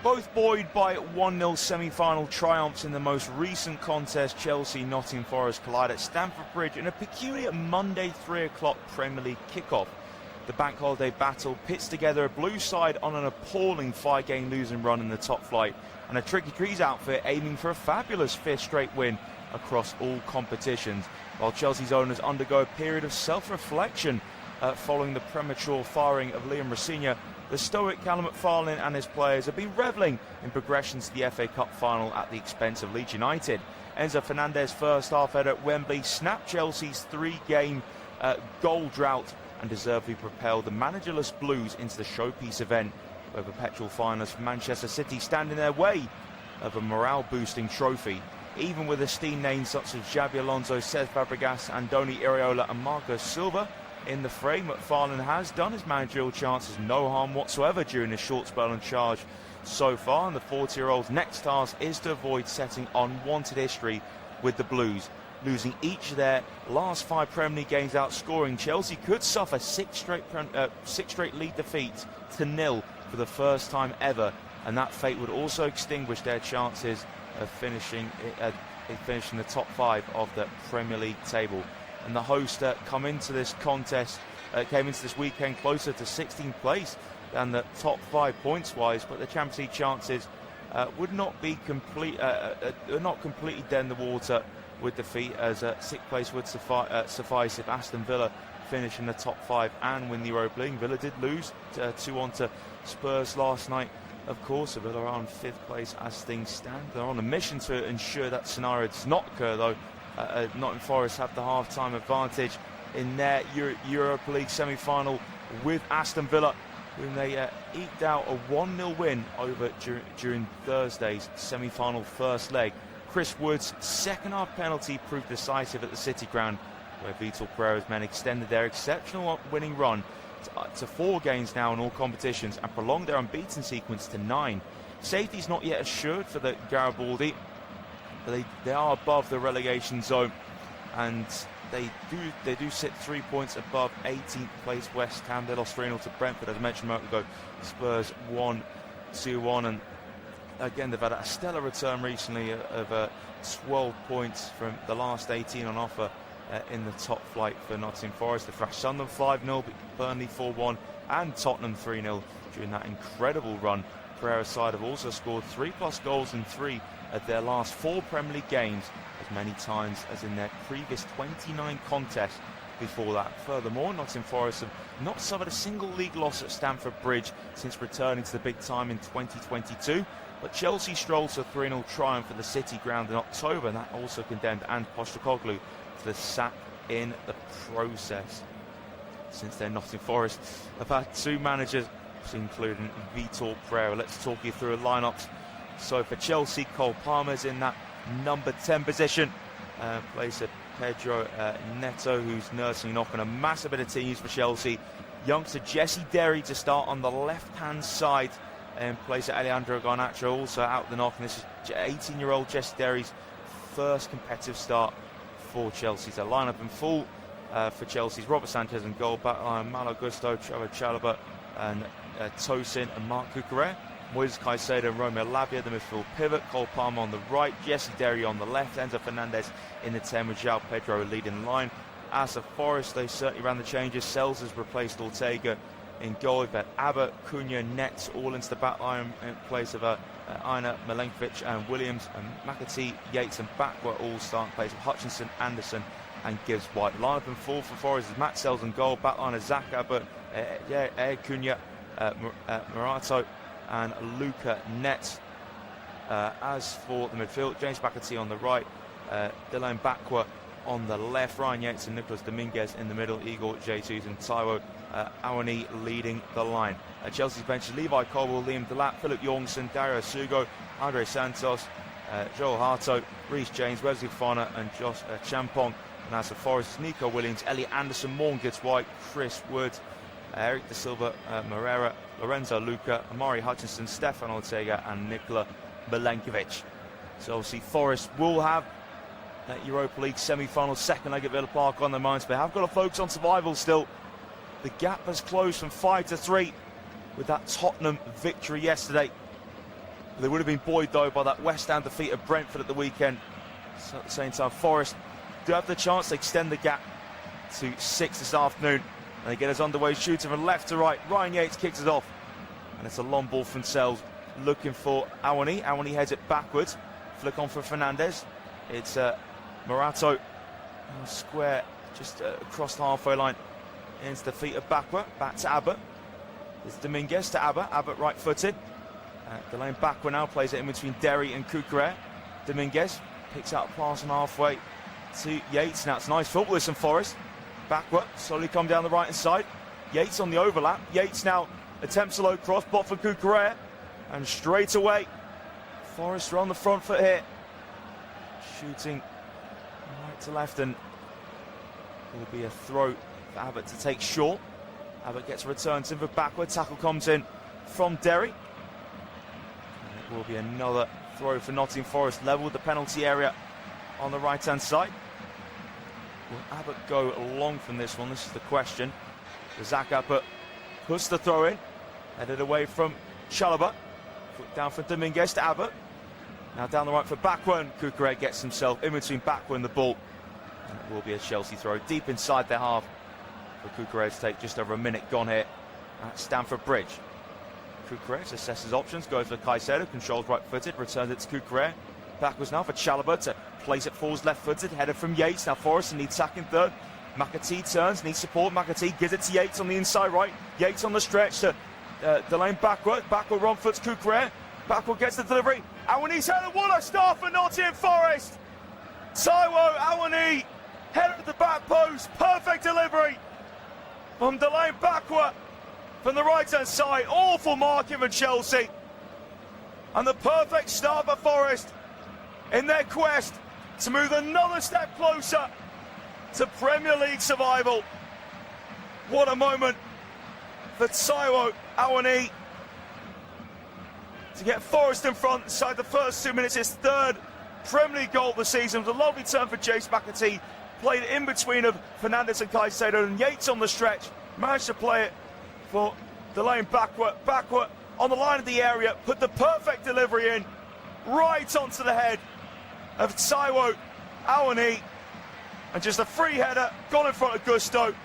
Both buoyed by 1-0 semi-final triumphs in the most recent contest, Chelsea-Nottingham Forest collide at Stamford Bridge in a peculiar Monday 3 o'clock Premier League kickoff. The bank holiday battle pits together a blue side on an appalling 5-game losing run in the top flight and a Tricky Trees outfit aiming for a fabulous 5th straight win across all competitions, while Chelsea's owners undergo a period of self-reflection following the premature firing of Liam Rosenior. The stoic Callum McFarlane and his players have been revelling in progression to the FA Cup final at the expense of Leeds United. Enzo Fernandez's first half header at Wembley snapped Chelsea's 3-game goal drought and deservedly propelled the managerless Blues into the showpiece event, where perpetual finalists from Manchester City stand in their way of a morale-boosting trophy. Even with esteemed names such as Xabi Alonso, Cesc Fabregas, Andoni Iraola and Marco Silva in the frame, McFarlane has done his managerial chances no harm whatsoever during his short spell in charge so far, and the 40-year-old's next task is to avoid setting unwanted history with the Blues. Losing each of their last 5 Premier League games outscoring, Chelsea could suffer 6 straight league defeats to 0 for the first time ever, and that fate would also extinguish their chances of finishing the top 5 of the Premier League table. And the host came into this weekend closer to 16th place than the top 5 points-wise, but the Champions League chances would not be not completely dead in the water with defeat, as 6th place would suffice if Aston Villa finish in the top 5 and win the Europa League. Villa did lose 2-1 to Spurs last night. Of course, Villa are on 5th place as things stand. They're on a mission to ensure that scenario does not occur, though. Nottingham Forest have the half-time advantage in their Europa League semi-final with Aston Villa, whom they eked out a 1-0 win over during Thursday's semi-final first leg. Chris Wood's second-half penalty proved decisive at the City Ground, where Vitor Pereira's men extended their exceptional winning run to 4 games now in all competitions and prolonged their unbeaten sequence to 9. Safety's not yet assured for the Garibaldi, but they are above the relegation zone, and they do sit 3 points above 18th place West Ham. They lost 3-0 to Brentford, as I mentioned a moment ago. Spurs 1-2-1, and again they've had a stellar return recently of 12 points from the last 18 on offer in the top flight for Nottingham Forest. They thrashed Sunderland 5-0, Burnley 4-1 and Tottenham 3-0 during that incredible run. Pereira's side have also scored 3+ goals in 3 of their last 4 Premier League games, as many times as in their previous 29 contests before that. Furthermore, Nottingham Forest have not suffered a single league loss at Stamford Bridge since returning to the big time in 2022, but Chelsea strolled to a 3-0 triumph at the City Ground in October, and that also condemned Ange Postecoglou to the sack in the process. Since then, Nottingham Forest have had 2 managers, including Vitor Pereira. Let's talk you through lineups. So for Chelsea, Cole Palmer's in that number 10 position, place of Pedro Neto, who's nursing knock on a massive bit of team use for Chelsea. Youngster Jesse Derry to start on the left-hand side in place of Alejandro Garnacho, also out the knock. And this is 18-year-old Jesse Derry's first competitive start for Chelsea. So lineup in full for Chelsea's Robert Sanchez in goal, backline Malo Gusto, Trevor Chalobah and Tosin and Mark Cucurella. Moises Caicedo and Romeo Lavia, the midfield pivot. Cole Palmer on the right, Jesse Derry on the left, Enzo Fernandez in the 10 with João Pedro leading the line. As for Forest, they certainly ran the changes. Sells has replaced Ortega in goal. We've had Abba, Cunha, Nets all into the back line in place of Aina, Milenkovic and Williams, and McAtee, Yates and Backwell all start in place of Hutchinson, Anderson and Gibbs White. Lineup in full for Forest is Matt Sells in goal, back line is Zach Abba, Cunha, Murato and Luca Nets. As for the midfield, James McAtee on the right, Dylan Bakwa on the left, Ryan Yates and Nicolas Dominguez in the middle, Igor Jesus and Taiwo Awani leading the line. Chelsea's bench is Levi Colwell, Liam Delap, Philip Jorgensen, Dario Sugo, Andre Santos, Joel Harto, Reece James, Wesley Fofana and Josh Champong. And as for Forest, Nico Williams, Elliot Anderson, Morgan Gibbs White, Chris Wood, Eric Da Silva, Moreira, Lorenzo Luca, Amari Hutchinson, Stefan Ortega and Nikola Milenkovic. So obviously Forest will have that Europa League semi-final second leg at Villa Park on their minds, but they have got to focus on survival still. The gap has closed from 5 to 3 with that Tottenham victory yesterday. They would have been buoyed, though, by that West Ham defeat of Brentford at the weekend. So at the same time, Forest do have the chance to extend the gap to 6 this afternoon. And they get us underway, shooting from left to right. Ryan Yates kicks it off. And it's a long ball from themselves, looking for Awani. Awani heads it backwards. Flick on for Fernandez. It's Morato. Square just across the halfway line. Into the feet of Bakwa. Back to Abbott. It's Dominguez to Abbott. Abbott right-footed. The lane Bakwa now plays it in between Derry and Cucurella. Dominguez picks out a pass on halfway to Yates. Now it's nice football from Forest. Bakwa slowly come down the right-hand side. Yates on the overlap. Yates now attempts a low cross, blocked for Cucurella. And straight away, Forest are on the front foot here. Shooting right to left, and will be a throw for Abbott to take short. Abbott gets a return to him for backward. Tackle comes in from Derry. And it will be another throw for Nottingham Forest, level with the penalty area on the right-hand side. Will Abbott go long from this one? This is the question. Zach Abbott puts the throw in, headed away from Chalobah. Foot down for Dominguez to Abbott. Now down the right for Bakwa, and Cucurella gets himself in between Bakwa and the ball. And it will be a Chelsea throw deep inside their half for Cucurella to take just over a minute gone here at Stamford Bridge. Cucurella assesses options, goes for Caicedo, controls right-footed, returns it to Cucurella. Backwards now for Chalobah to place it forwards left-footed, headed from Yates. Now Forrest needs second, third. McAtee turns, needs support. McAtee gives it to Yates on the inside right. Yates on the stretch to Delane backward. Backward wrong foot to Cucurella. Backward gets the delivery. Awani's header, what a start for Nottingham Forest! Taiwo Awani, header at the back post, perfect delivery from Delane backward from the right-hand side. Awful marking for Chelsea. And the perfect start for Forest in their quest to move another step closer to Premier League survival. What a moment for Taiwo Awani to get Forest in front inside the first 2 minutes. His third Premier League goal of the season. It was a lovely turn for Jace McAtee. Played it in between of Fernandez and Caicedo, and Yates on the stretch managed to play it for the lane backward on the line of the area, put the perfect delivery in right onto the head of Taiwo Awani, and just a free header gone in front of Gusto.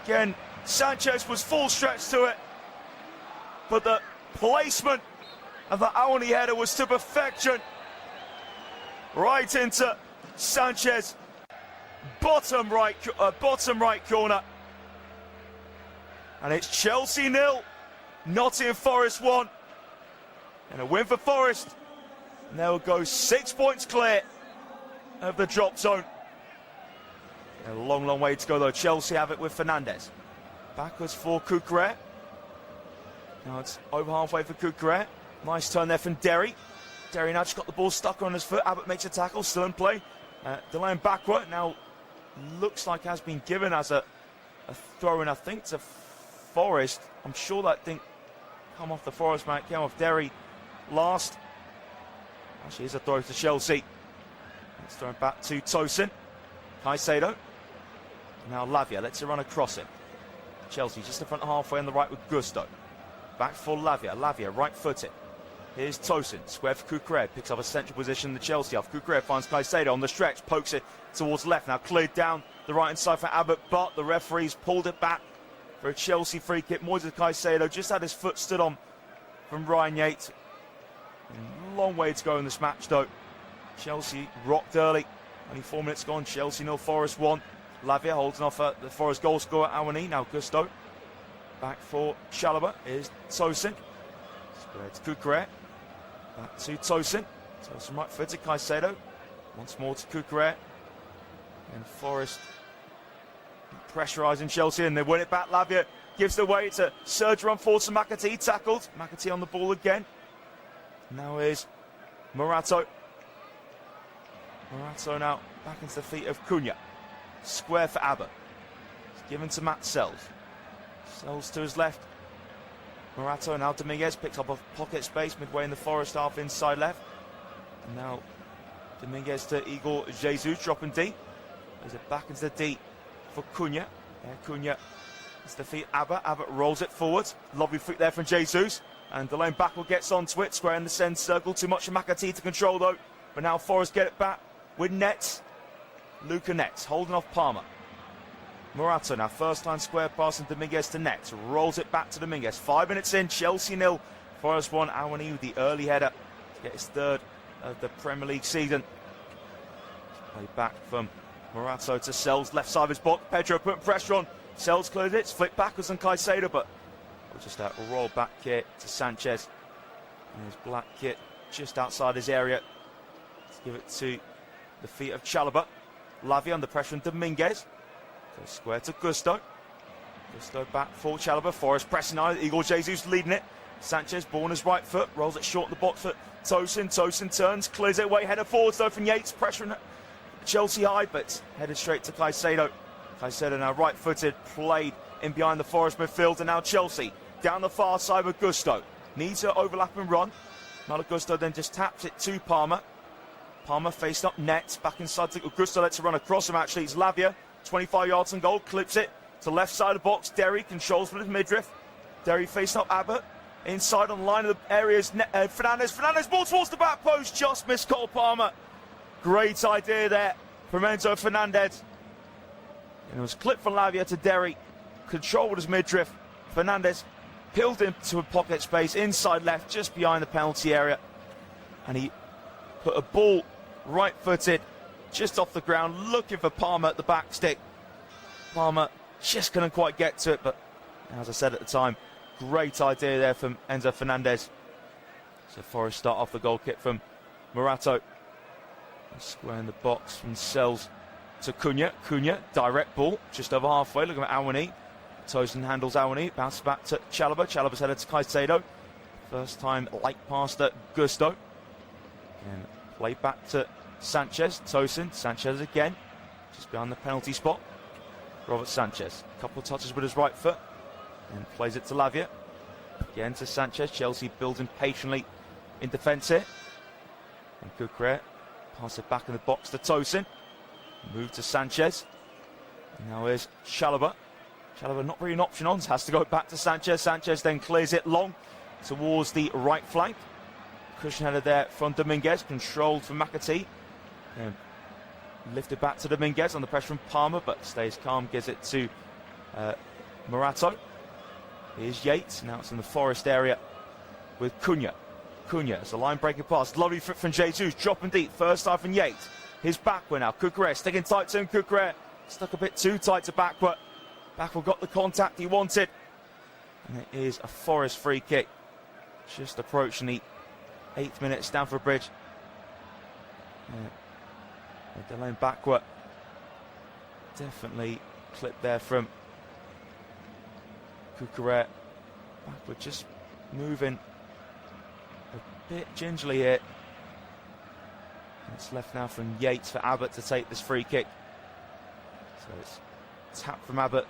Again, Sanchez was full stretch to it, but the placement of the Awani header was to perfection. Right into Sanchez, bottom right corner. And it's Chelsea 0, Nottingham Forest 1. And a win for Forest. And they'll go 6 points clear of the drop zone. A long, long way to go though. Chelsea have it with Fernandez. Backwards for Cucurella. Now it's over halfway for Cucurella. Nice turn there from Derry. Derry now just got the ball stuck on his foot. Abbott makes a tackle, still in play. Delane backward. Now looks like has been given as a throw in, I think, to Forest. I'm sure that didn't come off the Forest man. It came off Derry last. Actually, it's a throw to Chelsea. Let's throw it back to Tosin. Caicedo. Now Lavia lets it run across it. Chelsea just in front halfway on the right with Gusto. Back for Lavia. Lavia right-footed. Here's Tosin. Square for Cucurella. Picks up a central position in the Chelsea half. Cucurella finds Caicedo on the stretch. Pokes it towards left. Now cleared down the right-hand side for Abbott, but the referees pulled it back for a Chelsea free kick. Moises Caicedo just had his foot stood on from Ryan Yates. Long way to go in this match though. Chelsea rocked early. Only 4 minutes gone. Chelsea 0, Forest 1. Lavia holding off the Forest goal scorer Awani. Now Gusto. Back for Chalobah is Tosin. Square to Cucurella. Back to Tosin. Tosin right foot to Caicedo. Once more to Cucurella. And Forest pressurising Chelsea, and they win it back. Lavia gives the way to Serge Rumford to McAtee. Tackled. McAtee on the ball again. Now is Morato. Morato now back into the feet of Cunha. Square for Abbott. It's given to Matt Sells. Sells to his left. Morato now Dominguez picks up a pocket space midway in the Forest half inside left. And now Dominguez to Igor Jesus dropping deep. Plays it back into the deep for Cunha. There Cunha is the feet Abbott. Abbott rolls it forward. Lovely feet there from Jesus. And Delane Backwell gets onto it, square in the centre circle. Too much of McAtee to control though. But now Forest get it back with Nets. Luca Nets holding off Palmer. Morata now first time square pass and Dominguez to Nets. Rolls it back to Dominguez. 5 minutes in, Chelsea 0. Forest 1. Awani with the early header to get his third of the Premier League season. Play back from Morata to Sells, left side of his box. Pedro putting pressure on. Sells cleared it. It's flicked backwards on Caicedo, but we'll just roll back here to Sanchez. And his black kit just outside his area. Let's give it to the feet of Chalobah. Lavia under pressure from Dominguez. Goes square to Gusto. Gusto back for Chalobah. Forest pressing on it. Igor Jesus leading it. Sanchez, ball on his right foot. Rolls it short in the box for Tosin. Tosin turns, clears it away. Header forwards though from Yates. Pressuring Chelsea high, but headed straight to Caicedo. Caicedo now right-footed. Played in behind the Forest midfield. And now Chelsea down the far side with Gusto. Needs to overlap and run. Malo Gusto then just taps it to Palmer. Palmer faced up Nets. Back inside to Gusto. Lets it run across him actually. It's Lavia. 25 yards on goal. Clips it to left side of the box. Derry controls with his midriff. Derry facing up Abbott. Inside on the line of the areas. Fernandez. Fernandez ball towards the back post. Just missed Cole Palmer. Great idea there from Enzo Fernandez. And it was clipped from Lavia to Derry. Control with his midriff. Fernandez peeled into a pocket space inside left, just behind the penalty area. And he put a ball right-footed, just off the ground, looking for Palmer at the back stick. Palmer just couldn't quite get to it, but as I said at the time, great idea there from Enzo Fernandez. So Forest start off the goal kick from Morato. Square in the box from Sells to Cunha. Cunha, direct ball, just over halfway, looking at Awani. Tosin handles Awani, bounces back to Chalobah. Chalobah's headed to Caicedo. First time light pass to Gusto. And play back to Sanchez. Tosin, Sanchez again, just behind the penalty spot. Robert Sanchez, a couple of touches with his right foot. And plays it to Lavia. Again to Sanchez. Chelsea building patiently in defence here. And Kukurea pass it back in the box to Tosin. Move to Sanchez. And now here's Chalobah. Chalobah not really an option on, has to go back to Sanchez. Sanchez then clears it long towards the right flank. Cushion header there from Dominguez, controlled from McAtee. And lifted back to Dominguez on the pressure from Palmer, but stays calm, gives it to Morato. Here's Yates, now it's in the Forest area with Cunha. Cunha, it's a line-breaking pass, lovely fit from Jesus, dropping deep, first time from Yates. His backward now, Kukurea sticking tight to him, Kukurea stuck a bit too tight to Backward. Backward got the contact he wanted. And it is a Forest free kick. Just approaching the 8th minute at Stamford Bridge. Delane Backward. Definitely clipped there from Kukurea. Backward just moving a bit gingerly here. It's left now from Yates for Abbott to take this free kick. So it's tap from Abbott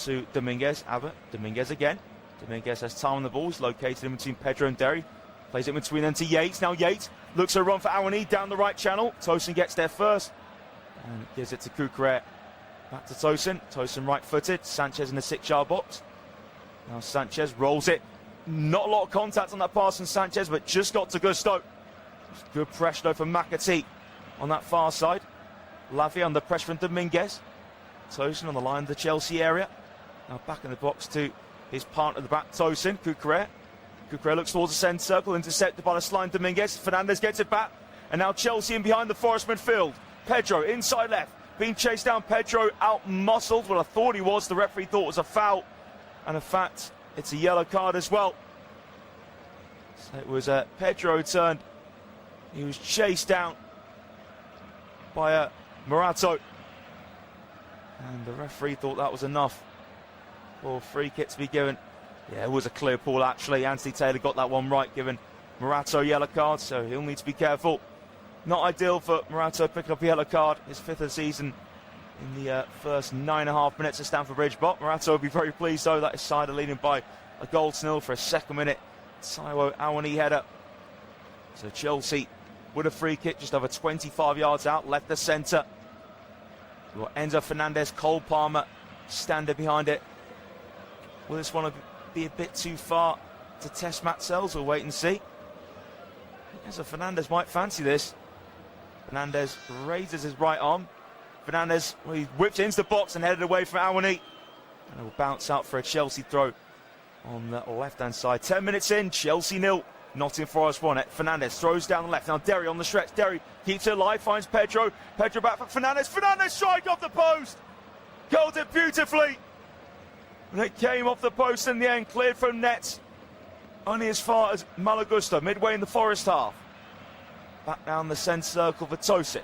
to Dominguez. Abbott, Dominguez again. Dominguez has time on the ball. He's located in between Pedro and Derry. Plays it between them to Yates. Now Yates looks to run for Awani down the right channel. Tosin gets there first and gives it to Kukurea. Back to Tosin. Tosin right-footed. Sanchez in the 6-yard box. Now Sanchez rolls it. Not a lot of contact on that pass from Sanchez, but just got to Gusto. Good pressure though from McAtee on that far side. Lavia under pressure from Dominguez. Tosin on the line of the Chelsea area. Now back in the box to his partner at the back, Tosin. Kukurea. Kukurea looks towards the centre circle, intercepted by the slime Dominguez. Fernandez gets it back. And now Chelsea in behind the Forest midfield. Pedro inside left. Being chased down. Pedro out-muscled. Well, I thought he was. The referee thought it was a foul. And in fact, it's a yellow card as well. So it was Pedro turned. He was chased down by Morato. And the referee thought that was enough for a free kick to be given. Yeah, it was a clear call actually. Anthony Taylor got that one right, giving Morato a yellow card, so he'll need to be careful. Not ideal for Morato picking up a yellow card, his 5th of the season in the first 9.5 minutes of Stamford Bridge. But Morato will be very pleased though that his side are leading by a goal to nil for a 2nd minute. Taiwo Awani header. So Chelsea with a free kick just over 25 yards out, left the centre. You've got Enzo Fernandez, Cole Palmer standing behind it. Will this one be a bit too far? to test Matt Sells. We'll wait and see. So Fernandez might fancy this. Fernandez raises his right arm. Fernandez, he whipped into the box and headed away from Awani. And it will bounce out for a Chelsea throw on the left-hand side. 10 minutes in, Chelsea 0, Nottingham Forest 1. Fernandez throws down the left. Now Derry on the stretch. Derry keeps it alive, finds Pedro. Pedro back for Fernandez. Fernandez strike off the post. Goaled it beautifully. And it came off the post in the end, cleared from nets. Only as far as Malagusto, midway in the Forest half. Back down the centre circle for Tosin.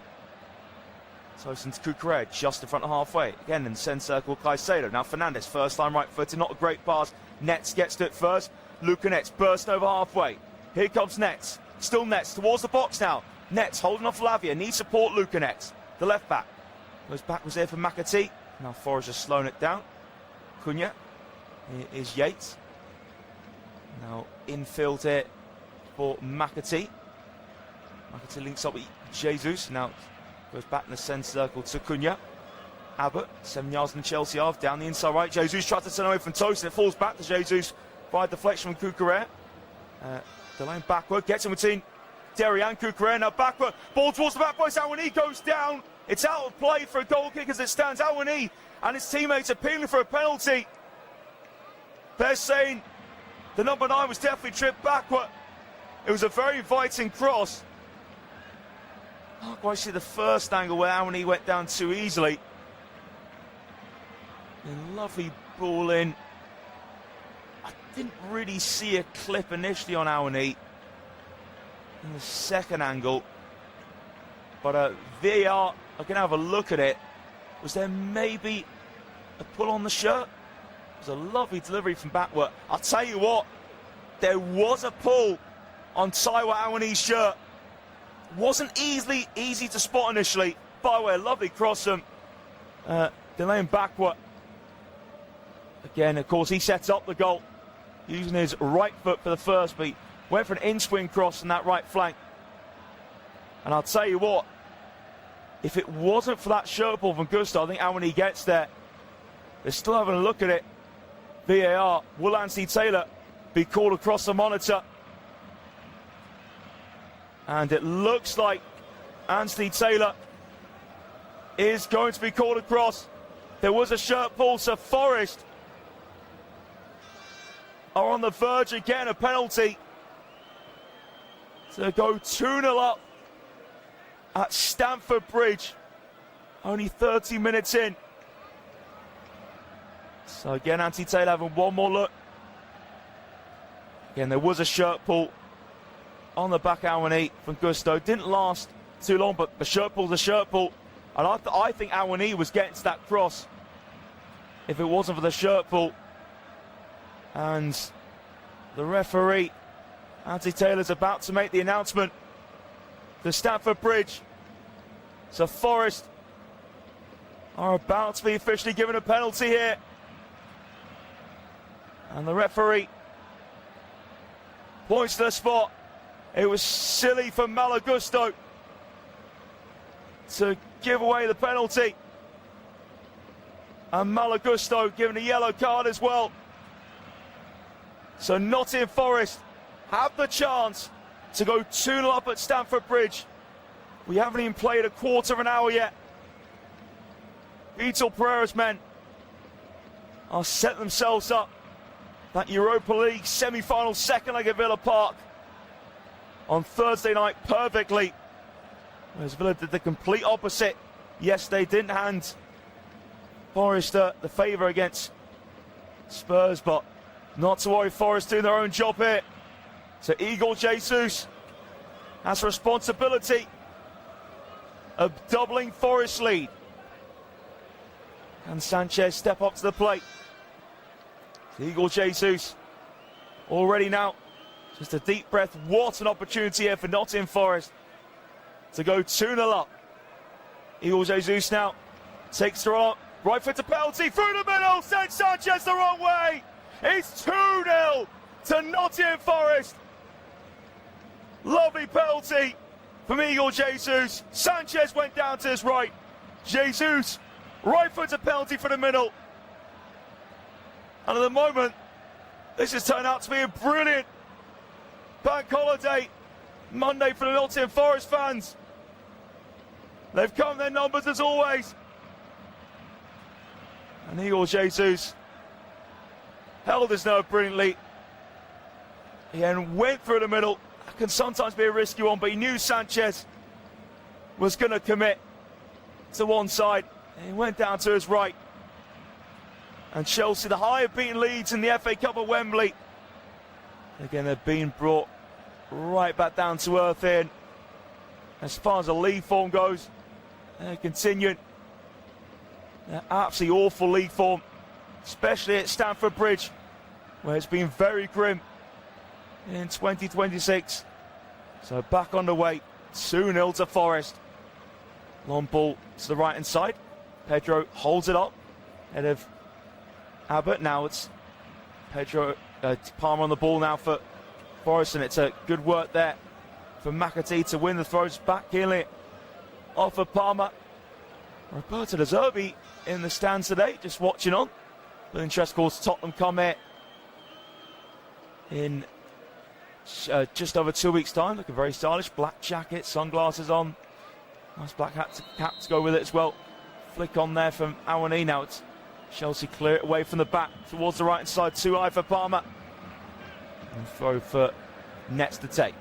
Tosin to Cucurella, just in front of halfway. Again in the centre circle, Caicedo. Now Fernandez, first time right footed, not a great pass. Nets gets to it first. Luca Nets burst over halfway. Here comes Nets. Still Nets towards the box now. Nets holding off Lavia. Needs support, Luca Nets. The left back. Goes backwards there for McAtee. Now Forrest just slowing it down. Cunha. Here is Yates. Now infield here for McAtee. McAtee links up with Jesus. Now goes back in the centre circle to Cunha. Abbott, 7 yards in the Chelsea half, down the inside right. Jesus tries to turn away from Tosin. It falls back to Jesus by deflection from Cucurella. Delaying backward, gets in between Derry and Cucurella. Now backward, ball towards the back post. Awani goes down. It's out of play for a goal kick as it stands. Awani and his teammates appealing for a penalty. They're saying the number 9 was definitely tripped backward. It was a very inviting cross. I can't quite see the first angle where Awani went down too easily. A lovely ball in. I didn't really see a clip initially on Awani in the second angle. But VAR are going to have a look at it. Was there maybe a pull on the shirt? It was a lovely delivery from backward. I'll tell you what, there was a pull on Taiwo Awani's shirt. Wasn't easy to spot initially. By the way, a lovely cross from delaying backward. Again, of course, he sets up the goal using his right foot for the first beat. Went for an in-swing cross on that right flank. And I'll tell you what, if it wasn't for that shirt pull from Gusto, I think Awani gets there. They're still having a look at it. VAR, will Anthony Taylor be called across the monitor? And it looks like Anthony Taylor is going to be called across. There was a shirt pull, so Forest are on the verge again, a penalty to go 2-0 up at Stamford Bridge. Only 30 minutes in. So again, Anthony Taylor having one more look. Again, there was a shirt pull on the back Awani from Gusto. Didn't last too long, but the shirt pull's a shirt pull. And I think Awani was getting to that cross if it wasn't for the shirt pull. And the referee, Anthony Taylor's about to make the announcement. The Stamford Bridge. So Forest are about to be officially given a penalty here. And the referee points to the spot. It was silly for Malagusto to give away the penalty. And Malagusto given a yellow card as well. So Nottingham Forest have the chance to go 2-0 up at Stamford Bridge. We haven't even played a quarter of an hour yet. Vitor Pereira's men are set themselves up. That Europa League semi-final second leg at Villa Park on Thursday night perfectly. Whereas Villa did the complete opposite. Yes, they didn't hand Forest the favour against Spurs, but not to worry, Forest doing their own job here. So Igor Jesus has a responsibility of doubling Forest's lead. Can Sanchez step up to the plate? So Igor Jesus already now just a deep breath. What an opportunity here for Nottingham Forest to go 2-0 up. Igor Jesus now takes the right foot to penalty through the middle. Sends Sanchez the wrong way. It's 2-0 to Nottingham Forest. Lovely penalty from Igor Jesus. Sanchez went down to his right. Jesus, right foot to penalty for the middle. And at the moment, This has turned out to be a brilliant bank holiday Monday for the Nottingham Forest fans. They've come their numbers as always. And Igor Jesus held his nerve brilliantly. He then went through the middle. That can sometimes be a risky one, but he knew Sanchez was going to commit to one side. And he went down to his right. And Chelsea, the higher beaten Leeds in the FA Cup at Wembley. Again, they're being brought right back down to earth here. As far as the league form goes, they're continuing their absolutely awful league form, especially at Stamford Bridge, where it's been very grim in 2026. So back on the way, 2-0 to Forest. Long ball to the right-hand side. Pedro holds it up ahead of Abbott. Now it's Pedro, Palmer on the ball now for Forest, and it's a good work there for McAtee to win the throws back, healing it off of Palmer. Roberto De Zerbi in the stands today, just watching on. But interest calls Tottenham come here in just over 2 weeks' time, looking very stylish. Black jacket, sunglasses on, nice black cap to go with it as well. Flick on there from Awani. Now it's Chelsea clear it away from the back towards the right side, too high for Palmer. And throw for Nets to take.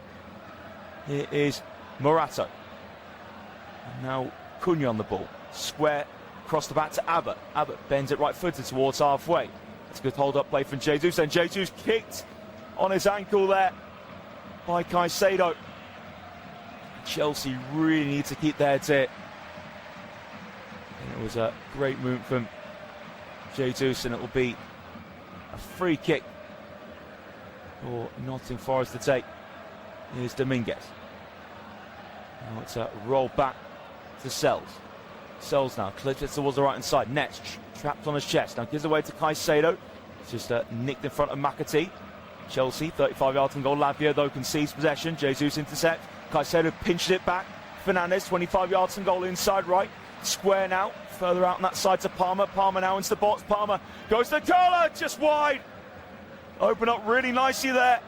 Here is Morato. And now Cunha on the ball. Square across the back to Abbott. Abbott bends it right footed towards halfway. It's a good hold up play from Jesus. And Jesus kicked on his ankle there by Caicedo. Chelsea really need to keep their heads here. And it was a great move from Jesus, and it will be a free kick for Nottingham Forest to take. Here's Dominguez. Now it's a roll back to Sells. Sells now clips it towards the right hand side. Nets trapped on his chest. Now gives away to Caicedo. It's just nicked in front of McAtee. Chelsea 35 yards from goal. Lavia though concedes possession. Jesus intercepts. Caicedo pinches it back. Fernandez 25 yards from goal inside right. Square now. Further out on that side to Palmer. Palmer now into the box. Palmer goes to curler, just wide. Open up really nicely there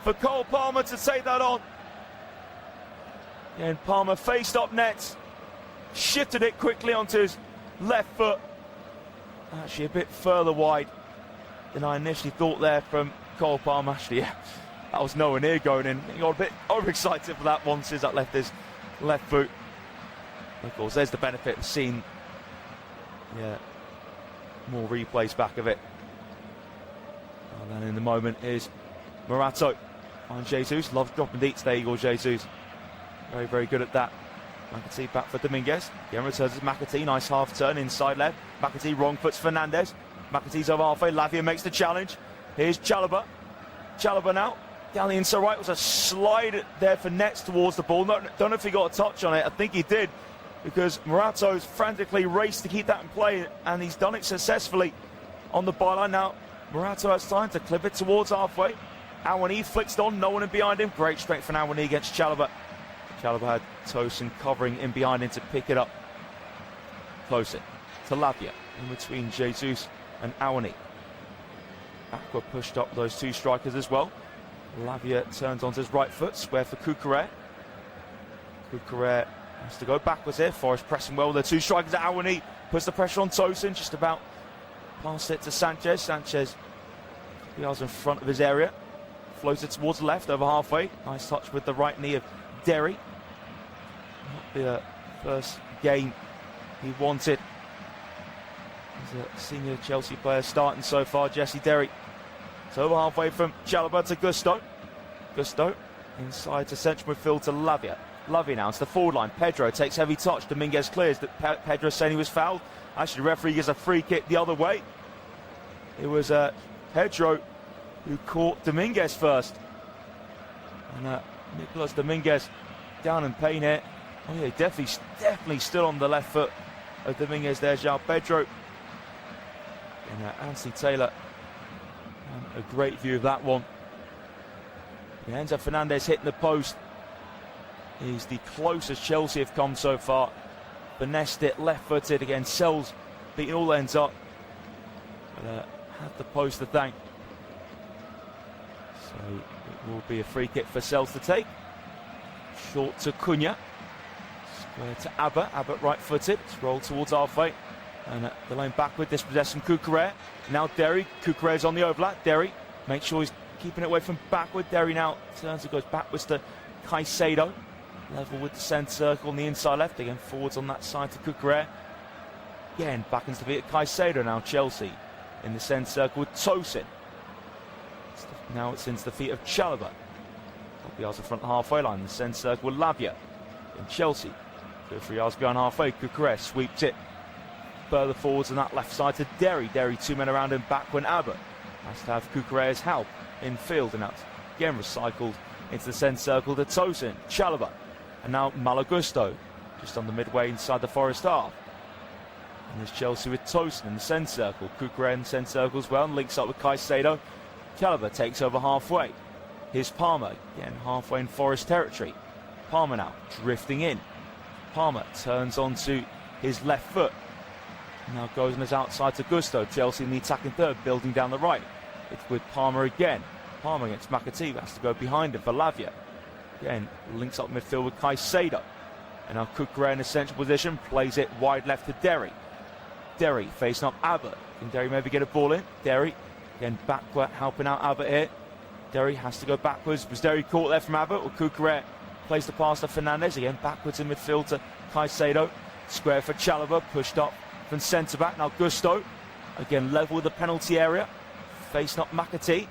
for Cole Palmer to take that on. And Palmer faced up Nets. Shifted it quickly onto his left foot. Actually a bit further wide than I initially thought there from Cole Palmer. Actually, yeah, that was nowhere near going in. He got a bit overexcited for that one since that left his left foot. Of course, there's the benefit of seeing more replays back of it. And then in the moment is Morato on Jesus. Loves dropping deets there, Igor Jesus. Very, very good at that. McAtee back for Dominguez. Again returns to McAtee. Nice half turn inside left. McAtee wrong foots Fernandez. McAtee's over halfway. Lavia makes the challenge. Here's Chalobah. Chalobah now. Down the inside right was a slide there for Nets towards the ball. Don't know if he got a touch on it. I think he did, because Morato's frantically raced to keep that in play, and he's done it successfully on the byline. Now Morato has time to clip it towards halfway. Awani flicks on, no one in behind him. Great strength from Awani against Chalobah. Chalobah had Tosin covering in behind him to pick it up. Close it to Lavia in between Jesus and Awani. Aqua pushed up those two strikers as well. Lavia turns onto his right foot, square for Cucurella. Cucurella has to go backwards here. Forest pressing well. The two strikers at Awani puts the pressure on Tosin, just about past it to Sanchez. Sanchez yards in front of his area. Floats it towards the left, over halfway. Nice touch with the right knee of Derry. Not the first game he wanted. He's a senior Chelsea player starting so far, Jesse Derry. It's over halfway from Chalobah to Gusto. Gusto inside to central midfield to Lavia. Lavia now, it's the forward line. Pedro takes heavy touch. Dominguez clears. Pedro saying he was fouled. Actually, the referee gives a free kick the other way. It was Pedro who caught Dominguez first. And Nicolas Dominguez down in pain here. Oh yeah, definitely still on the left foot of Dominguez there, João Pedro. And Anthony Taylor, a great view of that one. Enzo Fernandez hitting the post. He's the closest Chelsea have come so far. Finessed it, left-footed again. Sells beating all ends up. But had the post to thank. So it will be a free kick for Sels to take. Short to Cunha. Square to Abbott. Abbott right-footed. It's rolled towards halfway. And the lane backward, dispossessed from Cucurella. Now Derry. Cucurella's on the overlap. Derry makes sure he's keeping it away from backward. Derry now turns and goes backwards to Caicedo. Level with the centre circle on the inside left. Again, forwards on that side to Cucurella. Again, back into the feet of Caicedo now. Chelsea in the centre circle with Tosin. Now it's into the feet of Chalobah. Couple yards in front of the halfway line. The centre circle with Lavia. In Chelsea. 2 or 3 yards behind halfway. Cucurella sweeps it further forwards on that left side to Derry. Derry 2 men around him back when Abbott has to have Cucurella's help in field. And that's again recycled into the centre circle to Tosin. Chalobah. And now Malagusto just on the midway inside the Forest half. And there's Chelsea with Tosin in the centre circle. Cucurella in the centre circle as well and links up with Caicedo. Chalobah takes over halfway. Here's Palmer, again halfway in Forest territory. Palmer now drifting in. Palmer turns onto his left foot. Now goes on his outside to Gusto. Chelsea in the attacking third, building down the right. It's with Palmer again. Palmer against McAtee, has to go behind him for Lavia. Again, links up midfield with Caicedo. And now Cucurella in a central position, plays it wide left to Derry. Derry facing up Abbott. Can Derry maybe get a ball in? Derry again backward, helping out Abbott here. Derry has to go backwards. Was Derry caught there from Abbott? Or Cucurella plays the pass to Fernandez. Again backwards in midfield to Caicedo. Square for Chalobah, pushed up from centre back. Now Gusto again level with the penalty area, facing up McAtee.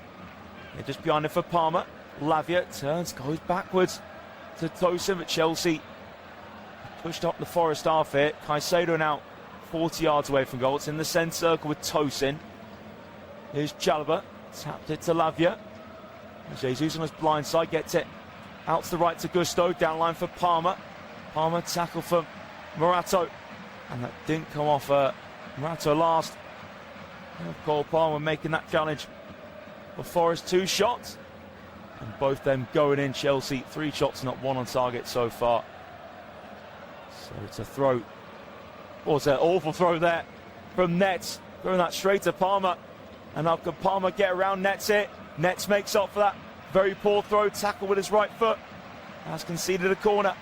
And just behind him for Palmer. Lavia turns, goes backwards to Tosin, but Chelsea pushed up the Forest half here. Caicedo now 40 yards away from goal. It's in the centre circle with Tosin. Here's Chalobah, tapped it to Lavia. Jesus on his blind side gets it out to the right to Gusto, down line for Palmer. Palmer tackle from Morato, and that didn't come off Morato last. Cole Palmer making that challenge for Forest. 2 shots, and both them going in. Chelsea 3 shots, not 1 on target so far. So it's a throw. Oh, it's an awful throw there from Nets, throwing that straight to Palmer. And now can Palmer get around Nets here? Nets makes up for that very poor throw, tackle with his right foot. Has conceded a corner.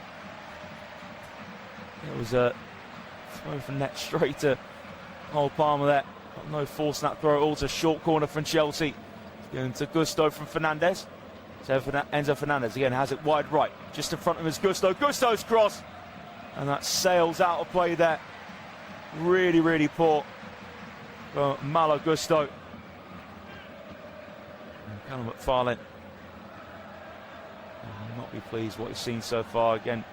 It was a throw from Nets straight to Cole Palmer there. Got no force in that throw at all. It's a short corner from Chelsea. Going to Gusto from Fernandez. So Enzo Fernandez again has it wide right. Just in front of him is Gusto. Gusto's cross. And that sails out of play there. Really, really poor for Malo Gusto. Callum McFarlane will not be pleased with what he's seen so far. Again,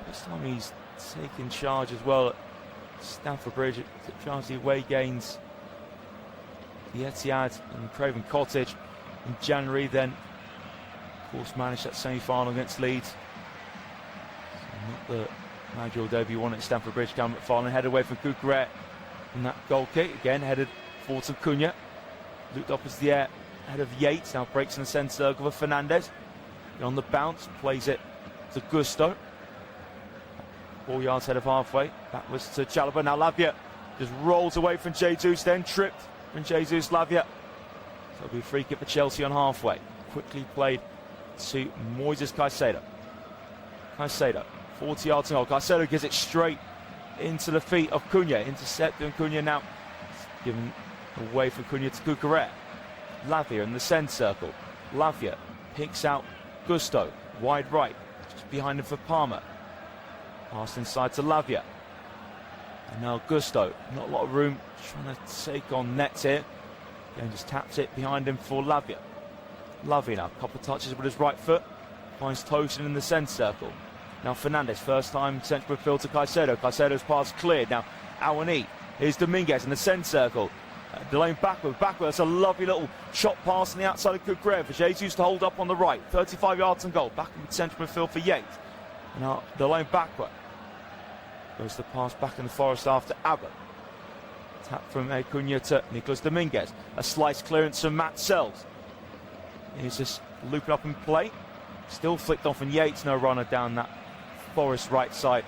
this time he's taken charge as well at Stamford Bridge. Took charge of the away games, the Etihad and Craven Cottage in January. Then, of course, managed that semi-final against Leeds. So not the managerial debut won at Stamford Bridge. Callum McFarlane headed away from Cucurella in that goal kick. Again, headed forward to Cunha. Looped up as the air. Ahead of Yates, now breaks in the centre circle for Fernandez. On the bounce, plays it to Gusto. 4 yards ahead of halfway. Backwards to Chalobah. Now Lavia just rolls away from Jesus, then tripped from Jesus. Lavia. So it'll be a free kick for Chelsea on halfway. Quickly played to Moises Caicedo. Caicedo, 40 yards in goal. Caicedo gives it straight into the feet of Cunha. Intercepting Cunha now. Given away from Cunha to Cucurella. Lavia in the centre circle. Lavia picks out Gusto, wide right, just behind him for Palmer. Pass inside to Lavia. And now Gusto, not a lot of room, trying to take on Nets here. And just taps it behind him for Lavia. Lavia now, a couple of touches with his right foot. Finds Tosin in the centre circle. Now Fernandez, first time central midfield to Caicedo. Caicedo's pass cleared. Now Awani. Here's Dominguez in the centre circle. Delaying backward. That's a lovely little shot pass on the outside of Cucurella for Jesus to hold up on the right. 35 yards and goal. Back in the central midfield for Yates. And now delaying backward. Goes the pass back in the Forest after Abbott. Tap from Cunha to Nicolas Dominguez. A slice clearance from Matt Sells. He's just looping up in play. Still flicked off, and Yates no runner down that Forest right side.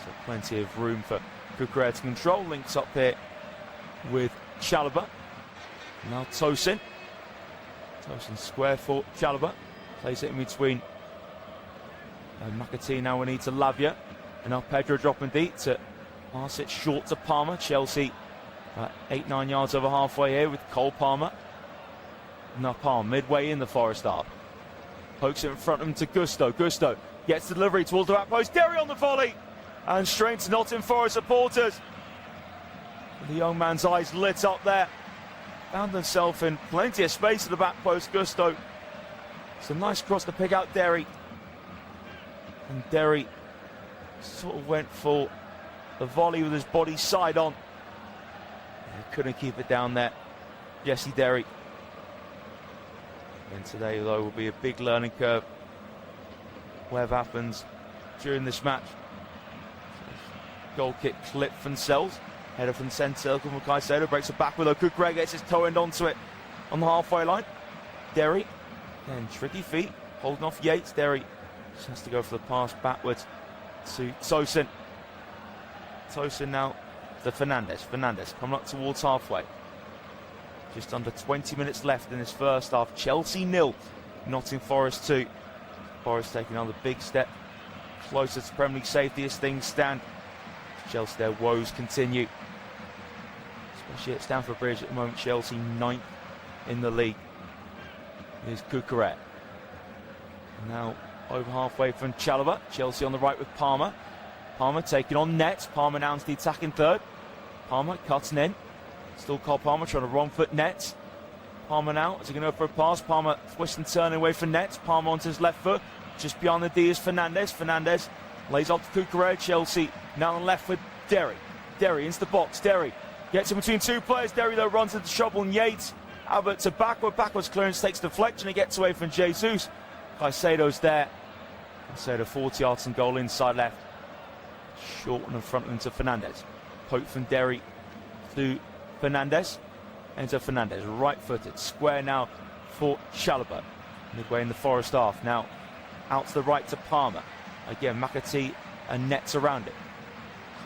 So plenty of room for Cucurella to control. Links up here with Chalobah. Now Tosin. Tosin square for Chalobah. Plays it in between McAtee. Now we need to Lavia. And now Pedro dropping deep to pass it short to Palmer. Chelsea 8-9 yards over halfway here with Cole Palmer. Now Palmer midway in the Forest half. Pokes it in front of him to Gusto. Gusto gets the delivery towards the back post. Derry on the volley. And straight to Nottingham Forest supporters. The young man's eyes lit up there. Found himself in plenty of space at the back post. Gusto. It's a nice cross to pick out Derry. And Derry sort of went for the volley with his body side on. He couldn't keep it down there. Jesse Derry. And today, though, will be a big learning curve. Whatever happens during this match. Goal kick clip from Sells. Header from the centre circle from Caicedo. Breaks it back with a Kukurea. Gets his toe end onto it on the halfway line. Derry. Then tricky feet. Holding off Yates. Derry just has to go for the pass backwards to Tosin. Tosin now to Fernandez. Fernandez coming up towards halfway. Just under 20 minutes left in this first half. Chelsea 0, Nottingham Forest 2. Forest taking another big step closer to Premier League safety as things stand. Chelsea, their woes continue. Especially at Stamford Bridge at the moment. Chelsea 9th in the league. Here's Kukurea. Now over halfway from Chalobah. Chelsea on the right with Palmer. Palmer taking on Nets. Palmer now into the attacking third. Palmer cutting in. Still Cole Palmer trying to wrong foot Nets. Palmer now, is he going to go for a pass? Palmer twist and turn away from Nets. Palmer onto his left foot. Just beyond the D is Fernandez. Fernandez lays off to Kukurea. Chelsea now on the left with Derry. Derry into the box. Derry gets in between two players. Derry though runs into trouble and Yates. Albert to backward. Backwards clearance takes deflection. He gets away from Jesus. Caicedo's there. Caicedo 40 yards and goal inside left. Short and in front of him to Fernandez. Poke from Derry to Fernandez. Enter Fernandez. Right footed. Square now for Chalobah. Midway in the Forest half. Now out to the right to Palmer. Again, McAtee and Nets around it.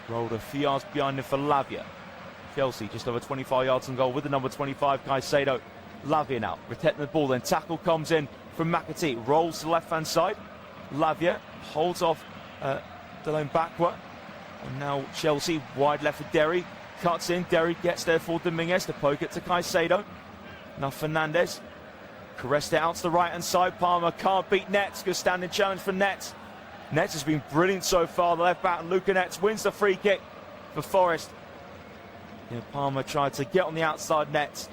Rolled a few yards behind him for Lavia. Chelsea just over 25 yards and goal with the number 25, Caicedo. Lavia now protecting the ball. Then tackle comes in from McAtee. Rolls to the left-hand side. Lavia holds off Delane backward. And now Chelsea wide left for Derry. Cuts in. Derry gets there for Dominguez to poke it to Caicedo. Now Fernandez. Caressed it out to the right-hand side. Palmer can't beat Nets. Good standing challenge for Nets. Nets has been brilliant so far. The left back, Luca Nets, wins the free kick for Forest. Yeah, Palmer tried to get on the outside Nets.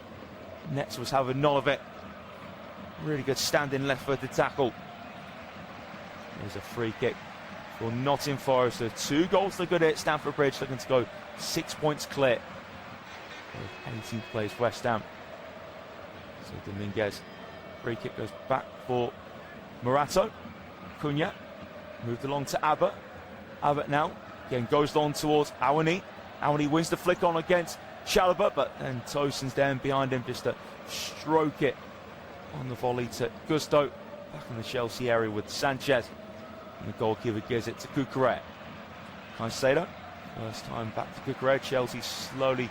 Nets was having none of it. Really good standing left-footed tackle. There's a free kick for Nottingham Forest. So 2 goals to good at Stamford Bridge, looking to go 6 points clear. 18th place West Ham. So Dominguez. Free kick goes back for Morato. Cunha moved along to Abbott. Abbott now again goes on towards Awani. Awani wins the flick on against Chalobah, but then Tosin's down behind him just to stroke it on the volley to Gusto. Back in the Chelsea area with Sanchez. And the goalkeeper gives it to Kukurea. Caicedo. First time back to Kukurea. Chelsea slowly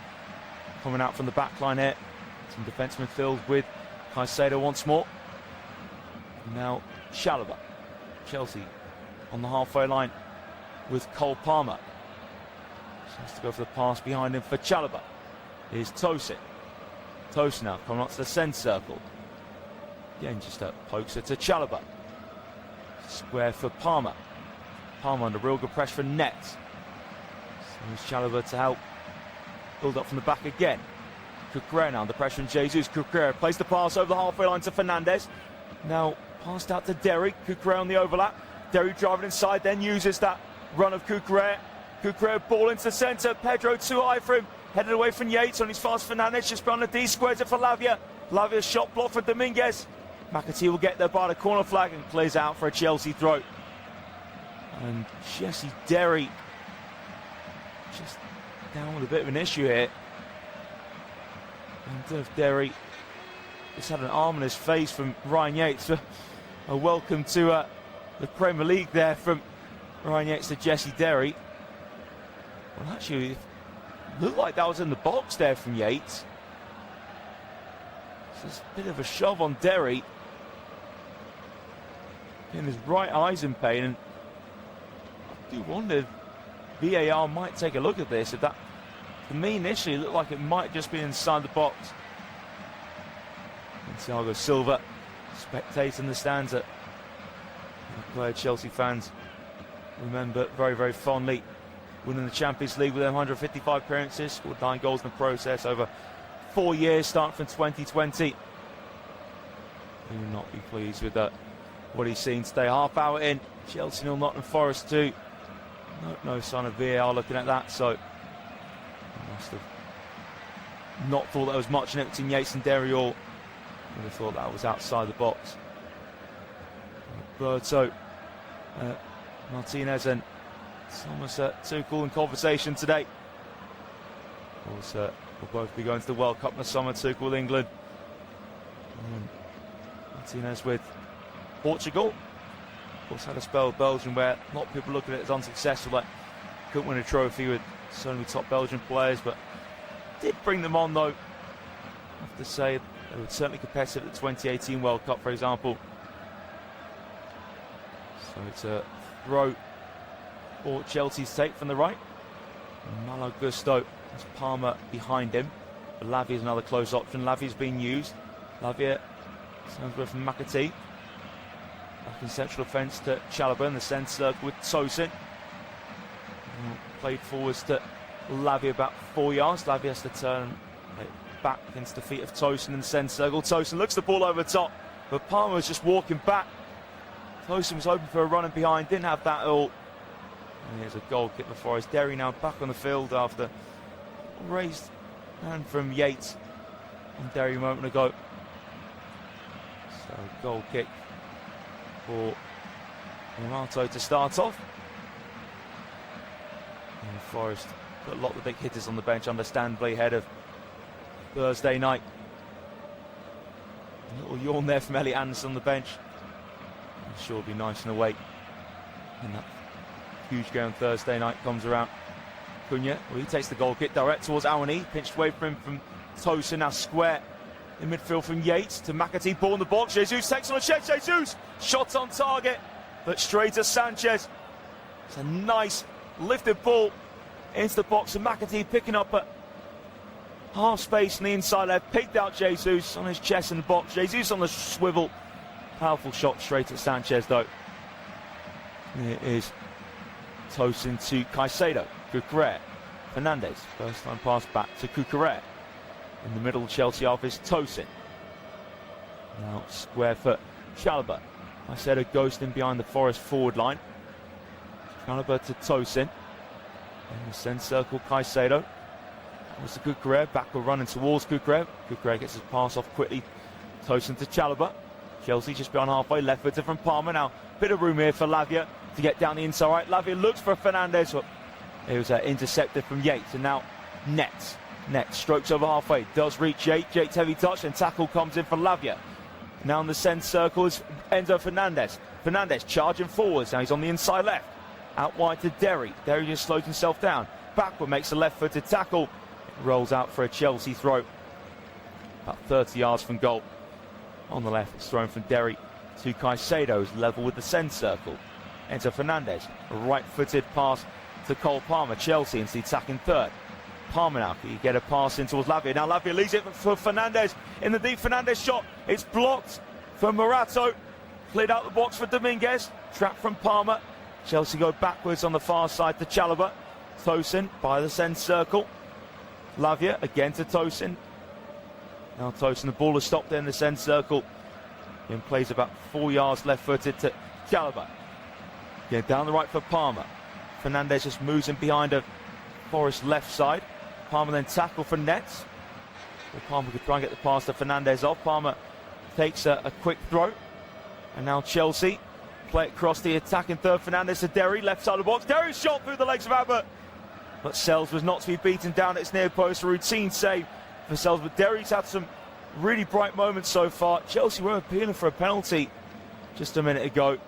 coming out from the back line here. Some defensemen filled with Caicedo once more. Now Chalobah. Chelsea on the halfway line with Cole Palmer. Has to go for the pass behind him for Chalobah. Here's Tosin. Tosin now coming up to the centre circle. Again, just pokes it to Chalobah. Square for Palmer. Palmer under real good pressure for Nets. So here's Chalobah to help build up from the back again. Kukurea now under pressure from Jesus. Kukurea plays the pass over the halfway line to Fernandez. Now passed out to Derry. Kukurea on the overlap. Derry driving inside, then uses that run of Kukurea. Kukurea ball into the centre. Pedro too high for him. Headed away from Yates on his fast Fernandez. Just behind the D. Squares it for Lavia. Lavia's shot blocked for Dominguez. McAtee will get there by the corner flag and clears out for a Chelsea throw. And Jesse Derry just down with a bit of an issue here. And Derry just had an arm in his face from Ryan Yates. A welcome to the Premier League there from Ryan Yates to Jesse Derry. Well, actually, it looked like that was in the box there from Yates. There's a bit of a shove on Derry. And his right eye's in pain, and I do wonder if VAR might take a look at this. If that, to me initially, looked like it might just be inside the box. And Thiago Silva spectating in the stands at player Chelsea fans remember very, very fondly, winning the Champions League with 155 appearances, scored 9 goals in the process over 4 years, starting from 2020. He will not be pleased with that. What he's seen today, half hour in, Chelsea 0, Nottingham Forest 2. No sign of VAR looking at that, so he must have not thought there was much in it between Yates and Derry, or would have thought that was outside the box. Berto, Martinez and Somerset Tuchel in conversation today. Of course, will both be going to the World Cup in the summer. Tuchel with England, and Martinez with Portugal. Of course, had a spell with Belgium where a lot of people look at it as unsuccessful, like couldn't win a trophy with so many top Belgian players, but did bring them on though. I have to say they were certainly competitive at the 2018 World Cup, for example. So it's a throw for Chelsea's take from the right. Malo Gusto has Palmer behind him. But Lavia is another close option. Lavia's being used. Lavia sounds good from McAtee. Back in central defence to Chalobah in the centre circle with Tosin. Played forwards to Lavia about 4 yards. Lavia has to turn back against the feet of Tosin in the centre circle. Tosin looks the ball over the top, but Palmer was just walking back. Tosin was open for a run and behind, didn't have that at all. And here's a goal kick for Forest. Derry now back on the field after a raised hand from Yates on Derry a moment ago. So goal kick for Morato to start off. And Forest put a lot of the big hitters on the bench, understandably, ahead of Thursday night. A little yawn there from Elliot Anderson on the bench. I'm sure it'll be nice and awake when that huge game Thursday night comes around. Cunha, well, he takes the goal kick direct towards Awani, pinched away from him from Tosin, now square in midfield from Yates to McAtee, ball in the box. Jesus takes on a chest. Jesus shot on target, but straight to Sanchez. It's a nice lifted ball into the box, and McAtee picking up at half space on the inside left, picked out Jesus on his chest in the box. Jesus on the swivel. Powerful shot straight at Sanchez though. Here is Tosin to Caicedo. Cucurella. Fernandez. First time pass back to Cucurella. In the middle of Chelsea office, Tosin. Now square foot, Chalobah. Caicedo ghosting behind the Forest forward line. Chalobah to Tosin. In the centre circle, Caicedo. That was the Cucurella. Backward running towards Cucurella. Cucurella gets his pass off quickly. Tosin to Chalobah. Chelsea just beyond halfway, left footed from Palmer. Now, bit of room here for Lavia to get down the inside right. Lavia looks for Fernandez. It was intercepted from Yates, and now Nets. Nets strokes over halfway, does reach Yates. Yates heavy touch, and tackle comes in for Lavia. Now in the centre circle is Enzo Fernandez. Fernandez charging forwards. Now he's on the inside left. Out wide to Derry. Derry just slows himself down. Backward makes a left-footed tackle. Rolls out for a Chelsea throw. About 30 yards from goal. On the left, it's thrown from Derry to Caicedo's level with the centre circle. Enter Fernandez, a right-footed pass to Cole Palmer. Chelsea into the attacking third. Palmer now, can you get a pass in towards Lavia? Now Lavia leaves it for Fernandez in the deep. Fernandez shot, it's blocked for Morato. Cleared out the box for Dominguez. Trapped from Palmer. Chelsea go backwards on the far side to Chalobah. Tosin by the centre circle. Lavia again to Tosin. Now Tosin, the ball is stopped there in the centre circle. And plays about 4 yards left-footed to Chalobah. Again, down the right for Palmer. Fernandez just moves in behind a Forest left side. Palmer then tackle for Nets. So Palmer could try and get the pass to Fernandez off. Palmer takes a quick throw. And now Chelsea play it across the attacking third. Fernandez to Derry, left side of the box. Derry shot through the legs of Abbott. But Sells was not to be beaten down at its near post. A routine save for Sells, but Derry's had some really bright moments so far. Chelsea were appealing for a penalty just a minute ago.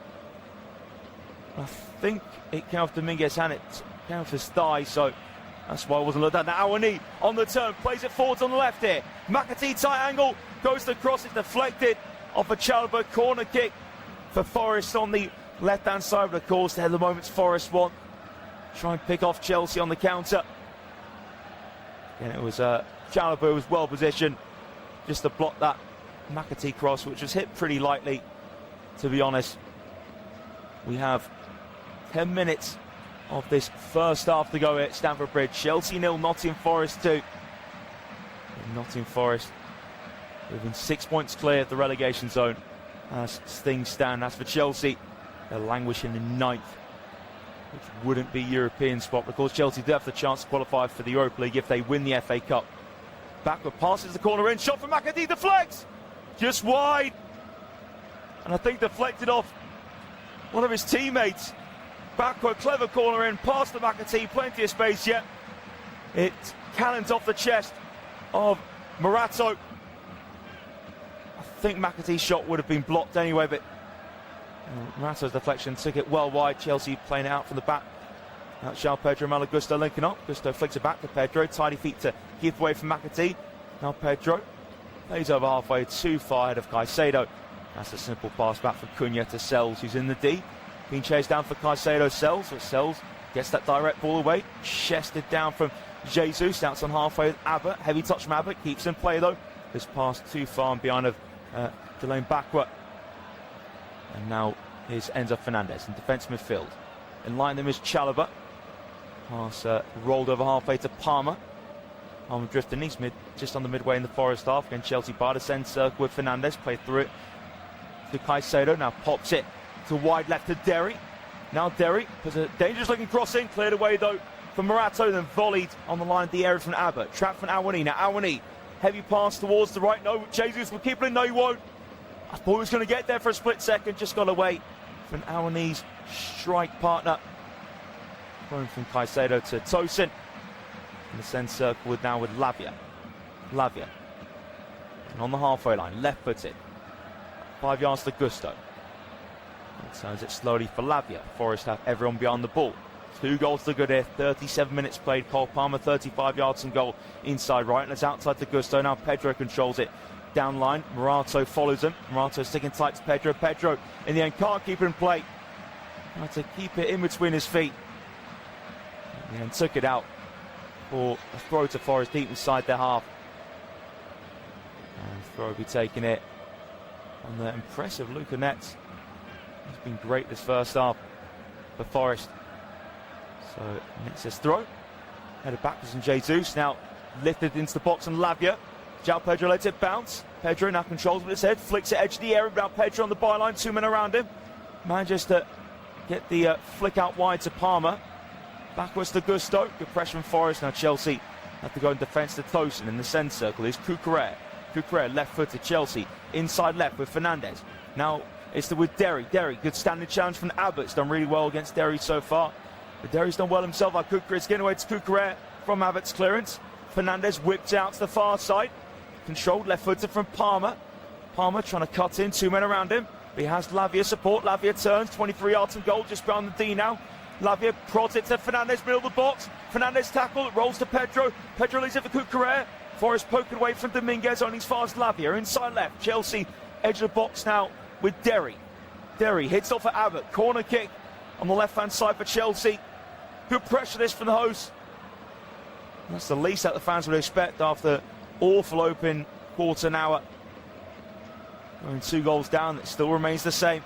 I think it came off Dominguez's hand, it came off his thigh, so that's why I wasn't looked at. Now Awani on the turn, plays it forwards on the left here. McAtee tight angle, goes the cross, it's deflected off a Chalobah corner kick for Forest on the left-hand side. But of course, they're the moments Forest want. Try and pick off Chelsea on the counter. And it was Chalobah who was well positioned just to block that McAtee cross, which was hit pretty lightly, to be honest. We have 10 minutes of this first half to go at Stamford Bridge. Chelsea 0, Nottingham Forest 2. And Nottingham Forest moving 6 points clear of the relegation zone as things stand. As for Chelsea, they're languishing in 9th, which wouldn't be European spot. Of course, Chelsea do have the chance to qualify for the Europa League if they win the FA Cup. Backward passes the corner in, shot from McAtee, deflects! Just wide! And I think deflected off one of his teammates. Backward, clever corner in, past the McAtee, plenty of space yet. It cannons off the chest of Morato. I think McAtee's shot would have been blocked anyway, but Morato's deflection took it well wide. Chelsea playing it out from the back. That's João Pedro, Malo Gusto linking up. Gusto flicks it back to Pedro. Tidy feet to keep away from McAtee. Now Pedro plays over halfway, too far ahead of Caicedo. That's a simple pass back from Cunha to Sells, who's in the D. Being chased down for Caicedo. Sells gets that direct ball away. Chested down from Jesus. Outs on halfway with Abbott. Heavy touch from Abbott. Keeps in play though. This pass too far and behind of Delane backward. And now here's Enzo Fernandez in defence midfield. In line them is Chalobah. Pass rolled over halfway to Palmer. Palmer drifting east just on the midway in the Forest half. Again, Chelsea by the centre circle with Fernandez. Played through it to Caicedo. Now pops it to wide left to Derry. Now Derry puts a dangerous looking cross in. Cleared away though from Morato. Then volleyed on the line of the area from Abbott. Trapped from Awani. Now Awani. Heavy pass towards the right. No, Jesus will keep it in. No, he won't. I thought he was going to get there for a split second. Just got away from Awani's strike partner. Going from Caicedo to Tosin. In the centre circle with Lavia. And on the halfway line, left footed. 5 yards to Gusto. And turns it slowly for Lavia. Forest have everyone behind the ball. 2 goals to good here. 37 minutes played. Cole Palmer 35 yards and goal inside right. And it's outside to Gusto. Now Pedro controls it. Down line, Morato follows him. Morato sticking tight to Pedro. Pedro in the end can't keep it in play. Tried to keep it in between his feet. And took it out for a throw to Forest deep inside their half. And throw will be taking it on the impressive Luca Netz. He's been great this first half for Forest. So Netz's throw. Headed backwards from Jesus. Now lifted into the box and Lavia. João Pedro lets it bounce. Pedro now controls with his head. Flicks it edge of the area. Now Pedro on the byline. 2 men around him. Manages to get the flick out wide to Palmer. Backwards to Gusto. Good pressure from Forest. Now Chelsea have to go in defence to Tosin. In the centre circle is Cucurella. Cucurella left foot to Chelsea. Inside left with Fernandez. Now it's with Derry. Derry, good standing challenge from Abbott. It's done really well against Derry so far. But Derry's done well himself. Cucurella's getting away to Cucurella from Abbott's clearance. Fernandez whipped out to the far side. Controlled left footed from Palmer. Palmer trying to cut in. 2 men around him. But he has Lavia support. Lavia turns. 23 yards and goal just behind the D now. Lavia prods it to Fernandez, middle of the box. Fernandez tackle, it rolls to Pedro. Pedro leaves it for Cucurella. Forest poking away from Dominguez, only as far as Lavia. Inside left, Chelsea edge of the box now with Derry. Derry hits off at Abbott. Corner kick on the left-hand side for Chelsea. Good pressure this from the hosts. That's the least that the fans would expect after awful open quarter hour. Going 2 goals down, it still remains the same.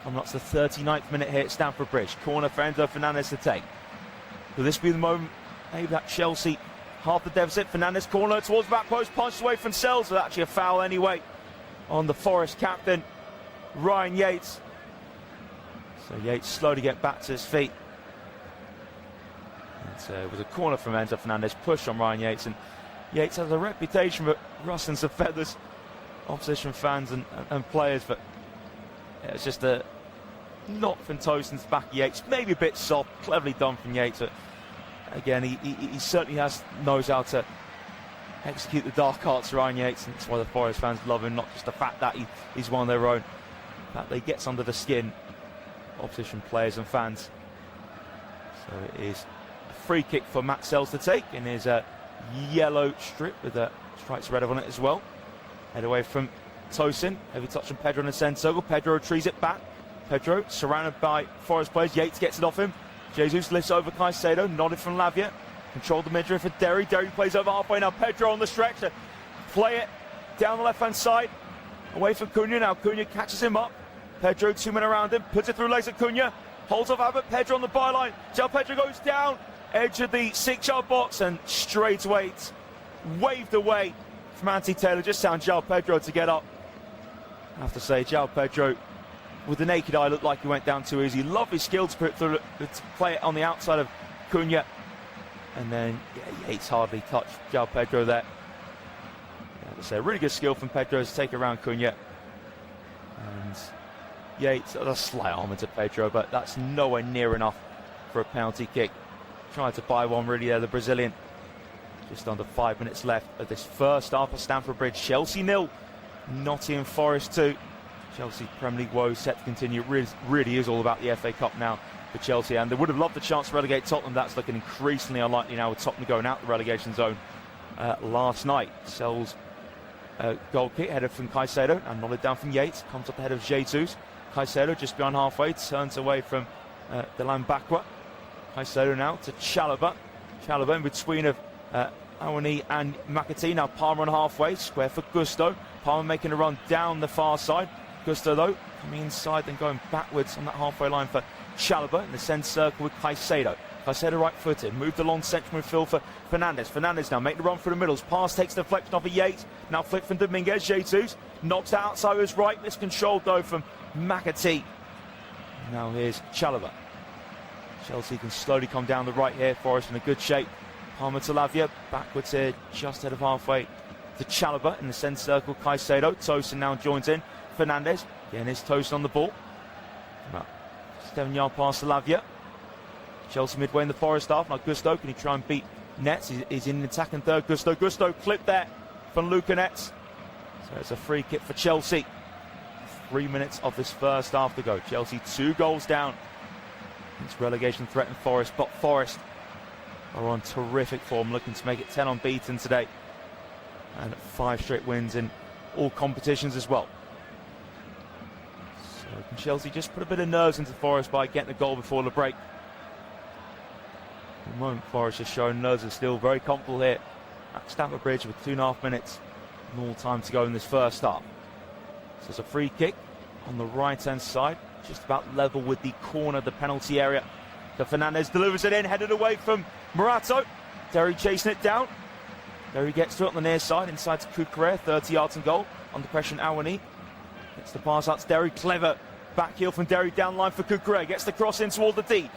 And that's the 39th minute here at Stamford Bridge. Corner for Enzo Fernandez to take. Will this be the moment? Maybe that Chelsea half the deficit. Fernandez corner towards the back post, punched away from Sells, but actually a foul anyway on the Forest captain, Ryan Yates. So Yates slowly get back to his feet. And it was a corner from Enzo Fernandez, push on Ryan Yates, and Yates has a reputation for rustling some feathers, opposition fans and players, but it's just a knock from Tosin's back of Yates, maybe a bit soft, cleverly done from Yates, but again he certainly knows how to execute the dark arts, Ryan Yates, and that's why the Forest fans love him, not just the fact that he's one of their own, that he gets under the skin, opposition players and fans. So it is a free kick for Matt Sells to take in his yellow strip with stripes red on it as well. Head away from Tosin. Heavy touch from Pedro in the centre circle. Pedro retrieves it back. Pedro surrounded by Forest players. Yates gets it off him. Jesus lifts over Caicedo. Nodded from Lavia. Controlled the midfield for Derry. Derry plays over halfway now. Pedro on the stretch to play it down the left-hand side. Away from Cunha now. Cunha catches him up. Pedro, 2 men around him. Puts it through legs of Cunha. Holds off Abbott. Pedro on the byline. João Pedro goes down. Edge of the 6-yard box and straight away it's waved away from Anthony Taylor. Just found João Pedro to get up. I have to say, João Pedro, with the naked eye, looked like he went down too easy. Lovely skill to put through, to play it on the outside of Cunha. And then Yates hardly touched João Pedro there. It's a really good skill from Pedro to take around Cunha. And Yates, a slight arm into Pedro, but that's nowhere near enough for a penalty kick. Tried to buy one really there, the Brazilian. Just under 5 minutes left of this first half of Stamford Bridge. Chelsea 0, Nottingham Forest 2. Chelsea Premier League woes set to continue. It really is all about the FA Cup now for Chelsea, and they would have loved the chance to relegate Tottenham. That's looking increasingly unlikely now with Tottenham going out the relegation zone last night. Sells goal kick headed from Caicedo and nodded down from Yates. Comes up ahead of Jesus. Caicedo just beyond halfway, turns away from Dylan Bakwa. Caicedo now to Chalobah. Chalobah in between of Awani and McAtee. Now Palmer on halfway, square for Gusto. Palmer making a run down the far side. Gusto though coming inside, then going backwards on that halfway line for Chalobah in the centre circle with Caicedo. Caicedo right footed, moved along central midfield for Fernandes. Fernandes now making the run through the middles. Pass takes the deflection off of Yates. Now flick from Dominguez. Jesus knocks it outside with his right. Miscontrolled though from McAtee. Now here's Chalobah. Chelsea can slowly come down the right here. Forest in a good shape. Palmer to Lavia, backwards here, just ahead of halfway to Chalobah in the centre circle. Caicedo, Tosin now joins in. Fernandes, again is Tosin on the ball. 7-yard pass to Lavia. Chelsea midway in the Forest half. Now Gusto, can he try and beat Nets? He's in the attacking third. Gusto clipped there from Luca Nets. So it's a free kick for Chelsea. 3 minutes of this first half to go. Chelsea 2 goals down. It's relegation threatened Forest, but Forest are on terrific form, looking to make it 10 unbeaten today. And 5 straight wins in all competitions as well. So can Chelsea just put a bit of nerves into Forest by getting a goal before the break? At the moment, Forest has shown nerves are still very comfortable here at Stamford Bridge with 2.5 minutes and all time to go in this first half. So it's a free kick on the right-hand side, just about level with the corner of the penalty area. So Fernandes delivers it in, headed away from Morato. Derry chasing it down. Derry gets to it on the near side, inside to Cucurella, 30 yards and goal. Under pressure, Awani gets the pass out to Derry. Clever back heel from Derry, down line for Cucurella. Gets the cross in toward the D.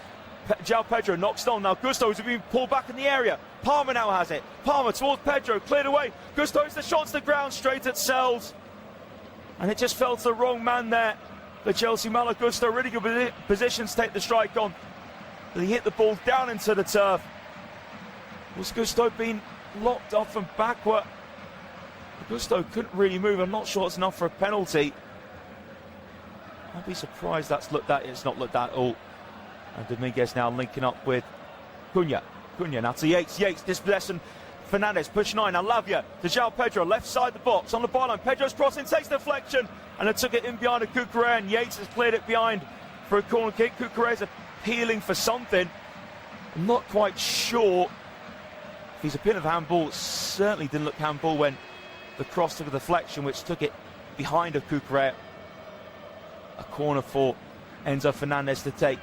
João Pedro knocks on. Now Gusto is being pulled back in the area. Palmer now has it. Palmer towards Pedro, cleared away. Gusto is the shot to the ground, straight at Sells. And it just fell to the wrong man there. The Chelsea Malo Gusto, really good position to take the strike on. But he hit the ball down into the turf. Was Gusto being locked up from backward? Gusto couldn't really move. I'm not sure it's enough for a penalty. I'd be surprised that's looked at. It's not looked at at all. And Dominguez now linking up with Cunha. Cunha now to Yates. Yates dispossessing Fernandes, push 9. Now Lavia to João Pedro, left side the box on the byline. Pedro's crossing, takes the deflection, and it took it in behind a Cucurella, and Yates has cleared it behind for a corner kick. Cucurella's appealing for something. I'm not quite sure if he's appealing for handball. It certainly didn't look handball when the cross took a deflection, which took it behind a Cucurella. A corner for Enzo Fernandez to take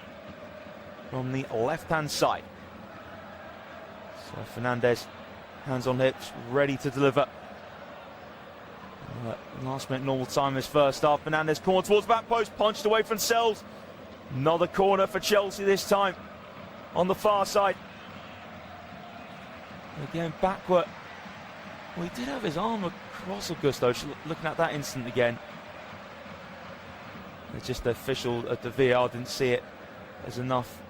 from the left-hand side. So Fernandez, hands on hips, ready to deliver. Last minute normal time this first half. Fernandes corner towards back post, punched away from Sells. Another corner for Chelsea this time on the far side. Again backward. Well, he did have his arm across Augusto. Looking at that instant again. It's just the official at the VAR didn't see it as enough.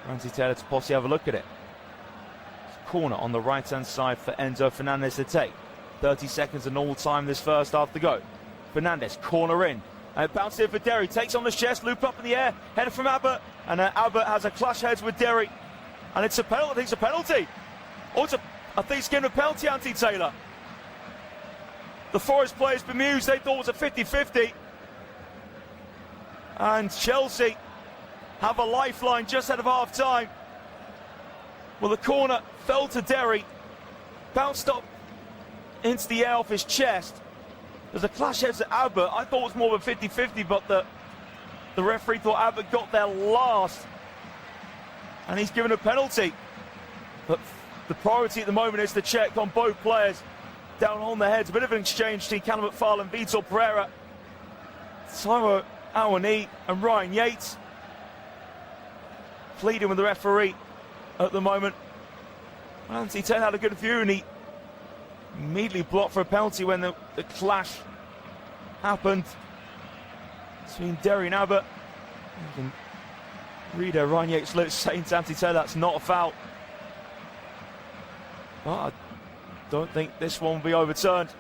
Ramsey Taylor to possibly have a look at it. Corner on the right hand side for Enzo Fernandez to take. 30 seconds of normal time this first half to go. Fernandes corner in and bounces in for Derry, takes on the chest, loop up in the air, header from Abbott, and Abbott has a clash heads with Derry, and it's a penalty. I think it's a penalty. I think it's getting a penalty, Anthony Taylor. The Forest players bemused, they thought it was a 50-50. And Chelsea have a lifeline just ahead of half-time. Well, the corner fell to Derry, bounced up into the air off his chest. There's a clash heads at Abbott. I thought it was more of a 50-50, but the referee thought Abbott got there last. And he's given a penalty. But the priority at the moment is to check on both players down on their heads. A bit of an exchange between Callum McFarlane, Vitor Pereira, Taiwo Awoniyi and Ryan Yates. Pleading with the referee at the moment. Anthony Taylor had a good view and he immediately blocked for a penalty when the clash happened between Derry and Abbott. You can read Ryan Yates' lips saying to Anthony Taylor that's not a foul. But I don't think this one will be overturned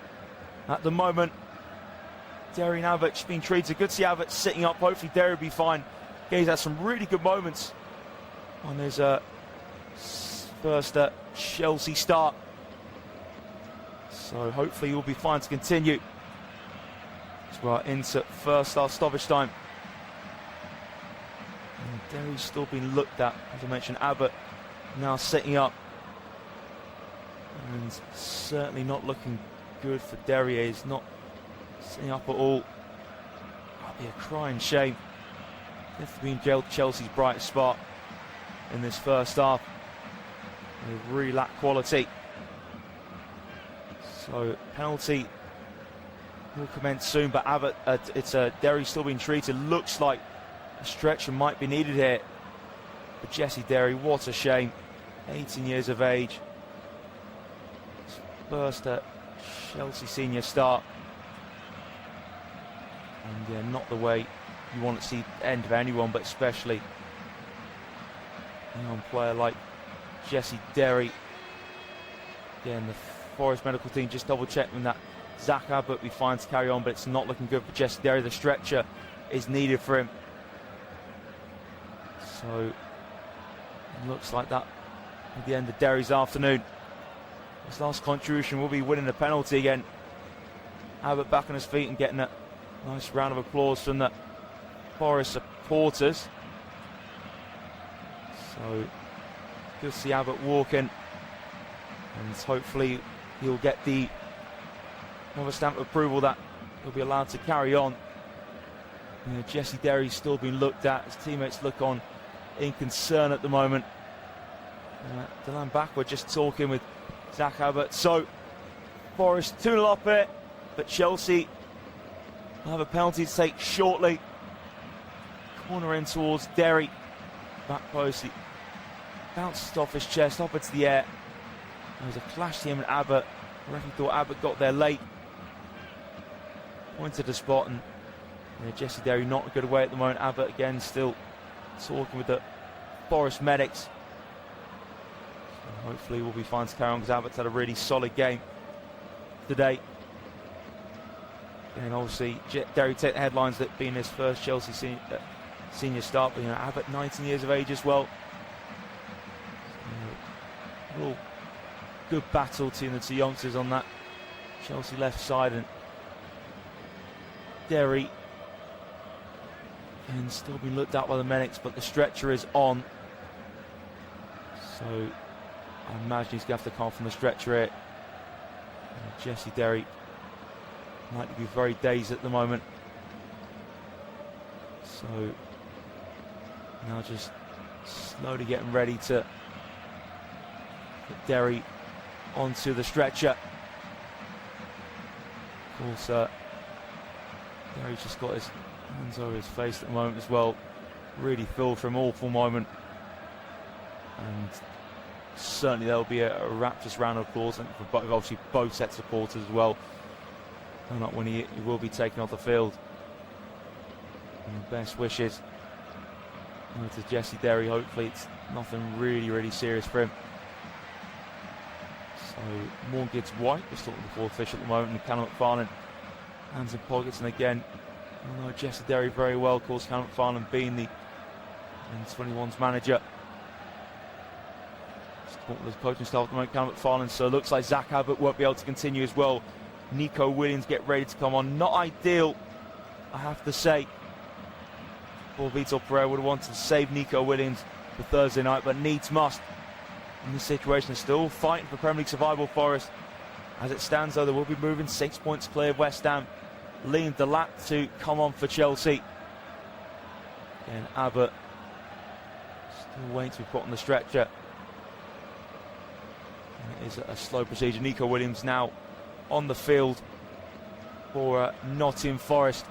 at the moment. Derry and Abbott's been treated. Good to see Abbott sitting up. Hopefully Derry will be fine. He's had some really good moments on his first Chelsea start. So hopefully he'll be fine to continue. As we're into first half stoppage time. And Derry's still being looked at. As I mentioned, Abbott now sitting up. And certainly not looking good for Derry. He's not sitting up at all. That'd be a crying shame. Definitely been Chelsea's brightest spot in this first half. They really lack quality. So penalty will commence soon, but Abbott, Derry still being treated. Looks like a stretcher might be needed here. But Jesse Derry, what a shame. 18 years of age. First Chelsea senior start. And yeah, not the way you want to see the end of anyone, but especially a young player like Jesse Derry. Again, the Forest medical team just double-checking that Zach Abbott will be fine to carry on, but it's not looking good for Jesse Derry. The stretcher is needed for him. So it looks like that at the end of Derry's afternoon. His last contribution will be winning the penalty again. Abbott back on his feet and getting a nice round of applause from the Forest supporters. So good to see Abbott walking, and hopefully he'll get the another stamp of approval that he'll be allowed to carry on. You know, Jesse Derry's still being looked at. His teammates look on in concern at the moment. Delan backward just talking with Zach Abbott. So Forest 2-0 up it, but Chelsea will have a penalty to take shortly. Corner in towards Derry. Back post. He bounced off his chest, up into the air. There was a clash to him and Abbott. I reckon thought Abbott got there late. Pointed the spot, and Jesse Derry not good away at the moment. Abbott again still talking with the Forest medics. So hopefully we'll be fine to carry on, because Abbott's had a really solid game today. And obviously Derry take the headlines that being his first Chelsea senior start, but Abbott 19 years of age as well. Real good battle between the two youngsters on that Chelsea left side, and Derry can still be looked at by the medics, but the stretcher is on. So I imagine he's going to have to come from the stretcher here. Jesse Derry might be very dazed at the moment. So now just slowly getting ready to put Derry onto the stretcher. Of course, Derry's just got his hands over his face at the moment as well. Really feel for an awful moment. And certainly there'll be a rapturous round of applause, and for obviously both sets of supporters as well. Not when he will be taken off the field. And best wishes to Jesse Derry. Hopefully it's nothing really serious for him. So Morgan's white is talking before official at the moment, and Callum McFarlane hands in pockets, and again I know Jesse Derry very well, of course. Callum McFarlane being the 21's manager. Just talking with his coaching staff at the moment, Callum McFarlane. So it looks like Zach Abbott won't be able to continue as well. Nico Williams get ready to come on. Not ideal, I have to say. Poor Vitor Pereira would have wanted to save Nico Williams for Thursday night, but needs must. In this situation, still fighting for Premier League survival, Forest. As it stands, though, they will be moving 6 points clear of West Ham. Liam Delap to come on for Chelsea. Again, Abbott still waiting to be put on the stretcher. And it is a slow procedure. Nico Williams now on the field for Nottingham Forest.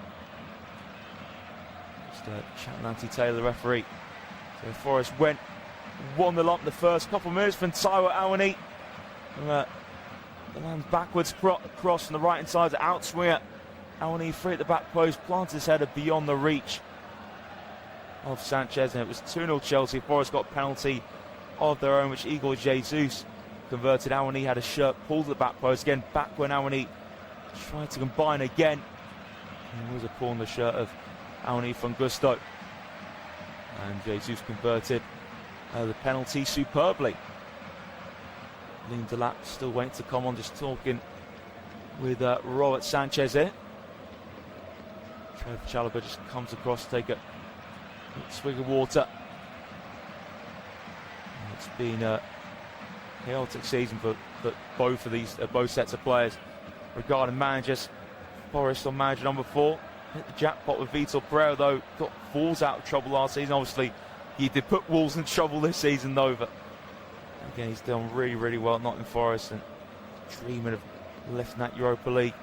Just chatting Anti-Taylor, the referee. So Forest won the lump the first couple of minutes from Taiwo Awoniyi. The man's backwards cross from the right hand side, outswinger. Awoniyi free at the back post, planted his header beyond the reach of Sanchez, and it was 2-0 Chelsea. Forest got a penalty of their own, which Igor Jesus converted. Awoniyi had a shirt pulled to the back post. Again, back when Awoniyi tried to combine again. There was a pull on the shirt of Awoniyi from Gusto. And Jesus converted the penalty superbly. Liam Delap still waiting to come on, just talking with Robert Sanchez here. Trevor Chalobah just comes across to take a swig of water. And it's been a chaotic season for both of these both sets of players. Regarding managers, Forest on manager number 4 hit the jackpot with Vitor Pereira, though got Wolves out of trouble last season. Obviously, he did put Wolves in trouble this season, though. But again, he's done really, really well at Nottingham Forest, and dreaming of lifting that Europa League.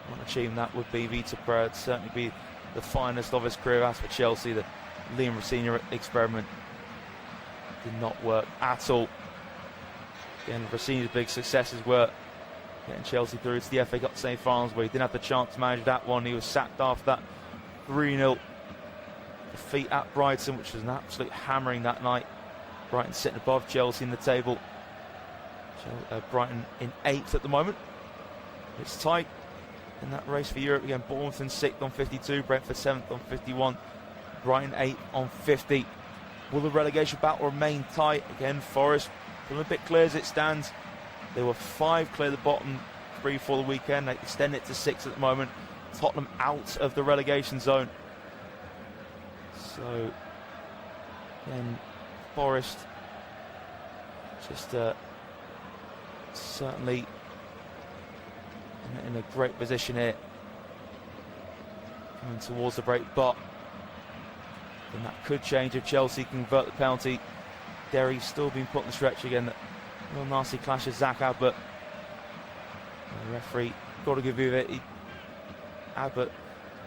One achievement that would be Vitor Pereira. It'd certainly be the finest of his career. As for Chelsea, the Liam Rosenior experiment did not work at all. Again, Rosenior's big successes were getting Chelsea through to the FA Cup semi-finals, where he didn't have the chance to manage that one. He was sacked after that 3-0 defeat at Brighton, which was an absolute hammering that night. Brighton sitting above Chelsea in the table. Brighton in 8th at the moment. It's tight in that race for Europe. Again, Bournemouth in 6th on 52, Brentford 7th on 51, Brighton 8th on 50. Will the relegation battle remain tight? Again, Forest feeling a bit clear as it stands. They were 5 clear the bottom 3 for the weekend. They extend it to 6 at the moment. Tottenham out of the relegation zone. So, again, Forest just certainly in a great position here, coming towards the break, but then that could change if Chelsea convert the penalty. Derry's still being put on the stretch again. That real nasty clash of Zach Abbott. The referee got to give you it. Abbott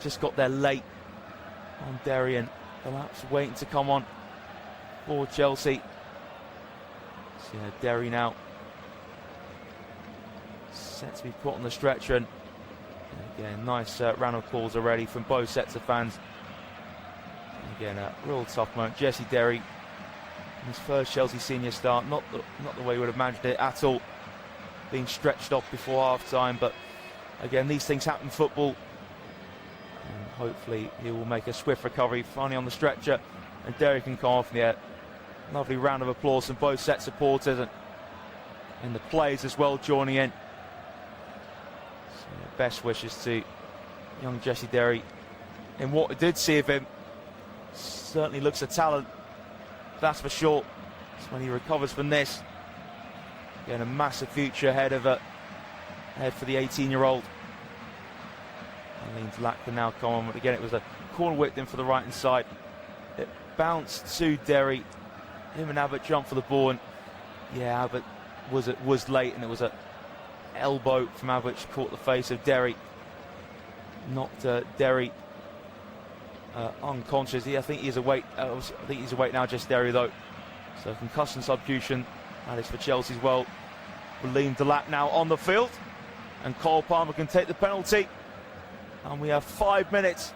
just got there late on Derry, and Delap's waiting to come on for Chelsea. So yeah, Derry now set to be put on the stretcher, and again, nice round of applause already from both sets of fans. And again, a real tough moment. Jesse Derry, in his first Chelsea senior start, not the way we would have managed it at all, being stretched off before half-time, but again, these things happen in football, and hopefully he will make a swift recovery, finally on the stretcher, and Derry can come off in the air. Lovely round of applause from both sets of supporters, and the players as well joining in. So, best wishes to young Jesse Derry. And what we did see of him, certainly looks a talent, that's for sure. So when he recovers from this, again, a massive future ahead for the 18-year-old. And Delap can now come on, but again, it was a corner whipped in for the right hand side. It bounced to Derry. Him and Abbott jumped for the ball, and yeah, Abbott was late, and it was an elbow from Abbott which caught the face of Derry, knocked Derry unconscious. I think he's awake. I think he's awake now, just Derry though. So concussion substitution, that is for Chelsea as well. Liam Delap now on the field, and Cole Palmer can take the penalty. And we have 5 minutes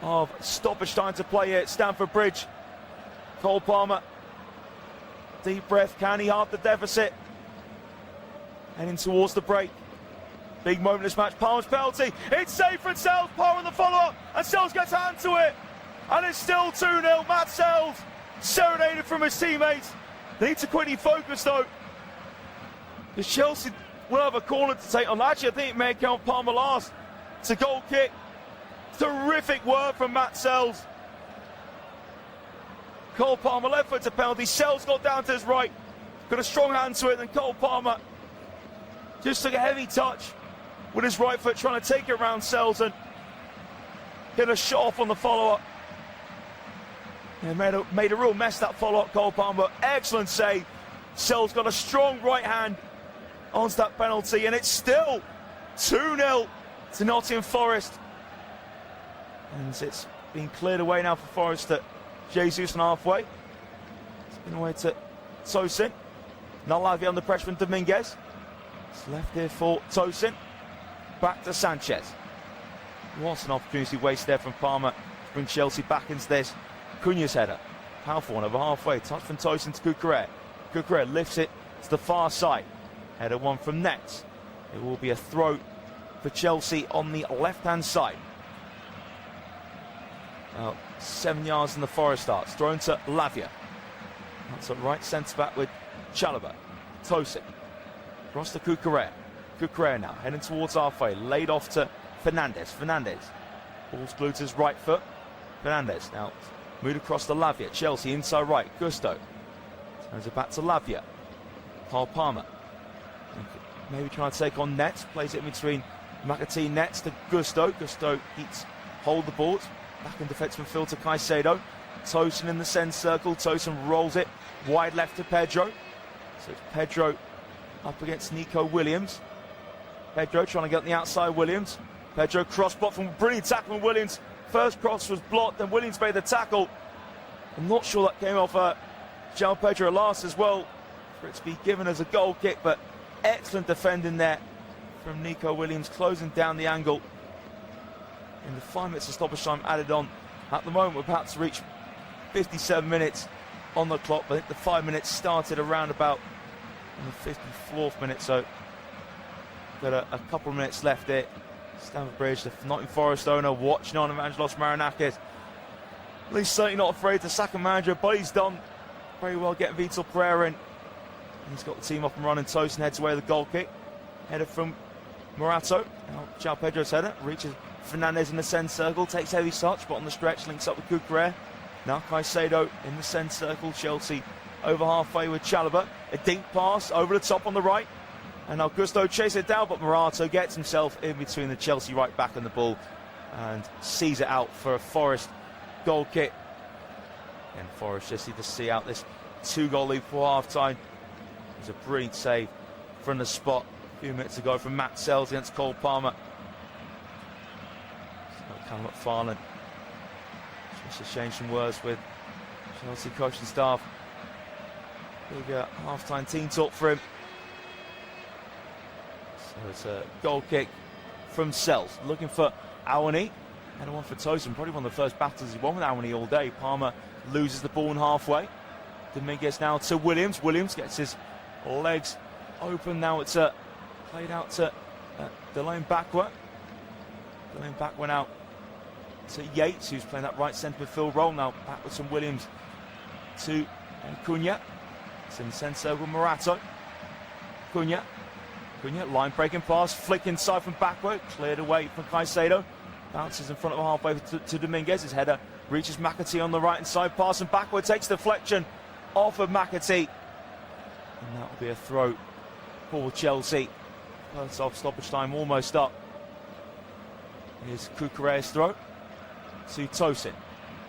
of stoppage time to play here at Stamford Bridge. Cole Palmer, deep breath, can he halve the deficit? Heading towards the break. Big moment in this match, Palmer's penalty, it's safe for Sells, Palmer on the follow-up, and Sells gets a hand to it, and it's still 2-0, Matt Sells, serenaded from his teammates. They need to quickly focus though, because Chelsea We'll have a corner to take on. Actually, I think it may count Palmer last. It's a goal kick. Terrific work from Matt Sells. Cole Palmer left foot to penalty. Sells got down to his right. Got a strong hand to it. Then Cole Palmer just took a heavy touch with his right foot, trying to take it around Sells and get a shot off on the follow-up. He made a real mess, that follow-up, Cole Palmer. Excellent save. Sells got a strong right hand onto that penalty, and it's still 2-0 to Nottingham Forest. And it's been cleared away now for Forest at Jesus on halfway. It's been away to Tosin. Not Lavia under pressure from Dominguez. It's left here for Tosin. Back to Sanchez. What an opportunity wasted there from Palmer to bring Chelsea back into this. Cunha's header. Powerful one over halfway. Touch from Tosin to Cucurella. Cucurella lifts it to the far side. Header one from Nets. It will be a throw for Chelsea on the left-hand side. Now, 7 yards in the Forest starts. Thrown to Lavia. That's a right centre-back with Chalobah. Tosin. Across to Cucurella. Cucurella now heading towards halfway. Laid off to Fernandez. Fernandez. Ball's glued to his right foot. Fernandez now moved across to Lavia. Chelsea inside right. Gusto. Turns it back to Lavia. Cole Palmer. Maybe trying to take on Nets. Plays it in between McAtee Nets to Gusto. Gusto eats hold the ball. Back in defensive midfield to Caicedo. Tosin in the centre circle. Tosin rolls it wide left to Pedro. So it's Pedro up against Nico Williams. Pedro trying to get on the outside. Williams. Pedro cross block from brilliant tackle from Williams. First cross was blocked, then Williams made the tackle. I'm not sure that came off João Pedro last as well for it to be given as a goal kick, but excellent defending there from Nico Williams, closing down the angle. In the 5 minutes of stoppage time added on. At the moment, we're about to reach 57 minutes on the clock. I think the 5 minutes started around about in the 54th minute, so got a couple of minutes left there. Stamford Bridge, the Nottingham Forest owner, watching on Evangelos Marinakis. At least certainly not afraid to sack a manager, but he's done very well getting Vitor Pereira in. And he's got the team up and running. Tosin heads away with the goal kick. Header from Morato. Now João Pedro's header reaches Fernandez in the centre circle, takes heavy touch, but on the stretch links up with Cucurella. Now Caicedo in the centre circle. Chelsea over halfway with Chalobah. A deep pass over the top on the right. And Augusto chases it down, but Morato gets himself in between the Chelsea right back and the ball and sees it out for a Forest goal kick. And Forest just need to see out this 2-goal lead before half-time. It was a brilliant save from the spot a few minutes ago from Matt Sells against Cole Palmer. Callum McFarlane just exchanged some words with Chelsea coaching staff. Big half-time team talk for him. So it's a goal kick from Sells, looking for Awani. And one for Tosin, probably one of the first battles he won with Awani all day. Palmer loses the ball in halfway. Dominguez now to Williams. Williams gets his legs open. Now it's played out to Delane Backward. Delane Backward out to Yates, who's playing that right centre midfield role. Now backwards from Williams to Cunha. It's in the centre circle, Morato. Cunha, line breaking pass, flick inside from Backward, cleared away from Caicedo. Bounces in front of halfway to Dominguez. His header reaches McAtee on the right hand side. Pass and Backward takes deflection off of McAtee. And that will be a throw for Chelsea. First off stoppage time almost up. Here's Cucurella's throw to Tosin.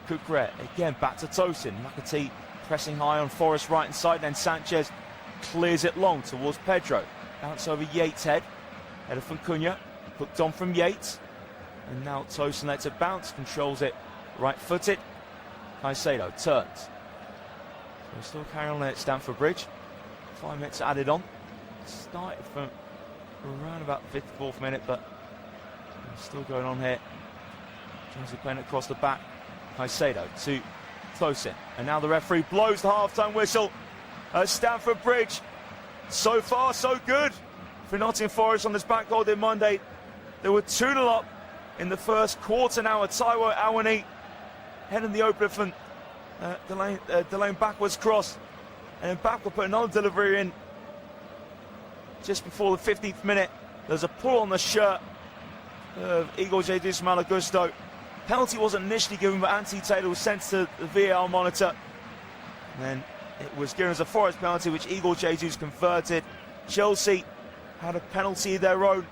Cucurella again back to Tosin. McAtee pressing high on Forest right hand side. Then Sanchez clears it long towards Pedro. Bounce over Yates' head. Header from Cunha. Hooked on from Yates. And now Tosin lets it bounce. Controls it right-footed. Caicedo turns. So we're still carrying on at Stamford Bridge. 5 minutes added on. Started from around about the 54th minute, but still going on here. Chelsea playing it across the back. Caicedo to Tosin. And now the referee blows the half-time whistle at Stamford Bridge. So far, so good for Nottingham Forest on this bank holiday Monday. They were 2-0 up in the first quarter now. Taiwo Awani heading the opener from Delane backwards cross. And then Backward put another delivery in. just before the 15th minute. There's a pull on the shirt of Igor Jesus Malagusto. Penalty wasn't initially given, but Anthony Taylor was sent to the VAR monitor. And then it was given as a Forest penalty, which Igor Jesus converted. Chelsea had a penalty of their own,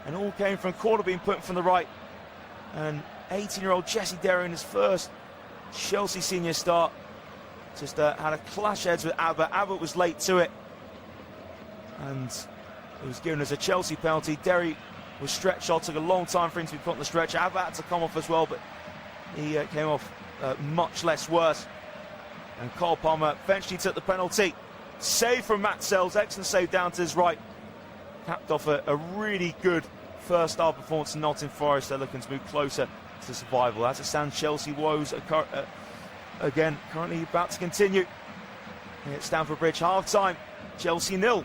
and all came from a corner being put from the right. And 18-year-old Jesse Derry in his first Chelsea senior start just had a clash heads with Abbott. Abbott was late to it, and it was given as a Chelsea penalty. Derry was stretched out, took a long time for him to be put on the stretcher. Abbott had to come off as well, but he came off much less worse. And Cole Palmer eventually took the penalty. Save from Matt Sells, excellent save down to his right. Capped off a really good first half performance in Nottingham Forest. They're looking to move closer to survival. As it stands, Chelsea woes are again currently about to continue. At Stamford Bridge, half-time, Chelsea 0.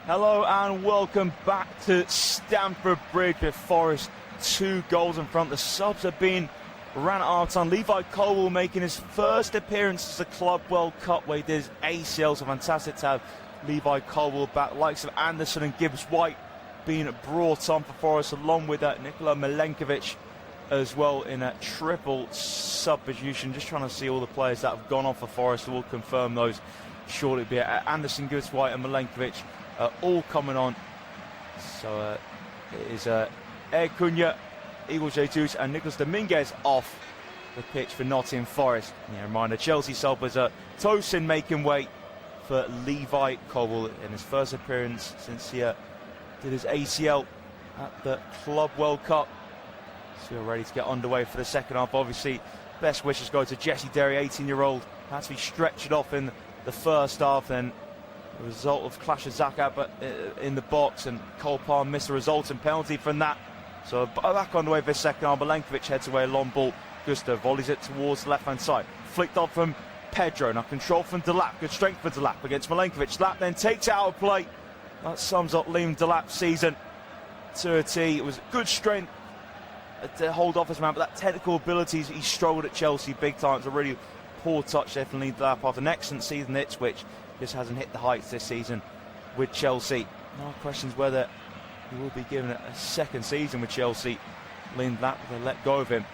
Hello and welcome back to Stamford Bridge with Forest 2 goals in front. The subs have been ran at half-time. Levi Colwill making his first appearance as a Club World Cup where he did his ACL, so fantastic to have Levi Colwill back. Likes of Anderson and Gibbs-White being brought on for Forest, along with Nikola Milenkovic as well in a triple substitution. Just trying to see all the players that have gone off for Forest. We'll confirm those shortly. Be Anderson, Gibbs-White and Milenkovic all coming on. So it is Ed Cunha, Igor Jesus and Nicolas Dominguez off the pitch for Nottingham Forest. Yeah, reminder, Chelsea subbers Tosin making way for Levi Colwill in his first appearance since he did his ACL at the Club World Cup. So we're ready to get underway for the second half. Obviously, best wishes go to Jesse Derry, 18-year-old. Had to be stretched off in the first half, then the result of clash of Zaka in the box, and Cole Palmer missed the resulting penalty from that. So back on the way for the second half. Milenkovic heads away, a long ball. Gusto volleys it towards the left-hand side. Flicked off from Pedro. Now control from Delap. Good strength for Delap against Milenkovic. Delap then takes it out of play. That sums up Liam Delap's season to a T. It was good strength to hold off his man, but that technical abilities, he struggled at Chelsea big time. It's a really poor touch there from Liam Delap after an excellent season at Ipswich. Just hasn't hit the heights this season with Chelsea. No questions whether he will be given a second season with Chelsea. Liam Delap, they let go of him.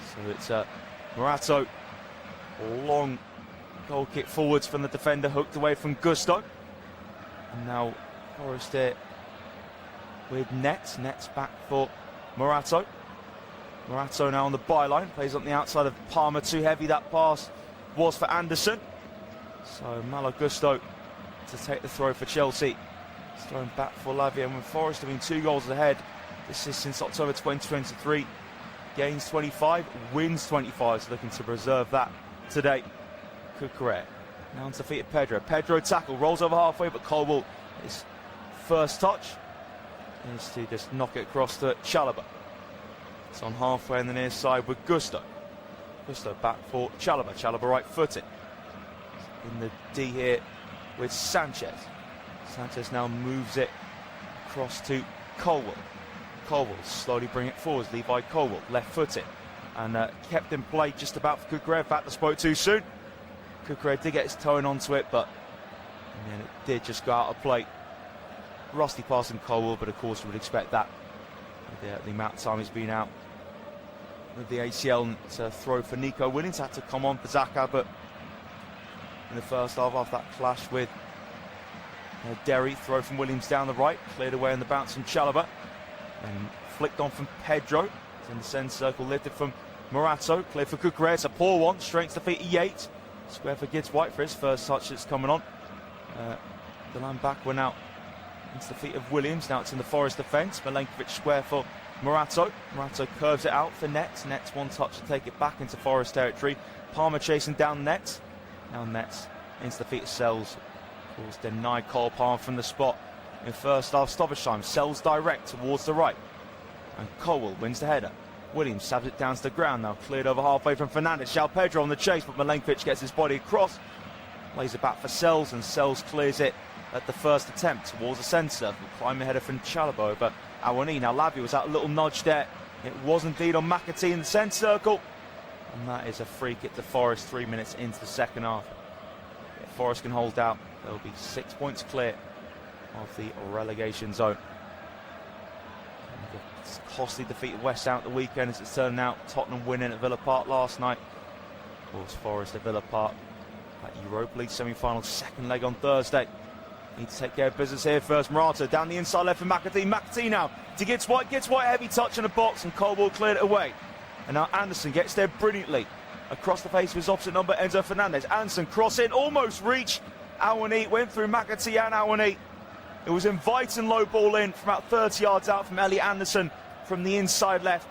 So it's Morato, long goal kick forwards from the defender, hooked away from Gusto. And now Forest here with Nets. Nets back for Morato. Morato now on the byline, plays on the outside of Palmer. Too heavy that pass was for Anderson. So Malo Gusto to take the throw for Chelsea. It's thrown back for Lavia, and with Forest having 2 goals ahead, this is since October 2023. Gains 25, wins 25, so looking to preserve that today. Cucurella now on to feet of Pedro. Pedro tackle, rolls over halfway, but Colwill, his first touch is to just knock it across to Chalobah. It's on halfway on the near side with Gusto. Gusto back for Chalobah. Chalobah right footed. In the D here with Sanchez. Sanchez now moves it across to Colwill. Colwill slowly bring it forwards. Levi Colwill left footed and kept in play just about for Cucurella. Back to spoke too soon. Cucurella did get his towing onto it, but and then it did just go out of play. Rusty passing Colwill, but of course we would expect that with the amount of time he's been out with the ACL. And it's a throw for Nico Williams. Had to come on for Zaka, but in the first half after that clash with Derry, throw from Williams down the right, cleared away on the bounce from Chalobah and flicked on from Pedro. It's in the centre circle, lifted from Morato, cleared for Cucurella. It's a poor one, straight to the feet of Yates. Square for Gibbs-White for his first touch that's coming on. The line back went out into the feet of Williams. Now it's in the Forest defence. Milenkovic square for Morato. Morato curves it out for Nets. Nets one touch to take it back into Forest territory. Palmer chasing down Nets. Now Nets into the feet of Sells. Of course, denied Cole Palmer from the spot in first half stoppage time. Sells direct towards the right. And Colwill wins the header. Williams stabs it down to the ground now. Cleared over halfway from Fernandez. João Pedro on the chase, but Milenkovic gets his body across. Lays it back for Sells, and Sells clears it at the first attempt towards the centre circle. Climbing header from Chalobah over Awani. Now Lavia was that little nudge there. It was indeed on McAtee in the centre circle. And that is a free kick to Forest 3 minutes into the second half. If Forest can hold out, they'll be 6 points clear of the relegation zone. It's costly defeat of West Ham at the weekend as it's turning out. Tottenham winning at Villa Park last night. Of course, Forest at Villa Park. That Europa League semi-final, second leg on Thursday. Need to take care of business here first. Morato down the inside left for McAtee. McAtee now to Gibbs-White. Gibbs-White heavy touch in the box and Colwill cleared it away. And now Anderson gets there brilliantly. Across the face of his opposite number, Enzo Fernandez. Anderson cross in, almost reached Awani. Went through McAtee and Awani. It was inviting low ball in from about 30 yards out from Elliot Anderson from the inside left.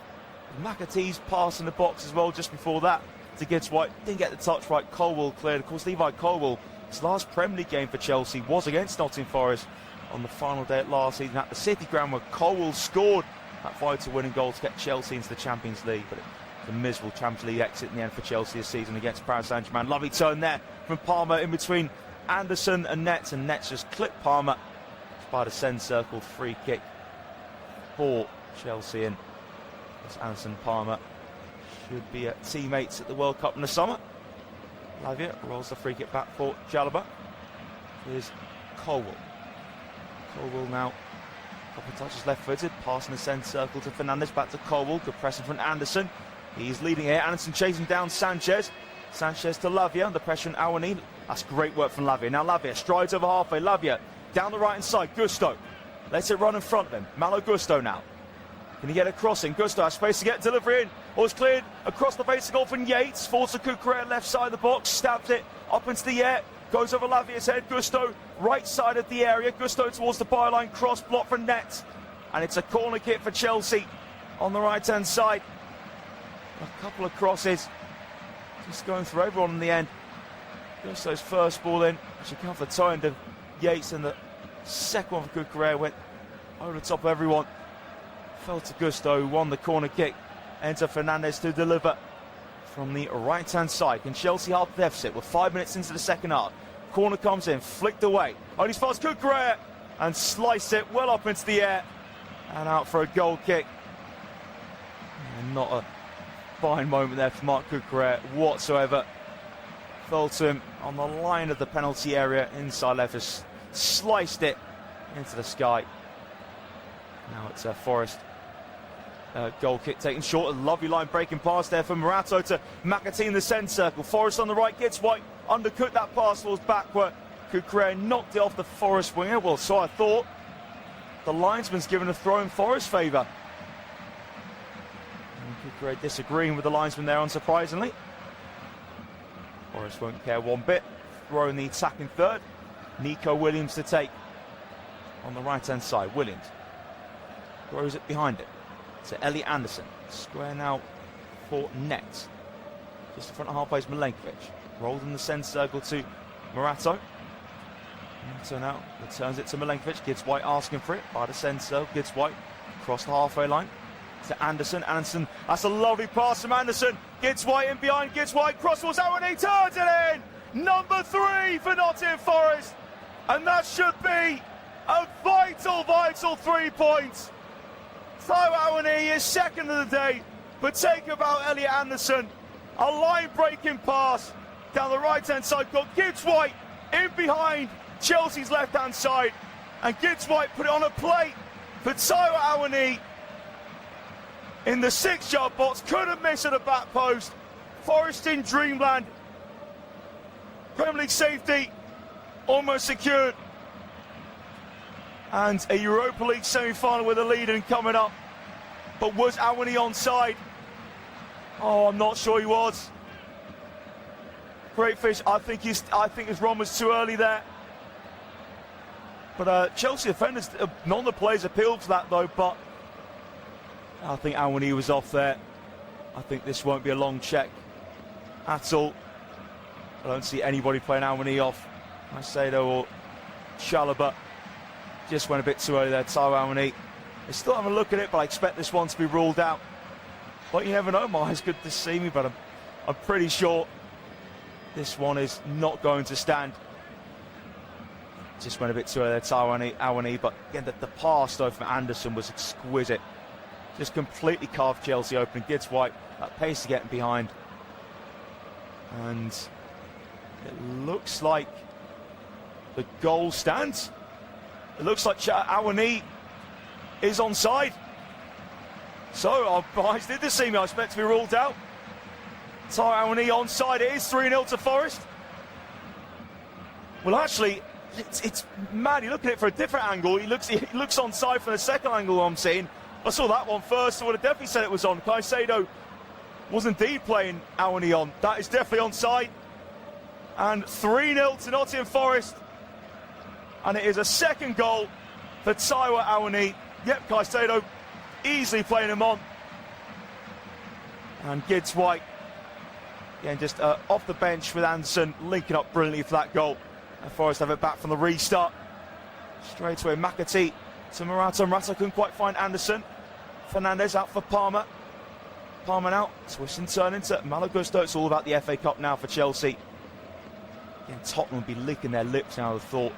McAtee's pass in the box as well just before that to Gibbs-White. Didn't get the touch right. Colwill cleared. Of course, Levi Colwill, his last Premier League game for Chelsea was against Nottingham Forest on the final day of last season at the City Ground, where Colwill scored that vital winning goal to get Chelsea into the Champions League. But the miserable Champions League exit in the end for Chelsea this season against Paris Saint-Germain. Lovely turn there from Palmer in between Anderson and Nets just clip Palmer by the centre circle. Free kick for Chelsea, and Anderson Palmer should be teammates at the World Cup in the summer. Lavia rolls the free kick back for Jalaba. Here's Colwell. Colwell now, a couple of touches left-footed, passing the centre circle to Fernandez, back to Colwell. Good pressing from Anderson. He's leading here. Anderson chasing down Sanchez. Sanchez to Lavia, under pressure on Awani. That's great work from Lavia. Now Lavia strides over halfway. Lavia down the right-hand side. Gusto lets it run in front of him. Malo Gusto now. Can he get a crossing? Gusto has space to get delivery in. Or it's cleared across the face of goal from Yates. Falls to Cucurella, left side of the box. Stabs it up into the air. Goes over Lavia's head. Gusto, right side of the area. Gusto towards the byline. Cross block from Nets. And it's a corner kick for Chelsea on the right-hand side. A couple of crosses. Just going through everyone in the end. Gusto's first ball in. She come off the toe end of Yates, and the second one for Cucurella went over the top of everyone. Fell to Gusto, who won the corner kick. Enter Fernandez to deliver from the right-hand side. Can Chelsea half the deficit? We're 5 minutes into the second half. Corner comes in, flicked away. Only spots Cucurella and sliced it well up into the air and out for a goal kick. And not a fine moment there for Marc Cucurella whatsoever. Fell to him on the line of the penalty area, inside left, just sliced it into the sky. Now it's a Forest goal kick taken short. A lovely line breaking pass there from Morato to McAtee in the centre circle. Forest on the right, gets White, undercut that pass, falls backward. Cucurella knocked it off the Forest winger. Well, so I thought. The linesman's given a throw in Forest favour. Cucurella disagreeing with the linesman there, unsurprisingly. Forest won't care one bit. Throwing the attacking third. Nico Williams to take on the right-hand side. Williams throws it behind it to Elliot Anderson. Square now for Nets. Just in front of halfway is Milenkovic. Rolled in the centre circle to Morato. Morato now returns it to Milenkovic. Gives White asking for it by the centre circle. Gives White across the halfway line to Anderson. Anderson, that's a lovely pass from Anderson. Gets White in behind. Gets White. Cross towards Awani. Turns it in. Number 3 for Nottingham Forest. And that should be a vital 3 points. Taiwo Awani is second of the day, but take about Elliot Anderson. A line-breaking pass down the right-hand side. Got Gibbs White in behind Chelsea's left-hand side. And Gibbs White put it on a plate for Taiwo Awani in the 6-yard box. Couldn't miss at the back post. Forest in dreamland. Premier League safety almost secured. And a Europa League semi-final with a lead in coming up. But was Awani onside? Oh, I'm not sure he was. Great fish. I think his run was too early there. But Chelsea defenders, none of the players appealed for that though. But I think Awani was off there. I think this won't be a long check at all. I don't see anybody playing Awani off. I say though, or Chalobah. Just went a bit too early there, Taiwo Awani. They still having a look at it, but I expect this one to be ruled out. But you never know, my eyes could deceive me, but I'm pretty sure this one is not going to stand. Just went a bit too early there, Taiwo Awani, but again, the pass though from Anderson was exquisite. Just completely carved Chelsea open. Gibbs White, that pace to get him behind. And it looks like the goal stands. It looks like Awani is onside. So our eyes did deceive me. I expect to be ruled out. Taiwo Awani onside. It is 3-0 to Forest. Well, actually, it's mad. You look at it from a different angle. He looks onside from the second angle I'm seeing. I saw that one first, so I would have definitely said it was on. Caicedo was indeed playing Awani on. That is definitely onside. And 3-0 to Nottingham Forest. And it is a second goal for Taiwo Awani. Yep, Caicedo easily playing him on. And Gibbs White, again, just off the bench with Anderson, linking up brilliantly for that goal. And Forest have it back from the restart. Straight away, McAtee to Morato. Morato couldn't quite find Anderson. Fernandez out for Palmer. Palmer now, twist and turn into Malo Gusto. It's all about the FA Cup now for Chelsea. And Tottenham will be licking their lips now, I thought.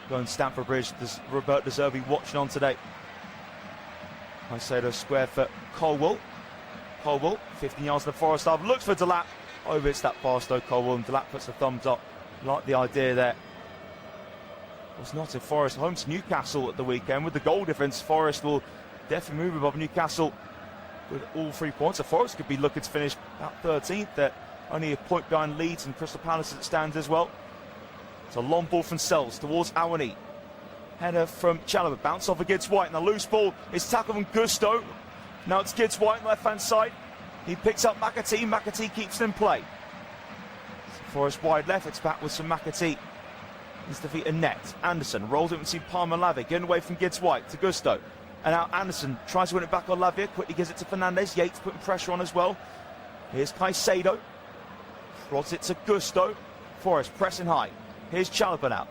Going Stamford Bridge, there's Robert De Zerbi watching on today. Caicedo square for Colwill. Colwill, 15 yards in the Forest half, looks for Delap. Over it's that pass though, Colwill, and Delap puts a thumbs up. Like the idea there. Was not in Forest home to Newcastle at the weekend. With the goal difference, Forest will definitely move above Newcastle with all 3 points. So Forest could be looking to finish about 13th. They're only a point behind Leeds and Crystal Palace as it stands as well. It's a long ball from Sells towards Awani. Header from Chalobah, bounce off against White, and the loose ball is tackled from Gusto. Now it's Gibbs White, left hand side. He picks up McAtee. McAtee keeps it in play. Forest wide left, it's back with some McAtee. He's defeated net. Anderson rolls it into Palmer Lavia, getting away from Gibbs White to Gusto. And now Anderson tries to win it back on Lavia, quickly gives it to Fernandez. Yates putting pressure on as well. Here's Caicedo. Prods it to Gusto. Forest pressing high. Here's Chalobah now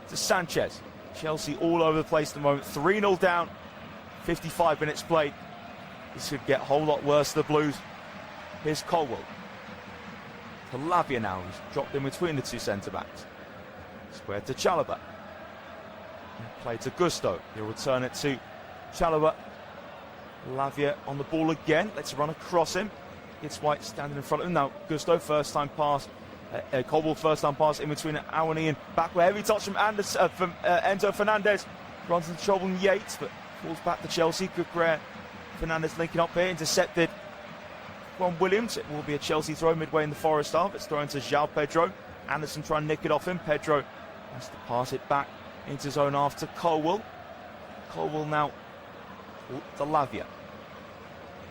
to Sanchez. Chelsea all over the place at the moment. 3-0 down. 55 minutes played. This could get a whole lot worse for the Blues. Here's Colwill. To Lavia now, who's dropped in between the two centre-backs. Square to Chalobah. Play to Gusto. He'll return it to Chalobah. Lavia on the ball again. Let's run across him. It's White standing in front of him. Now Gusto, first time pass. Colwill, first time pass in between Awani and backward. Heavy touch from Enzo Fernandez. Runs into trouble in Yates, but falls back to Chelsea. Cucurella. Fernandez linking up here. Intercepted from Williams. It will be a Chelsea throw midway in the Forest half. It's thrown to João Pedro. Anderson trying to nick it off him. Pedro has to pass it back into his own half to Colwill. Colwill now to Lavia.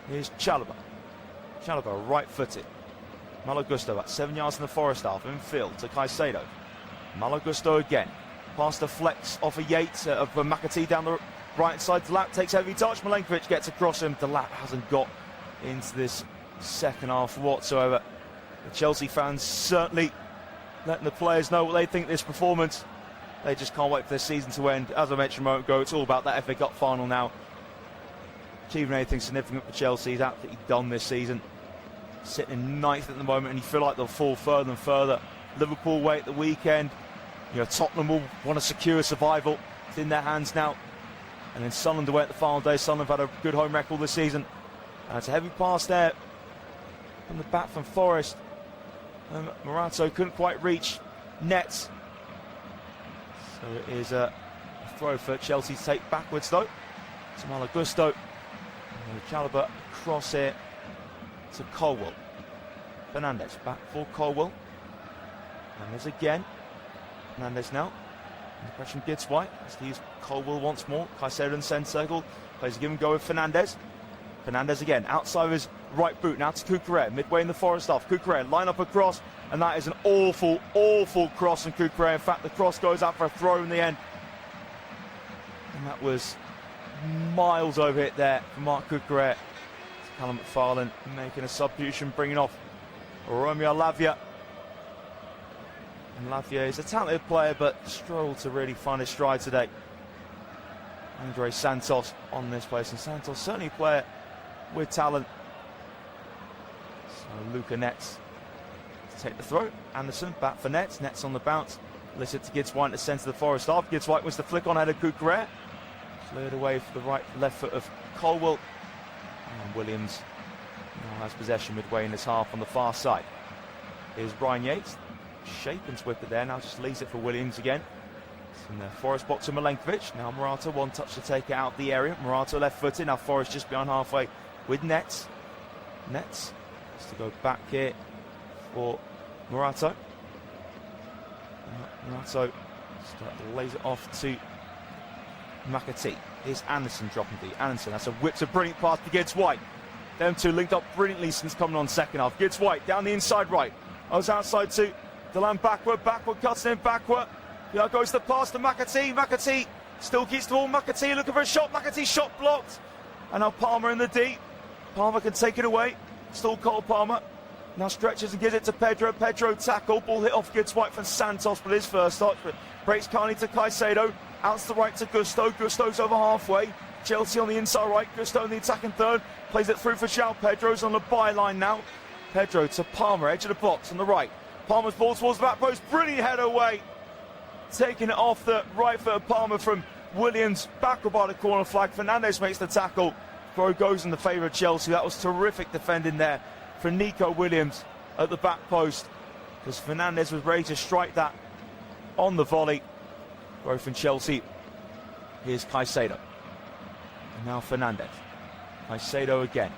Here's Chalobah. Chalobah right-footed. Malo Gusto about 7 yards in the Forest half. Infield to Caicedo. Malo Gusto again. Past the flex off of Yates, of McAtee down the right side. Delap takes heavy touch. Milenkovic gets across him. Delap hasn't got into this second half whatsoever. The Chelsea fans certainly letting the players know what they think of this performance. They just can't wait for this season to end. As I mentioned a moment ago, it's all about that FA Cup final now. Achieving anything significant for Chelsea is absolutely done this season. Sitting in ninth at the moment, and you feel like they'll fall further and further. Liverpool away at the weekend. You know, Tottenham will want to secure survival. It's in their hands now. And then Sunderland away at the final day. Sunderland have had a good home record this season. And it's a heavy pass there from the back from Forest. Morato couldn't quite reach nets. So it is a throw for Chelsea to take backwards though. To Malo Gusto. Chalobah across here to Colwill. Fernandez back for Colwill. Fernandez again. Fernandez now. And the pressure from Gibbs White. Has to use Colwill once more. Caicedo in the centre circle. Plays a give and go with Fernandez. Fernandez again. Outside of his right boot. Now to Cucurella. Midway in the Forest half. Cucurella line up across. And that is an awful, awful cross from Cucurella. In fact, the cross goes out for a throw in the end. And that was miles over it there for Mark Cucurella. Callum McFarlane making a substitution, bringing off Romeo Lavia. And Lavia is a talented player, but struggled to really find his stride today. Andre Santos on this place, and Santos certainly a player with talent. So Luca Nets to take the throw. Anderson back for Nets. Nets on the bounce. Listed to Gibbs White in the centre of the Forest half. Gibbs White was the flick on header Cucurella. Cleared away for the left foot of Colwill. And Williams now has possession midway in this half on the far side. Here's Brian Yates. Shapen to whip it there. Now just leaves it for Williams again. It's in the Forest box to Milenkovic. Now Morato, one touch to take it out of the area. Morato left footed. Now Forest just behind halfway with Nets. Nets has to go back here for Morato. Morato lays it off to McAtee. Here's Anderson dropping deep. Anderson, that's a whip to brilliant pass to Gibbs White. Them two linked up brilliantly since coming on second half. Gibbs White down the inside right. I was outside to Delan backward, cuts in backward. Now goes the pass to McAtee. McAtee still keeps the ball. McAtee looking for a shot. McAtee shot blocked. And now Palmer in the deep. Palmer can take it away. Still Cole Palmer. Now stretches and gives it to Pedro. Pedro tackle. Ball hit off Gibbs White from Santos with his first touch. But breaks kindly to Caicedo. Out to the right to Gusto. Gusto's over halfway. Chelsea on the inside right. Gusto in the attacking third. Plays it through for João. Pedro's on the byline now. Pedro to Palmer. Edge of the box on the right. Palmer's ball towards the back post. Brilliant header away. Taking it off the right foot of Palmer from Williams. Back by the corner flag. Fernandes makes the tackle. Throw goes in the favour of Chelsea. That was terrific defending there for Nico Williams at the back post, because Fernandes was ready to strike that on the volley. Throw from Chelsea. Here's Caicedo. And now Fernandes. Caicedo again.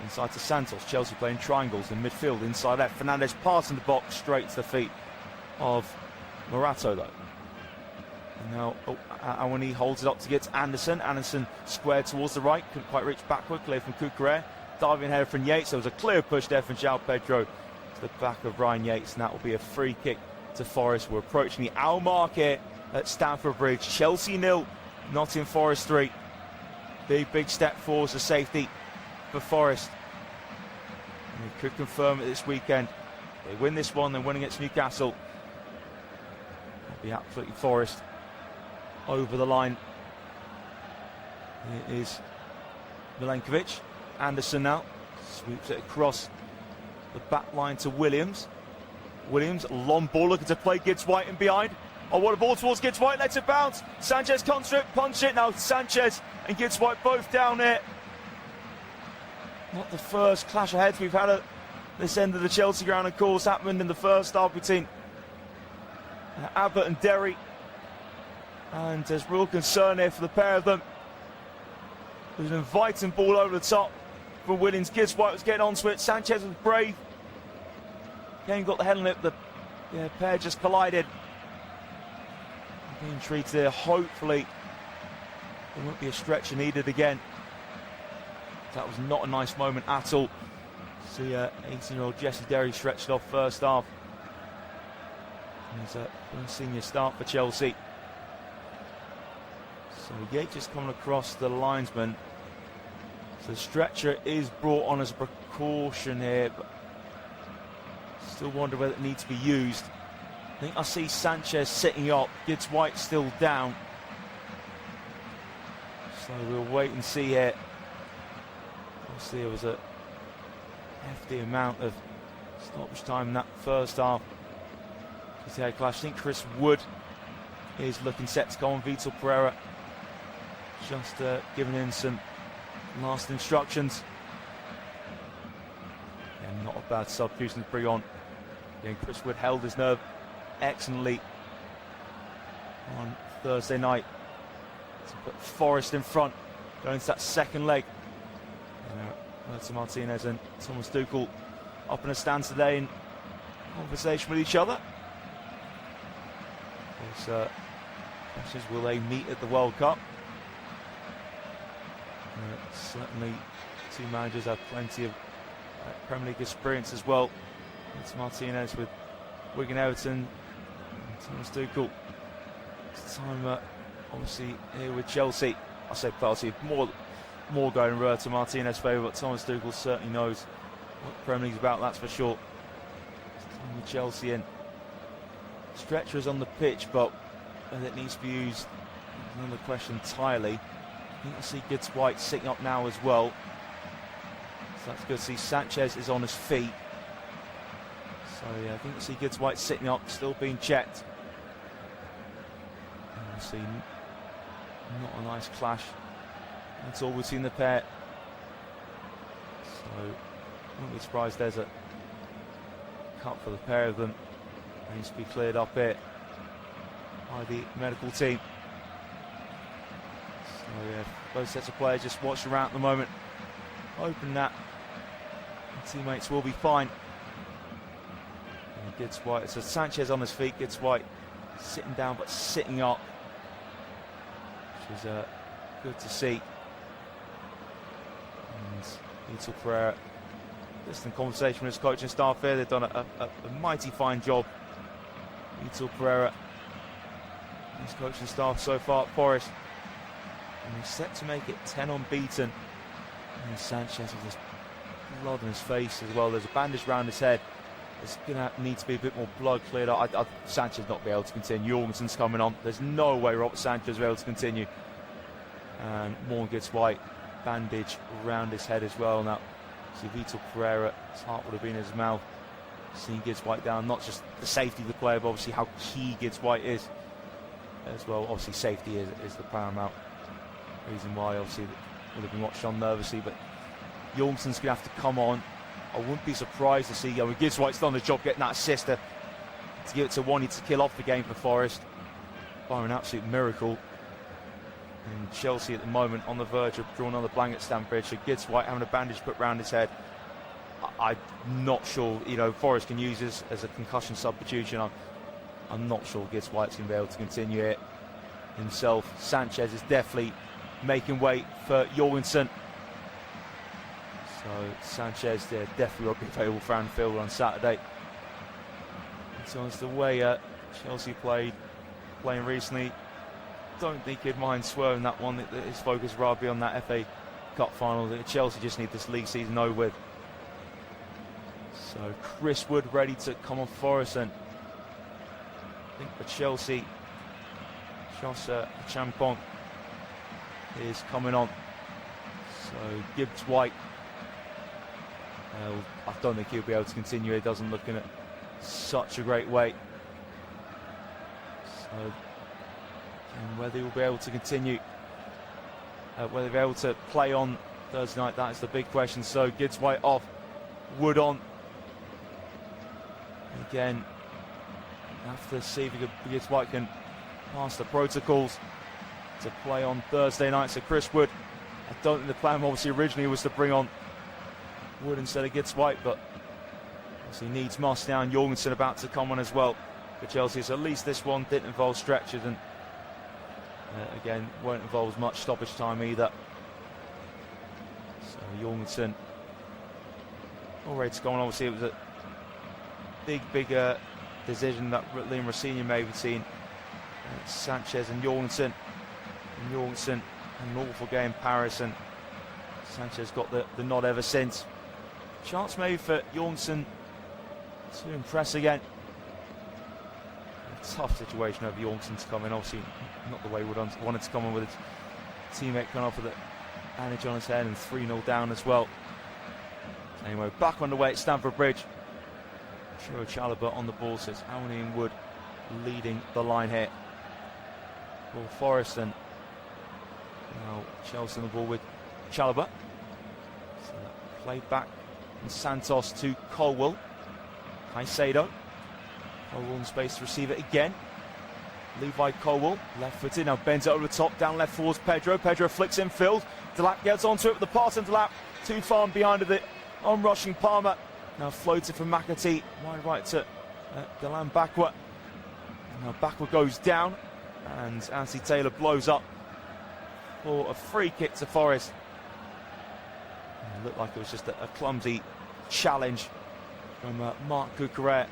Inside to Santos. Chelsea playing triangles in midfield. Inside left. Fernandes passing the box straight to the feet of Morato though. And now Awani holds it up to get to Anderson. Anderson squared towards the right. Couldn't quite reach backward. Clear from Cucurella. Diving header from Yates. There was a clear push there from João Pedro to the back of Ryan Yates. And that will be a free kick to Forest. We're approaching the hour mark here at Stamford Bridge. Chelsea 0, Nottingham Forest 3. Big step forwards to safety for Forest. And they could confirm it this weekend. They win this one, then win against Newcastle. It'll be absolutely Forest over the line. Here is Milenkovic. Anderson now sweeps it across the back line to Williams. Williams, long ball looking to play Gibbs White in behind. Oh, what a ball towards Gibbs White, lets it bounce. Sanchez comes through, punch it. Now Sanchez and Gibbs White both down here. Not the first clash of heads we've had at this end of the Chelsea ground, of course, happened in the first half between Abbott and Derry. And there's real concern here for the pair of them. There's an inviting ball over the top for Williams. Gibbs White was getting onto it. Sanchez was brave. Again, got the head on it. The pair just collided. Being treated here. Hopefully, there won't be a stretcher needed again. That was not a nice moment at all. See 18-year-old Jesse Derry stretched off first half. He's a senior start for Chelsea. So Yates is coming across the linesman. So the stretcher is brought on as a precaution here, but still wonder whether it needs to be used. I think I see Sanchez sitting up, Gibbs White still down. So we'll wait and see here. Obviously there was a hefty amount of stoppage time in that first half. Clash. I think Chris Wood is looking set to go on. Vitor Pereira just giving him some last instructions. And not a bad substitution to bring on. Again, Chris Wood held his nerve excellently on Thursday night to put Forest in front, going to that second leg. Roberto Martinez and Thomas Tuchel up in a stand today in conversation with each other. Questions, will they meet at the World Cup? Certainly two managers have plenty of Premier League experience as well. It's Martinez with Wigan, Everton, and Thomas Tuchel. It's time obviously here with Chelsea. I say party more going in Roberto Martinez's favour, but Thomas Tuchel certainly knows what the Premier League's about, that's for sure. It's time with Chelsea in. Stretcher is on the pitch, but whether it needs to be used is another question entirely. I think I see Gibbs White sitting up now as well. So that's good to see. Sanchez is on his feet. So yeah, I think I see Gibbs White sitting up, still being checked. And we'll see not a nice clash. That's all we've seen the pair. So I wouldn't be surprised there's a cut for the pair of them. It needs to be cleared up here by the medical team. So yeah, both sets of players just watching around at the moment, hoping that the teammates will be fine. And Gibbs White, so Sanchez on his feet, Gibbs White sitting down but sitting up, which is good to see. And Vitor Pereira, just in conversation with his coaching staff here, they've done a mighty fine job. Vitor Pereira, his coaching staff so far at Forest, and he's set to make it 10 unbeaten. And Sanchez with this blood on his face as well. There's a bandage around his head. There's going to need to be a bit more blood cleared up. Sanchez not be able to continue. Jorgensen's coming on. There's no way Robert Sanchez will be able to continue. And Morgan gets White bandage around his head as well. Now, see Vitor Pereira, his heart would have been in his mouth. seeing Gibbs White down, not just the safety of the player, but obviously how key Gibbs White is as well. Obviously safety is the paramount reason why obviously would have been watched on nervously, but Jorgensen's going to have to come on. I wouldn't be surprised to see, Gibbs White's done the job getting that assist to give it to Wani to kill off the game for Forest by an absolute miracle. And Chelsea at the moment on the verge of drawing another blank at Stamford Bridge. So Gibbs White having a bandage put round his head. I'm not sure, Forest can use this as a concussion substitution. I'm not sure Gibbs White's going to be able to continue it himself. Sanchez is definitely making way for Jorgensen. So Sanchez definitely will be available for Anfield on Saturday. So it's the way Chelsea playing recently. Don't think he'd mind swerving that one. His focus rather be on that FA Cup final. Chelsea just need this league season over with. So Chris Wood ready to come on Forest, and I think for Chelsea, Joshua Champong is coming on. So Gibbs White, I don't think he'll be able to continue. It doesn't look in it such a great way. So whether he'll be able to continue, whether he'll be able to play on Thursday night, that is the big question. So Gibbs White off, Wood on. Again, have to see if Gibbs White can pass the protocols to play on Thursday night. So Chris Wood, I don't think the plan obviously originally was to bring on Wood instead of Gibbs White, but obviously needs must now, and Jorgensen about to come on as well for Chelsea. So at least this one didn't involve stretches, and again won't involve as much stoppage time either. So Jorgensen all ready to go on. Obviously it was a big decision that Liam Rosenior made between Sanchez and Jorgensen. And Jorgensen had an awful game in Paris, and Sanchez got the nod ever since. Chance maybe for Jorgensen to impress again. A tough situation over Jorgensen to come in. Obviously not the way we wanted to come in with his teammate coming off with a bandage on his head and 3-0 down as well. Anyway, back on the way at Stamford Bridge. Shiro Chalobah on the ball, says Awani and Wood leading the line here. Ball Forest, and now Chelsea on the ball with Chalobah. So played back from Santos to Colwell. Caicedo. Colwell in space to receive it again. Levi Colwell, left footed, now bends it over the top, down left towards Pedro. Pedro flicks in field. Delap gets onto it with the pass, and Delap too far behind of it. On rushing Palmer. Now floated from McAtee, wide right to Delan Bakwa. Now Bakwa goes down, and Anthony Taylor blows up for a free kick to Forest. It looked like it was just a clumsy challenge from Marc Cucurella.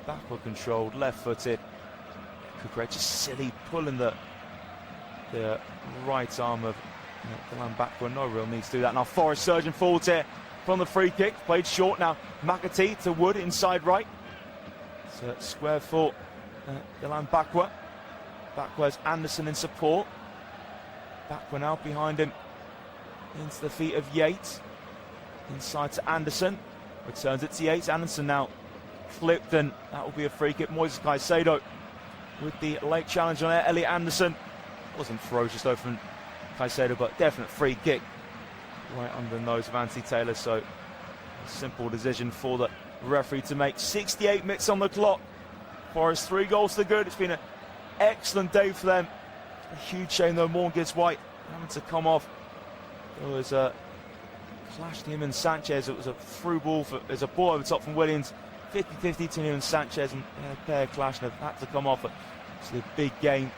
Bakwa controlled, left-footed. Cucurella just silly, pulling the right arm of Delan Bakwa. No real need to do that. Now Forest surging forward here from the free kick, played short now. McAtee to Wood inside right. So square for Delan Bakwa. Bakwa's Anderson in support. Bakwa now behind him into the feet of Yates. Inside to Anderson. Returns it to Yates. Anderson now flipped, and that will be a free kick. Moises Caicedo with the late challenge on Elliot Anderson. Wasn't ferocious though from Caicedo, but definite free kick right under the nose of Anthony Taylor. So a simple decision for the referee to make. 68 minutes on the clock. Forest 3 goals to good. It's been an excellent day for them. A huge shame though, Morgan Gibbs White having to come off. There was a clash to him and Sanchez. It was a through ball. There's a ball over the top from Williams. 50-50 to him and Sanchez, and a pair clash, and they've had to come off. It's a big game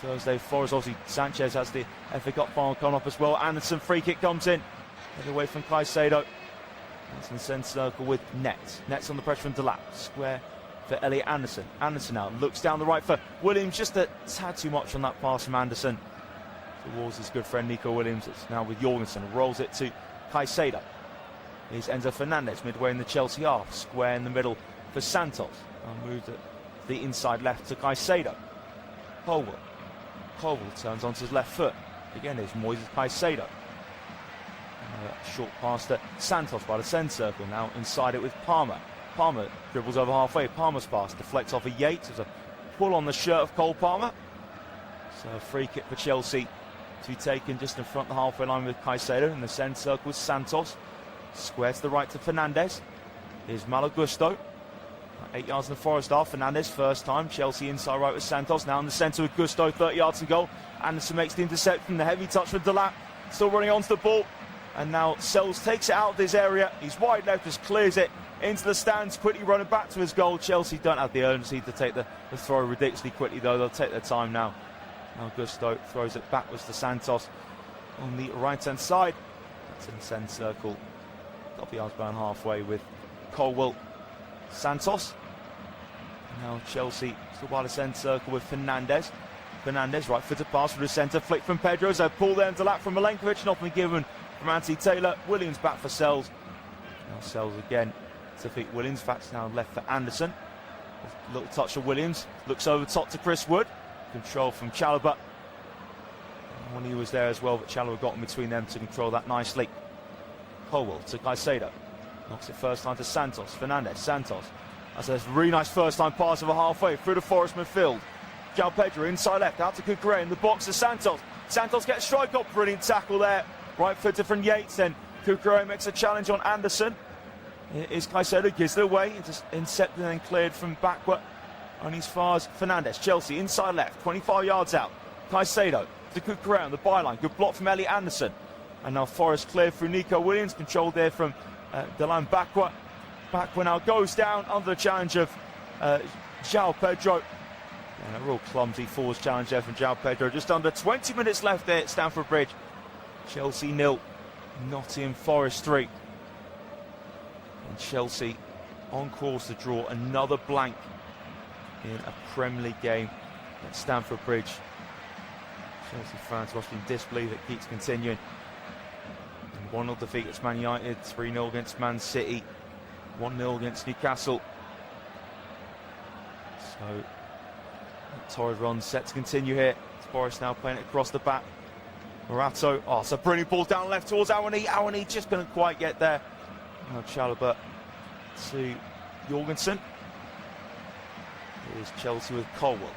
Thursday. Forest, obviously Sanchez has the FA Cup final coming up as well. Anderson free kick comes in, headed away from Caicedo. That's in the centre circle with Nets. Nets on the pressure from Delap. Square for Elliot Anderson. Anderson now looks down the right for Williams. Just a tad too much on that pass from Anderson towards his good friend Nico Williams. It's now with Jorgensen. Rolls it to Caicedo. Here's Enzo Fernandez midway in the Chelsea half. Square in the middle for Santos. Now moved it the inside left to Caicedo. Colwell. Colwell turns onto his left foot. Again, there's Moises Caicedo. Short pass to Santos by the centre circle, now inside it with Palmer. Palmer dribbles over halfway, Palmer's pass deflects off of Yates. There's a pull on the shirt of Cole Palmer. So a free kick for Chelsea to be taken just in front of the halfway line with Caicedo. In the centre circle with Santos. Square to the right to Fernandes. Here's Malo Gusto. 8 yards in the Forest half. Fernandes first time. Chelsea inside right with Santos. Now in the centre with Gusto, 30 yards to goal. Anderson makes the interception. The heavy touch with Delap. Still running onto the ball. And now Sells takes it out of this area. He's wide left, just clears it into the stands, quickly running back to his goal. Chelsea don't have the urgency to take the throw ridiculously quickly, though. They'll take their time now. Now Gusto throws it backwards to Santos on the right-hand side. That's in the centre circle. Couple yards behind halfway with Colwell. Santos. Now Chelsea still by the centre circle with Fernandes. Fernandes, right footed pass for the centre, flick from Pedro. So pull there into lap from Milenkovic, nothing given from Anthony Taylor. Williams back for Sells. Now Sells again to defeat Williams. That's now left for Anderson. A little touch of Williams. Looks over top to Chris Wood. Control from Chalobah. When he was there as well, but Chalobah got in between them to control that nicely. Colwell to Caicedo. Knocks it first time to Santos. Fernandes, Santos. That's a really nice first time pass over halfway through the Forest midfield. João Pedro inside left, out to Cucurella in the box to Santos. Santos gets strike up, brilliant tackle there. Right footed from Yates, then Cucurella makes a challenge on Anderson. It is Caicedo, gives it away, just intercepted and then cleared from backward. Only as far as Fernandes. Chelsea inside left, 25 yards out. Caicedo to Cucurella on the byline, good block from Elliot Anderson. And now Forest cleared through Nico Williams, controlled there from Delan backward. Backward now goes down under the challenge of João Pedro. And a real clumsy forwards challenge there from João Pedro. Just under 20 minutes left there at Stamford Bridge. Chelsea 0, Nottingham Forest 3. And Chelsea on course to draw another blank in a Premier League game at Stamford Bridge. Chelsea fans must be in disbelief. It keeps continuing. 1-0 defeat against Man United, 3-0 against Man City, 1-0 against Newcastle. So, torrid run set to continue here. Forest now playing it across the back. Morato, it's a brilliant ball down left towards Awani. Awani just couldn't quite get there. Now Chalobah to Jorgensen. Here's Chelsea with Colwell.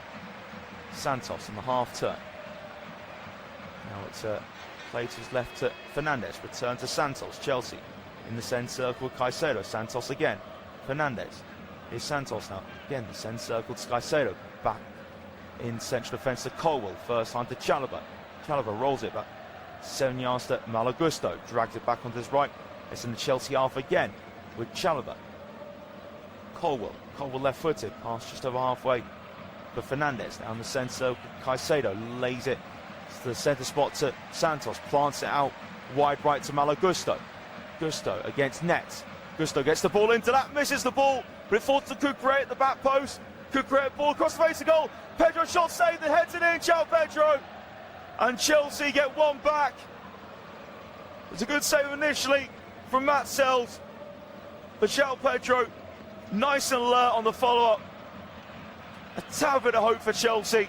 Santos in the half turn. Now it's play to his left to Fernandes. Return to Santos. Chelsea in the centre circle with Caicedo. Santos again. Fernandes. Here's Santos now. Again, the centre circle to Caicedo. Back in central defence to Colwell. First time to Chalobah. Chalobah rolls it back 7 yards to Malo Gusto. Drags it back onto his right. It's in the Chelsea half again with Chalobah. Colwell. Colwell left footed. Pass just over halfway for Fernandes. Down the centre circle. Caicedo lays it to the centre spot to Santos. Plants it out wide right to Malo Gusto. Gusto against Nets. Gusto gets the ball into that. Misses the ball. But it falls to Cucurella at the back post. Cucurella ball across the face of goal. Pedro shot saved. The heads it in. João Pedro. And Chelsea get one back. It's a good save initially from Matt Sells. But João Pedro, nice and alert on the follow-up. A tad bit of hope for Chelsea.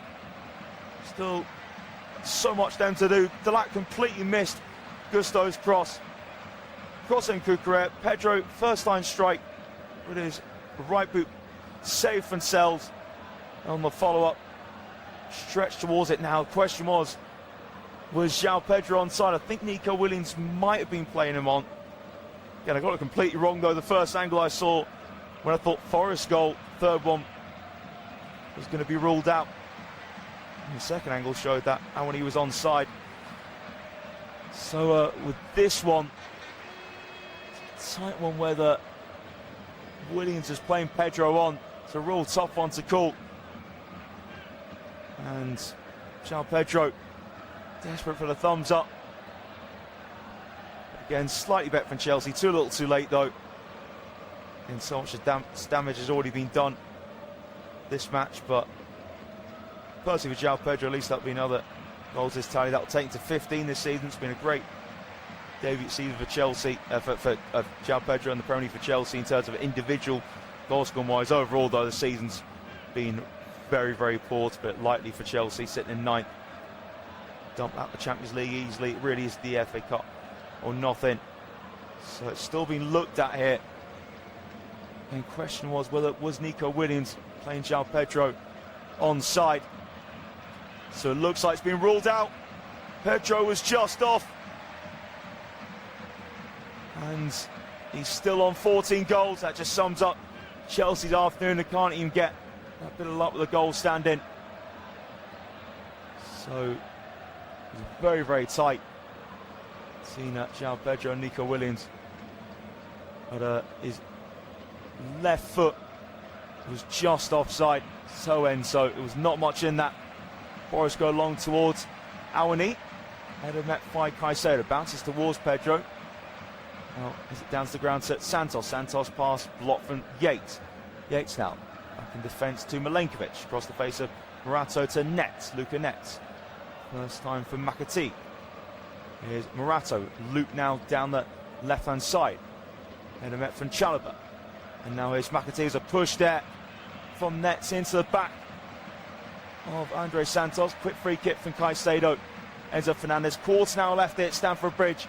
Still so much then to do. Delap completely missed Gusto's cross. Crossing Cucurella. Pedro, first line strike with his right boot saved from Sells. On the follow-up, stretched towards it now. The question was João Pedro onside? I think Nico Williams might have been playing him on. Again, I got it completely wrong though. The first angle I saw when I thought Forest goal, third one, was going to be ruled out. And the second angle showed that when he was onside. So with this one, tight one whether Williams is playing Pedro on. It's a real tough one to call. And João Pedro desperate for the thumbs up. Again, slightly better from Chelsea. Too little too late though. And so much damage has already been done this match. But personally for João Pedro, at least that'll be another goals this tally. That'll take him to 15 this season. It's been a great debut season for Chelsea, for João Pedro and the Premier League for Chelsea in terms of individual goal scoring wise. Overall though, the season's been very, very poor, to put it lightly, for Chelsea, sitting in ninth. Dumped out the Champions League easily. It really is the FA Cup or nothing. So it's still being looked at here. And the question was whether it was Nico Williams playing João Pedro onside. So it looks like it's been ruled out. Pedro was just off. And he's still on 14 goals. That just sums up Chelsea's afternoon. They can't even get that bit of luck with the goal standing. So it's very, very tight. Seeing that João Pedro and Nico Williams. But his left foot was just offside. So it was not much in that. Forest go along towards Awani. Header met by Caicedo. Bounces towards Pedro. Now, is it down to the ground to Santos? Santos pass blocked from Yates. Yates now back in defence to Milenkovic. Across the face of Morato to Nets. Luca Nets. First time for McAtee. Here's Morato. Loop now down the left-hand side. Header met from Chalobah. And now here's McAtee. There's a push there from Nets into the back of Andre Santos. Quick free kick from Caicedo. Enzo Fernandez. Quarter now left here at Stamford Bridge.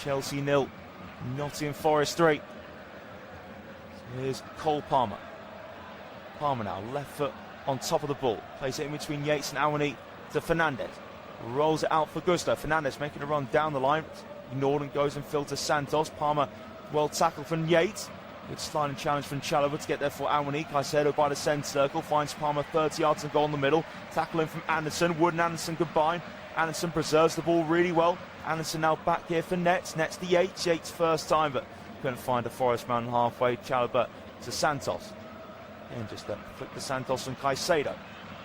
Chelsea 0. Nottingham Forest 3. So here's Cole Palmer. Palmer now, left foot on top of the ball. Plays it in between Yates and Awani to Fernandez. Rolls it out for Gusto. Fernandez making a run down the line. Ignored and goes and filters Santos. Palmer well tackled from Yates. Good sliding challenge from Chalobah to get there for Awani. Caicedo by the centre circle. Finds Palmer 30 yards and goal in the middle. Tackling from Anderson. Wood and Anderson combine. Anderson preserves the ball really well. Anderson now back here for Nets. Nets to Yates. Yates first time, but couldn't find a Forest man halfway. Chalobah to Santos. And just flick to Santos and Caicedo.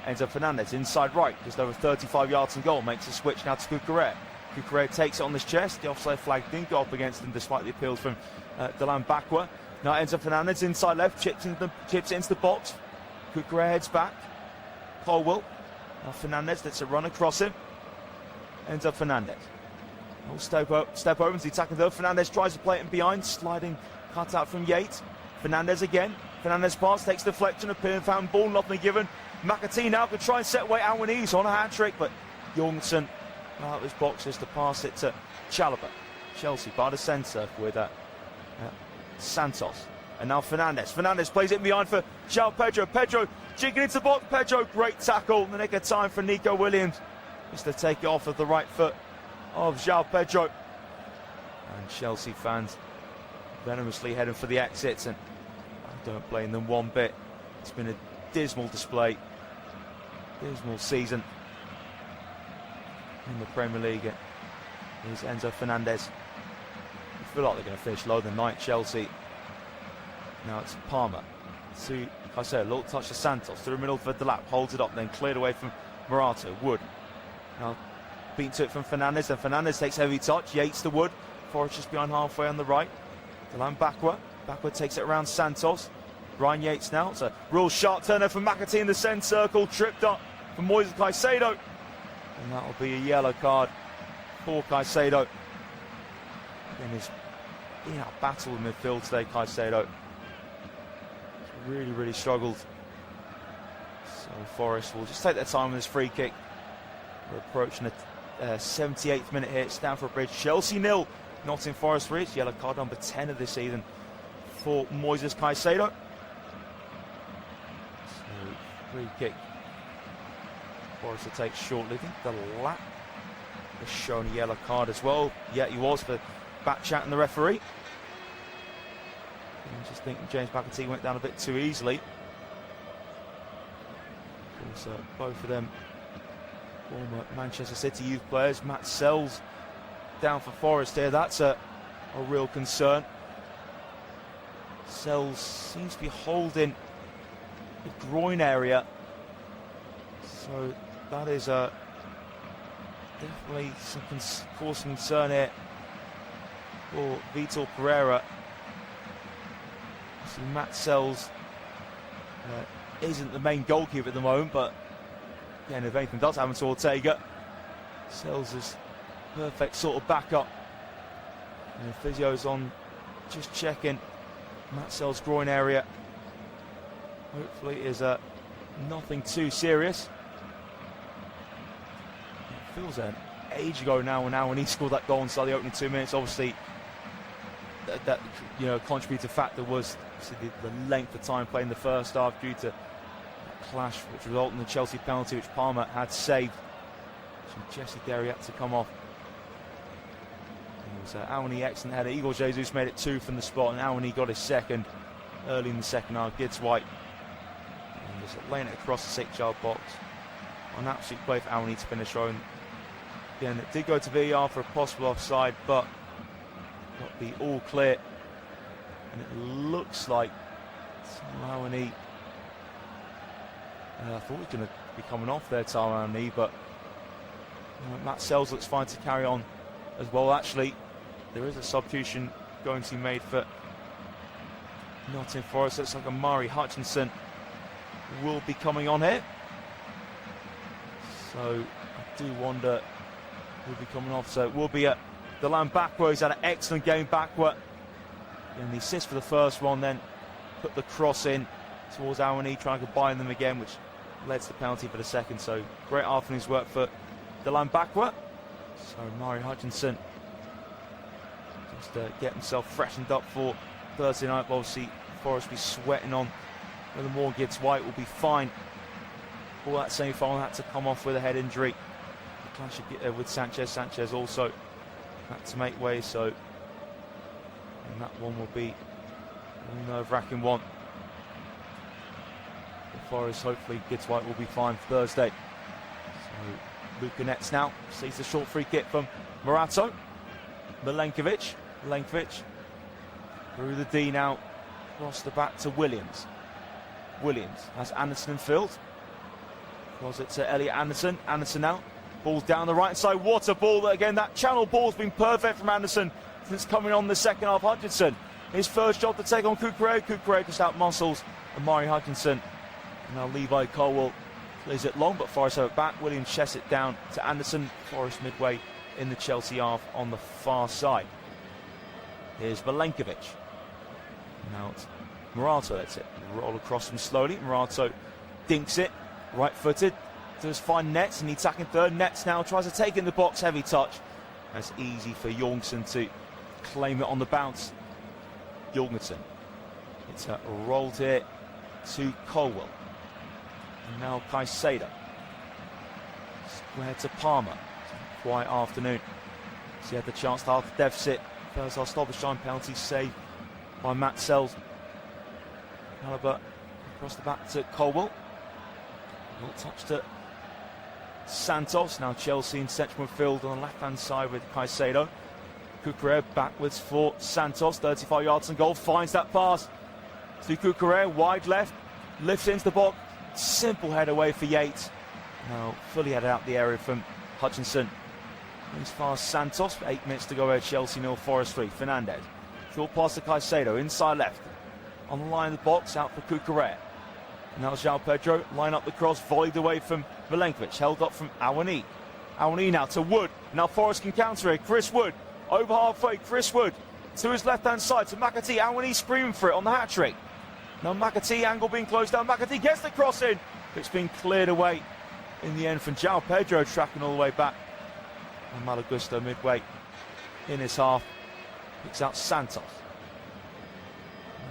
Enzo Fernandez inside right. Just over 35 yards and goal. Makes a switch now to Cucurella. Cucurella takes it on his chest. The offside flag didn't go up against him despite the appeals from Delan Bakwa. Now Enzo Fernandez inside left. Chips it into the box. Cucurella heads back. Colwell. Now Fernandez lets it run across him. Enzo Fernandez. Oh, step over to the attacking third. Fernandez tries to play it in behind. Sliding cut out from Yates. Fernandez again. Fernandez pass, takes deflection, appearing found ball, nothing given. McAtee now could try and set away Awani. He's on a hat-trick, but Jorgensen out of his boxes to pass it to Chalobah. Chelsea by the centre with Santos. And now Fernandez. Fernandez plays it in behind for João Pedro. Pedro jigging into the box. Pedro, great tackle in the nick of time for Nico Williams. Just to take it off of the right foot of João Pedro. And Chelsea fans venomously heading for the exits, and I don't blame them one bit. It's been a dismal display, dismal season in the Premier League. Here's Enzo Fernandez. I feel like they're going to finish lower than night, Chelsea. Now it's Palmer to Caicedo, a little touch to Santos through the middle for the lap, holds it up, then cleared away from Morato. Wood now beaten to it from Fernandez, and Fernandez takes heavy touch. Yates to Wood. Forrest just behind halfway on the right. Delan Bakwa. Bakwa takes it around Santos. Brian Yates now. It's a real sharp turn there from McAtee in the centre circle. Tripped up from Moises Caicedo. And that'll be a yellow card for Caicedo. Again, he's in a battle in midfield today, Caicedo. He's really struggled. So Forest will just take their time with this free kick. We're approaching the 78th minute here at Stamford Bridge. Chelsea 0, Nottingham Forest 3. It's yellow card number 10 of this season for Moises Caicedo. So free kick. Forest will take shortly. I think the lap was shown a yellow card as well. Yeah, he was for back chatting the referee. I just think James McAtee went down a bit too easily. So both of them former Manchester City youth players. Matt Sells down for Forest here. That's a real concern. Sells seems to be holding the groin area. So that is definitely some cause for concern here for Vitor Pereira. So Matt Sells isn't the main goalkeeper at the moment, but again, if anything does happen to Ortega, Sells is perfect sort of backup. And the physio's on, just checking Matt Sells' groin area. Hopefully it is nothing too serious. It feels an age ago now when he scored that goal inside the opening 2 minutes. Obviously, that contributing factor was the length of time played in the first half due to that clash, which resulted in the Chelsea penalty, which Palmer had saved. So Jesse Derry had to come off. It was Awani excellent header. Igor Jesus made it 2 from the spot, and Awani got his second early in the second half. Gibbs White just laying it across the 6-yard box. An absolute play for Awani to finish on. Again, it did go to VAR for a possible offside, but got the all clear, and it looks like Awani. I thought he was going to be coming off there, Awani, but Matt Sells looks fine to carry on as well. Actually, there is a substitution going to be made for Nottingham Forest. Looks like Amari Hutchinson will be coming on here. So I do wonder who'll be coming off. So it will be the line backward. He's had an excellent game backward. And the assist for the first one, then put the cross in towards Awani, trying to combine them again, which led to the penalty for the second. So great afternoon's work for the line backward. So Amari Hutchinson just get himself freshened up for Thursday night. But obviously, Forest will be sweating on whether more Gibbs White will be fine. All that semi-final had to come off with a head injury. The clash with Sanchez. Sanchez also had to make way, so and that one will be a nerve-wracking one. For Forest, hopefully Gibbs White will be fine for Thursday. So Luka Nets now sees the short free kick from Morato. Milenkovic through the D now, across the back to Williams. Williams has Anderson in field. Was it to Elliot Anderson? Anderson now. Ball's down the right side. What a ball. Again, that channel ball's been perfect from Anderson since coming on the second half. Hutchinson, his first job to take on Cucurella. Cucurella just out muscles Amari Hutchinson. And now Levi Colwell plays it long, but Forest have it back. Williams chests it down to Anderson. Forest midway in the Chelsea half on the far side. Here's Milenkovic. Now it's Morato. That's it. Roll across him slowly. Morato dinks it. Right-footed, does find Nets in the attacking third. Nets now tries to take in the box, heavy touch. That's easy for Jorgensen to claim it on the bounce. Jorgensen, it's rolled here to Colwell. And now Caicedo. Square to Palmer. Quiet afternoon. So he had the chance to half the deficit. First half Stolberstein penalty saved by Matt Sells. Halibut across the back to Colwell. Touch to Santos. Now Chelsea in central midfield on the left-hand side with Caicedo. Cucurella backwards for Santos. 35 yards and goal. Finds that pass to Cucurella. Wide left. Lifts into the box. Simple head away for Yates. Now fully headed out the area from Hutchinson. As far as Santos. 8 minutes to go here. Chelsea 0, Forest 3. Fernandez. Short pass to Caicedo. Inside left. On the line of the box. Out for Cucurella. Now João Pedro, line up the cross, volleyed away from Milenkovic, held up from Awani. Awani now to Wood. Now Forest can counter it. Chris Wood, over halfway. Chris Wood to his left-hand side to McAtee. Awani screaming for it on the hat-trick. Now McAtee, angle being closed down. McAtee gets the cross in. It's been cleared away in the end from João Pedro, tracking all the way back. And Malagusto midway in his half. Picks out Santos.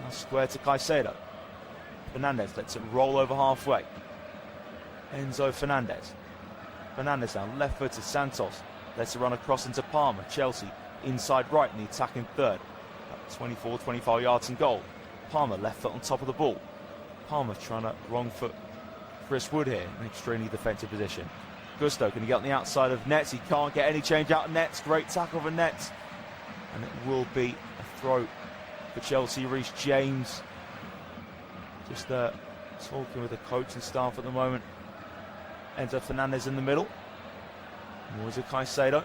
Now square to Caicedo. Fernandez lets it roll over halfway. Enzo Fernandez. Fernandez now left foot to Santos. Lets it run across into Palmer. Chelsea inside right in the attacking third. 24, 25 yards and goal. Palmer left foot on top of the ball. Palmer trying to wrong foot Chris Wood here in an extremely defensive position. Gusto can he get on the outside of Nets. He can't get any change out of Nets. Great tackle for Nets. And it will be a throw for Chelsea. Reece James just talking with the coach and staff at the moment. Enzo Fernandez in the middle. More is a Caicedo.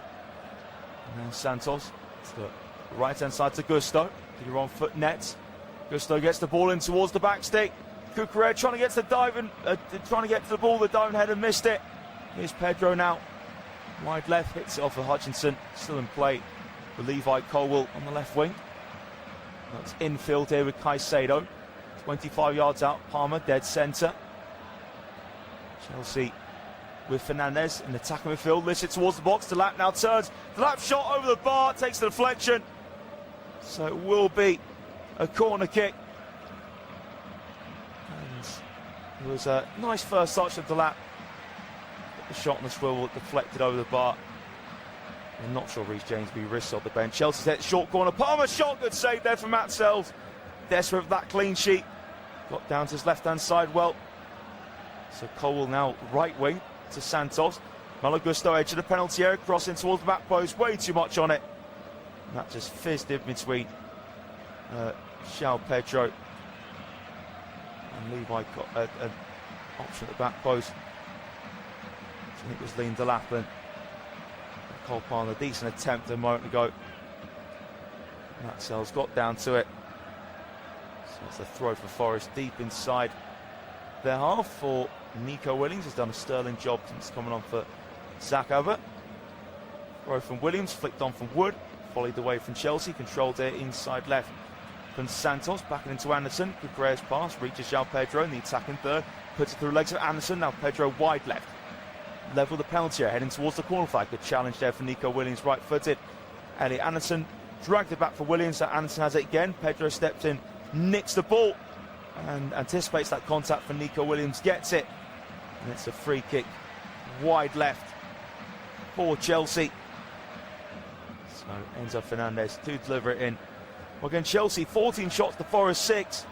And now Santos. It's the right-hand side to Gusto. To the wrong foot Nets. Gusto gets the ball in towards the back stick. Cucurella trying to get to the diving, trying to get to the ball. The diving header missed it. Here's Pedro now. Wide left, hits it off of Hutchinson. Still in play with Levi Colwell on the left wing. That's infield here with Caicedo. 25 yards out, Palmer, dead centre. Chelsea with Fernandez in attacking midfield, lifts it towards the box. Delap now turns. Delap shot over the bar, takes the deflection. So it will be a corner kick. And it was a nice first touch of Delap. The shot on the swivel deflected over the bar. I'm not sure Reece James will be risked on the bench. Chelsea's hit short corner. Palmer shot, good save there from Matt Sells. Desperate for that clean sheet. Got down to his left-hand side well. So Colwell now right wing to Santos. Malo Gusto edge of the penalty area, crossing towards the back post. Way too much on it. And that just fizzed in between João Pedro and Levi got an option at the back post. I think it was Liam Delap and Cole Palmer. A decent attempt a moment ago. Matt Sells got down to it. So it's a throw for Forest deep inside their half for Nico Williams. Has done a sterling job since coming on for Zach Abbott. Throw from Williams, flicked on from Wood, volleyed away from Chelsea, controlled it inside left from Santos, backing into Anderson. Cucurella's pass reaches João Pedro in the attacking third, puts it through the legs of Anderson. Now Pedro wide left, level the penalty area, heading towards the corner flag. Good challenge there for Nico Williams, right-footed. Elliot Anderson dragged it back for Williams. So Anderson has it again. Pedro steps in, nicks the ball and anticipates that contact for Nico Williams, gets it, and it's a free kick wide left for Chelsea. So Enzo Fernandez to deliver it in. Well, again, Chelsea 14 shots to Forest 6.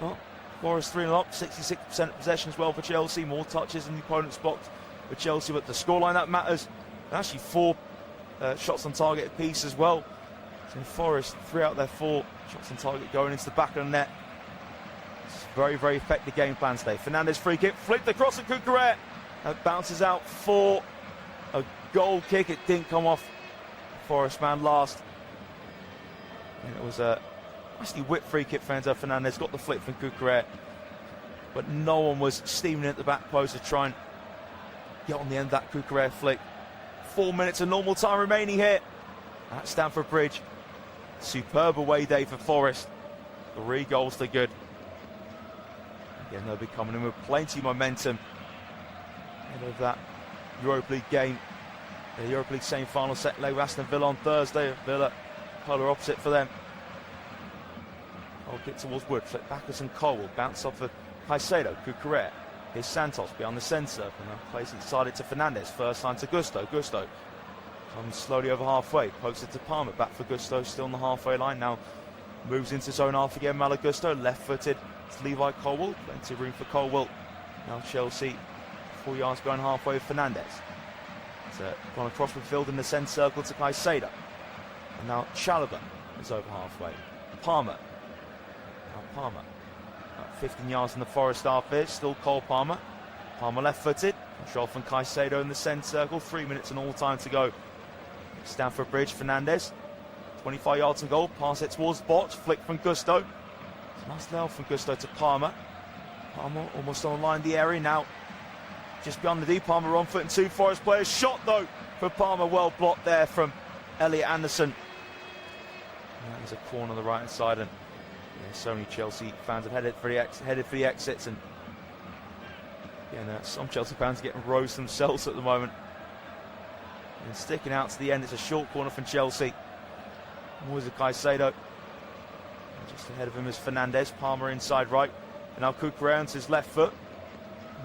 Well, Forest 3-0 up, 66% possession as well for Chelsea, more touches in the opponent's box for Chelsea, but the scoreline that matters. And actually 4 shots on target apiece as well. So Forest 3 out of their 4 shots on target going into the back of the net. It's very, very effective game plan today. Fernandez free kick, flicked across at Cucurella. That bounces out for a goal kick. It didn't come off Forest man last. And it was a nicely whipped free kick for Enzo Fernandez. Got the flick from Cucurella, but no one was steaming at the back post to try and get on the end of that Cucurella flick. 4 minutes of normal time remaining here at Stamford Bridge. Superb away day for Forest. 3 goals to good. Again, they'll be coming in with plenty of momentum ahead of that Europa League game. The Europa League semi-final set leg with Aston Villa on Thursday. Villa polar opposite for them. I'll get towards Wood, flip backwards and Colwell, bounce off of Caicedo, Cucurella. Here's Santos behind the centre, and now plays inside it to Fernandez. First line to Gusto. Gusto comes slowly over halfway, pokes it to Palmer, back for Gusto, still on the halfway line. Now moves into his own half again. Malo Gusto, left-footed to Levi Colwell, plenty of room for Colwell. Now Chelsea 4 yards behind halfway with Fernandez. It's gone across midfield in the centre circle to Caicedo. And now Chalobah is over halfway. Palmer. Now Palmer. About 15 yards in the Forest half here. Still Cole Palmer. Palmer left-footed. Control from Caicedo in the centre circle. 3 minutes and all time to go. Stamford Bridge, Fernandez. 25 yards and goal. Pass it towards the box. Flick from Gusto. Nice level from Gusto to Palmer. Palmer almost on the line of the area now. Just beyond the D. Palmer on foot and 2 Forest players. Shot though for Palmer. Well blocked there from Elliot Anderson. And that is a corner on the right hand side, and so many Chelsea fans have headed for the exits, and some Chelsea fans are getting rose themselves at the moment. And sticking out to the end, it's a short corner from Chelsea. Always a Caicedo. And just ahead of him is Fernandez. Palmer inside right, and now Cucurella onto his left foot.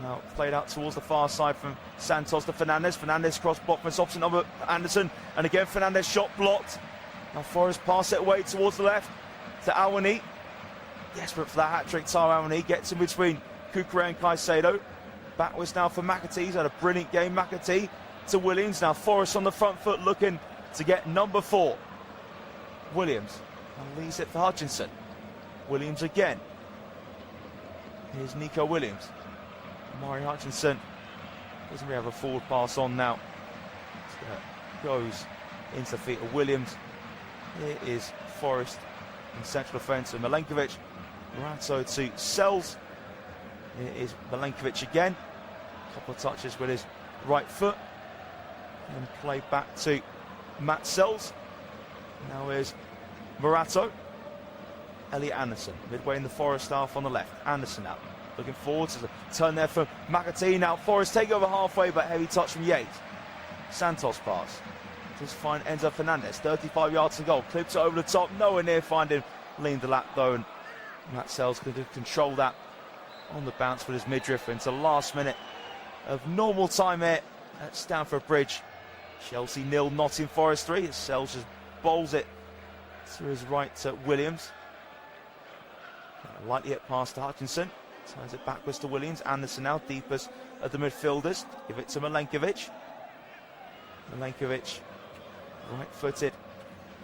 Now played out towards the far side from Santos to Fernandez. Fernandez cross block from his opposite number Anderson, and again Fernandez shot blocked. Now Forest pass it away towards the left to Awani. Desperate for that hat-trick, Taro Awani gets in between Cucurella and Caicedo. Backwards now for McAtee. He's had a brilliant game. McAtee to Williams. Now Forest on the front foot looking to get number 4. Williams and leaves it for Hutchinson. Williams again. Here's Nico Williams. Mari Hutchinson doesn't really have a forward pass on now. Goes into the feet of Williams. Here is Forest in central defence with Milenkovic. Morato to Sells. Here is Milenkovic again. A couple of touches with his right foot. And play back to Matt Sells. Now is Morato. Elliot Anderson, midway in the Forest half on the left. Anderson out. looking forward to the turn there from McAtee. Now Forest take over halfway, but heavy touch from Yates. Santos pass. Just find Enzo Fernandez, 35 yards to goal. Clips it over the top, nowhere near finding Lean the lap though, and Matt Sells could control that on the bounce with his midriff into the last minute of normal time here at Stamford Bridge. Chelsea 0, Nottingham Forest 3. Sells just bowls it to his right to Williams. Lightly hit past to Hutchinson. Turns it backwards to Williams. Anderson now deepest of the midfielders. Give it to Milenkovic. Milenkovic right-footed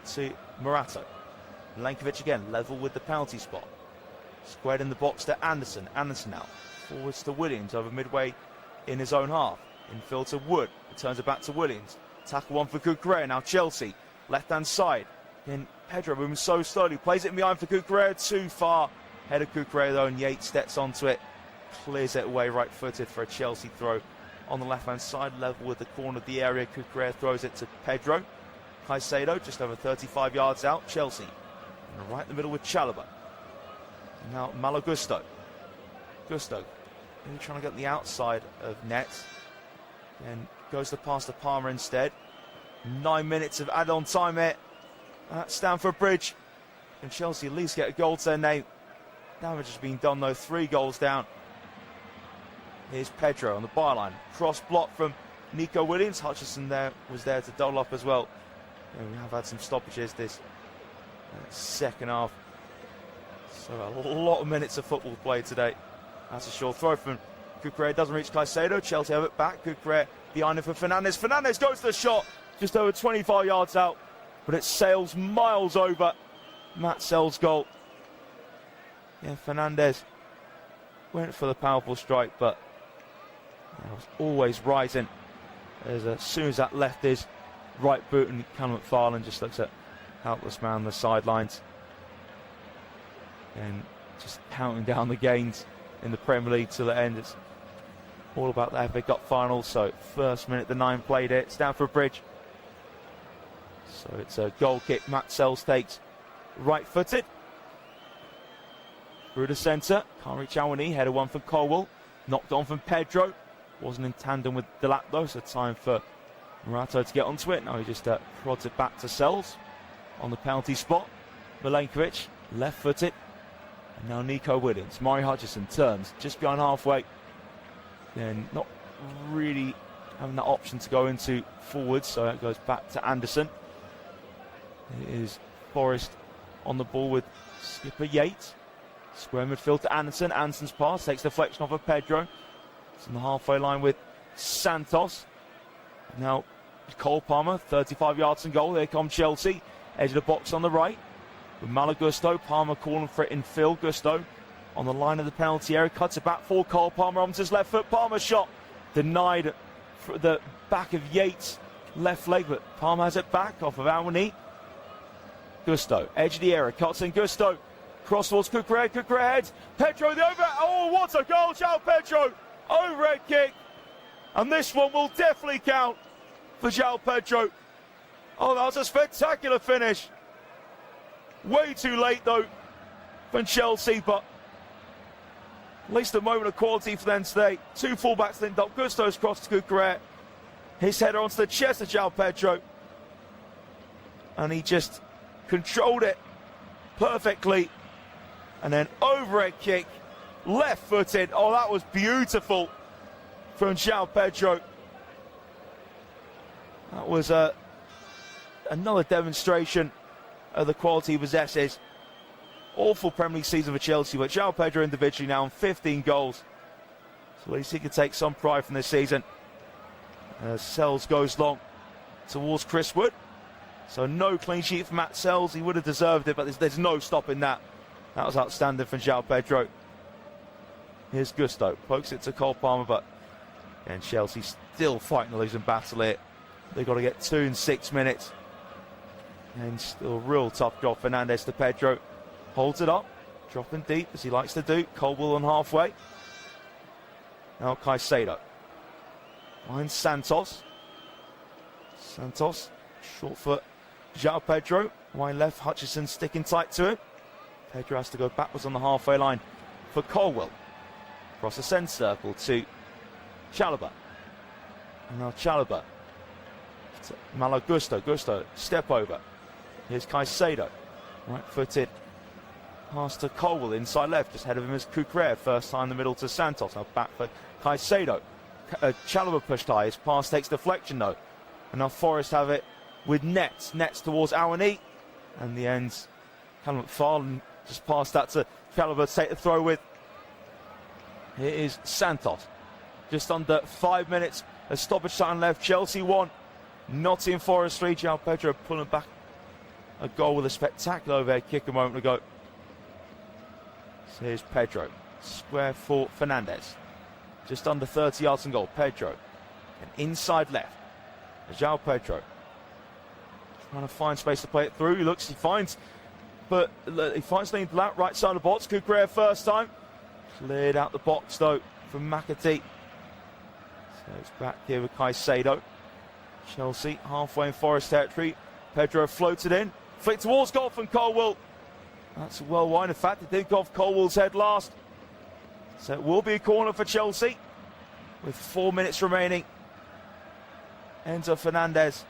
to Morato. Milenkovic again, level with the penalty spot. Squared in the box to Anderson. Anderson now forwards to Williams over midway in his own half. Infield to Wood. Turns it back to Williams. Tackle one for Cucurella. Now Chelsea, left-hand side. Then Pedro moving so slowly. Plays it in behind for Cucurella. Too far. Head of Cucurella though, and Yates steps onto it. Clears it away right-footed for a Chelsea throw on the left-hand side. Level with the corner of the area. Cucurella throws it to Pedro. Caicedo just over 35 yards out. Chelsea and right in the middle with Chalobah. Now Malo Gusto. Gusto really trying to get the outside of net. And goes to pass to Palmer instead. 9 minutes of add-on time here at Stamford Bridge. Can Chelsea at least get a goal to their name? Damage has been done though, 3 goals down. Here's Pedro on the byline. Cross block from Nico Williams. Hutchinson was there to dole up as well. And we have had some stoppages this second half. So a lot of minutes of football played today. That's a short throw from Cucurella. Doesn't reach Caicedo. Chelsea have it back. Cucurella behind him for Fernandez. Fernandez goes to the shot. Just over 25 yards out. But it sails miles over Matt Sells' goal. Yeah, Fernandez went for the powerful strike, but it was always rising as soon as that left his right boot, and Callum McFarlane just looks at helpless man on the sidelines and just counting down the gains in the Premier League till the end. It's all about the FA Cup final. So first minute, the 9 played it, Stamford Bridge. So it's a goal kick. Matt Sells takes right-footed through the centre. Can't reach Awani. Header one from Colwell. Knocked on from Pedro. Wasn't in tandem with Delap though, so time for Morato to get onto it. Now he just prods it back to Sells on the penalty spot. Milenkovic, left-footed. And now Nico Williams. Murray Hutchinson turns just behind halfway. Then not really having that option to go into forwards, so that goes back to Anderson. It is Forest on the ball with skipper Yates. Square midfield to Anderson. Anderson's pass takes deflection off of Pedro. It's on the halfway line with Santos. Now Cole Palmer, 35 yards and goal. Here comes Chelsea. Edge of the box on the right with Malo Gusto. Palmer calling for it in field. Gusto on the line of the penalty area. Cuts it back for Cole Palmer onto his left foot. Palmer shot denied for the back of Yates' left leg, but Palmer has it back off of Awani. Gusto, edge of the area. Cuts in Gusto. Cross towards Cucurella. Cucurella heads. Pedro the overhead. Oh, what a goal. João Pedro. Overhead kick. And this one will definitely count for João Pedro. Oh, that was a spectacular finish. Way too late, though, from Chelsea, but at least a moment of quality for them today. 2 fullbacks linked up. Gusto's cross to Cucurella. His header onto the chest of João Pedro. And he just controlled it perfectly. And then overhead kick, left-footed. Oh, that was beautiful from João Pedro. That was another demonstration of the quality he possesses. Awful Premier League season for Chelsea, but João Pedro individually now on 15 goals. So at least he can take some pride from this season. Sells goes long towards Chris Wood. So no clean sheet for Matt Sells. He would have deserved it, but there's no stopping that. That was outstanding from João Pedro. Here's Gusto. Pokes it to Cole Palmer, but and Chelsea still fighting the losing battle here. They've got to get 2 in 6 minutes. And still a real tough job. Fernandez to Pedro. Holds it up. Dropping deep as he likes to do. Colwell on halfway. Now Caicedo. Behind Santos. Santos. Short foot. João Pedro. Wide left. Hutchinson sticking tight to him. Pedro has to go backwards on the halfway line for Colwell. Across the centre circle to Chalobah. And now Chalobah. Malo Gusto. Gusto, step over. Here's Caicedo. Right-footed. Pass to Colwell, inside left. Just ahead of him is Cucurella. First time in the middle to Santos. Now back for Caicedo. Chalobah pushed high. His pass takes deflection though. And now Forest have it with Nets. Nets towards Awani. And the ends. Callum McFarlane just passed that to Chalobah to take the throw with. Here is Santos. Just under 5 minutes. A stoppage time left. Chelsea 1. Nottingham Forest 3. João Pedro pulling back a goal with a spectacular overhead kick a moment ago. So here's Pedro. Square for Fernandes. Just under 30 yards from goal. Pedro. And inside left. João Pedro. Trying to find space to play it through. He finds Lean right side of the box. Cucurella first time. Cleared out the box though from McAtee. So it's back here with Caicedo. Chelsea halfway in Forest territory. Pedro floated in. Flick towards goal from Colwell. That's well wide. In fact, it did go off Colwell's head last. So it will be a corner for Chelsea with 4 minutes remaining. Enzo Fernandez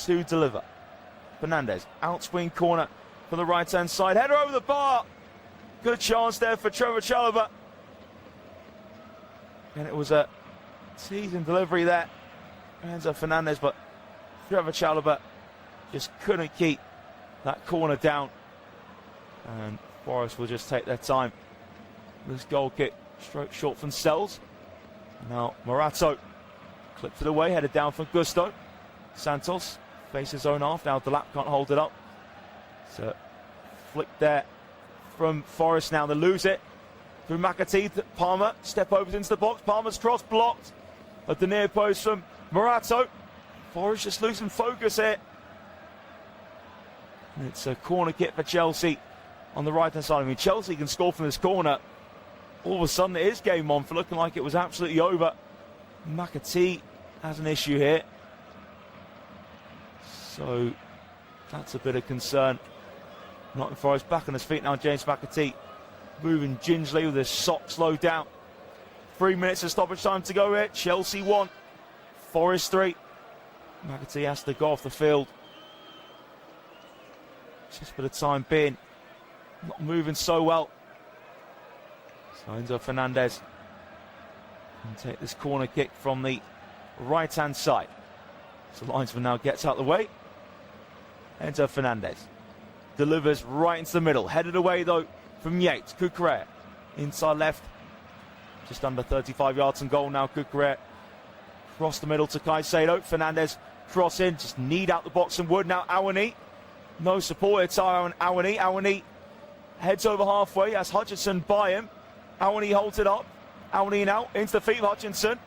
to deliver. Fernandez, outswing corner for the right-hand side. Header over the bar. Good chance there for Trevor Chalobah. And it was a teasing delivery there. Enzo Fernandez, but Trevor Chalobah just couldn't keep that corner down. And Forest will just take their time. This goal kick stroke short from Sells. Now Morato clipped it away, headed down from Gusto. Santos faces own half. Now Delap can't hold it up. So flick there from Forest. Now they lose it. Through McAtee, Palmer step over into the box. Palmer's cross blocked at the near post from Morato. Forest just losing focus here. And it's a corner kick for Chelsea on the right hand side. I mean, Chelsea can score from this corner. All of a sudden it is game on for looking like it was absolutely over. McAtee has an issue here. So that's a bit of concern. Nottingham Forest back on his feet now. James McAtee moving gingerly with his socks low down. 3 minutes of stoppage time to go here. Chelsea 1, Forest 3. McAtee has to go off the field. Just for the time being. Not moving so well. So Enzo Fernandez can take this corner kick from the right-hand side. So linesman now gets out of the way. Enzo Fernandez delivers right into the middle. Headed away though from Yates. Cucurella inside left. Just under 35 yards from goal now. Cucurella across the middle to Caicedo. Fernandez cross in. Just need out the box and would. Now Awani. No support. It's Awani. Awani heads over halfway. Has Hutchinson by him. Awani holds it up. Awani now into the feet of Hutchinson.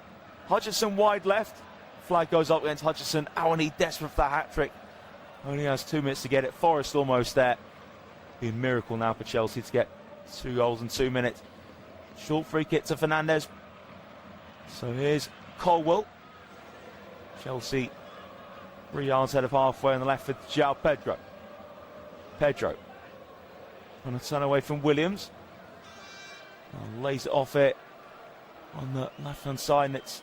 Hutchinson wide left. Flag goes up against Hutchinson. Awani desperate for the hat-trick. Only has 2 minutes to get it. Forest almost there. Be a miracle now for Chelsea to get 2 goals in 2 minutes. Short free kick to Fernandez. So here's Colwell. Chelsea 3 yards ahead of halfway on the left for João Pedro. Pedro on a turn away from Williams. Now lays it off it on the left-hand side, and it's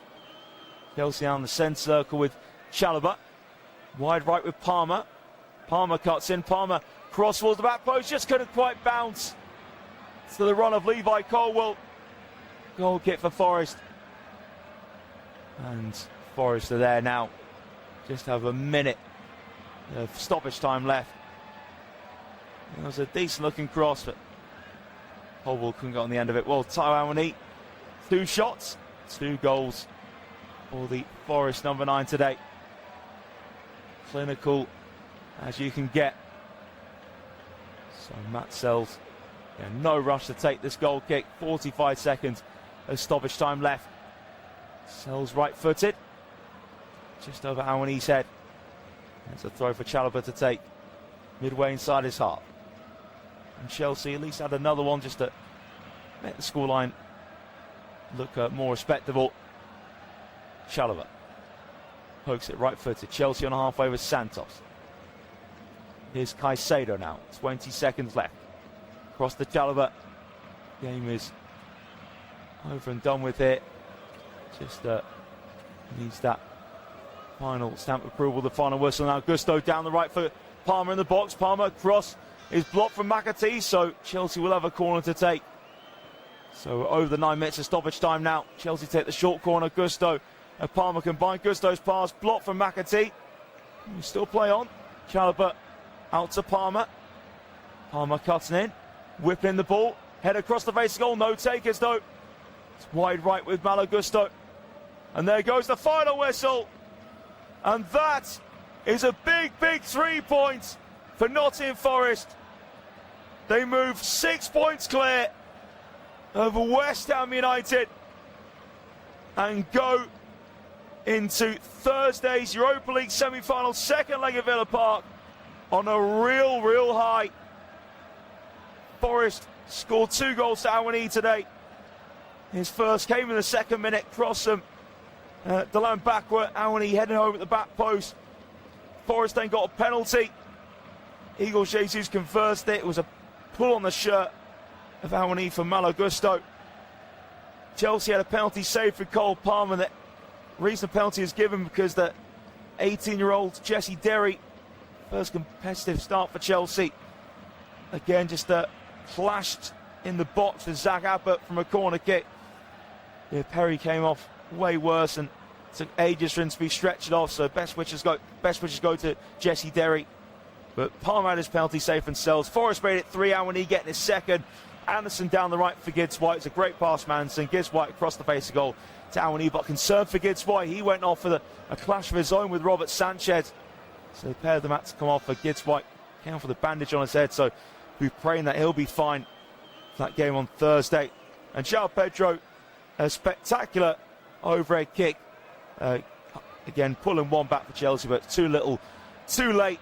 Chelsea down the centre circle with Chalobah. Wide right with Palmer. Palmer cuts in. Palmer cross towards the back post. Just couldn't quite bounce to the run of Levi Colwell. Goal kick for Forest. And Forest are there now. Just have a minute of stoppage time left. It was a decent looking cross, but Colwell couldn't get on the end of it. Well, Taiwo Awani, 2 shots, 2 goals for the Forest number 9 today. Clinical as you can get. So Matt Sells, no rush to take this goal kick. 45 seconds of stoppage time left. Sells right-footed, just over Awani's head. It's a throw for Chalobah to take midway inside his half. And Chelsea at least had another one just to make the scoreline look more respectable. Chalobah pokes it right-footed. Chelsea on a halfway with Santos. Here's Caicedo now. 20 seconds left. Across the Chalobah. Game is over and done with it. Just needs that final stamp of approval, the final whistle. Now Gusto down the right for Palmer in the box. Palmer cross is blocked from McAtee, so Chelsea will have a corner to take. So over the 9 minutes of stoppage time now. Chelsea take the short corner. Gusto and Palmer combine. Gusto's pass blocked from McAtee. We still play on. Chalobah out to Palmer. Palmer cutting in, whipping the ball. Head across the face of goal. No takers though. It's wide right with Malo Gusto. And there goes the final whistle. And that is a big, big 3 points for Nottingham Forest. They move 6 points clear over West Ham United and go into Thursday's Europa League semi-final, second leg at Villa Park, on a real high. Forest scored 2 goals to Awani today. His first came in the second minute, cross them. Delan backward, Awani heading home at the back post. Forest then got a penalty. Igor Jesus conversed it. It was a pull on the shirt of Awani for Malo Gusto. Chelsea had a penalty saved for Cole Palmer. The reason the penalty is given because the 18-year-old Jesse Derry, first competitive start for Chelsea. Again, just clashed in the box with Zach Abbott from a corner kick. Yeah, Perry came off way worse and took ages for him to be stretched off, so best wishes go to Jesse Derry. But Palmer had his penalty saved themselves. Forest made it 3 out when he getting his second. Anderson down the right for Gibbs White. It's a great pass, Manson. Gibbs White across the face of goal to Awani, but concerned for Gibbs White. He went off for a clash of his own with Robert Sanchez. So they paired them out to come off for Gibbs White. Came for the bandage on his head, so we're praying that he'll be fine for that game on Thursday. And João Pedro, a spectacular overhead kick. Again, pulling one back for Chelsea, but too little, too late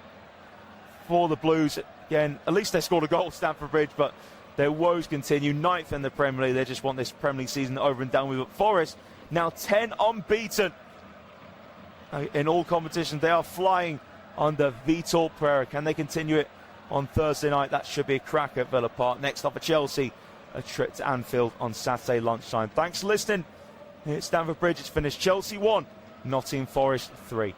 for the Blues. Again, at least they scored a goal at Stamford Bridge, but their woes continue. 9th in the Premier League. They just want this Premier League season over and done with. But Forest now 10 unbeaten in all competitions. They are flying under Vitor Pereira. Can they continue it on Thursday night? That should be a cracker at Villa Park. Next up for Chelsea, a trip to Anfield on Saturday lunchtime. Thanks for listening. Here at Stamford Bridge, it's finished Chelsea 1, Nottingham Forest 3.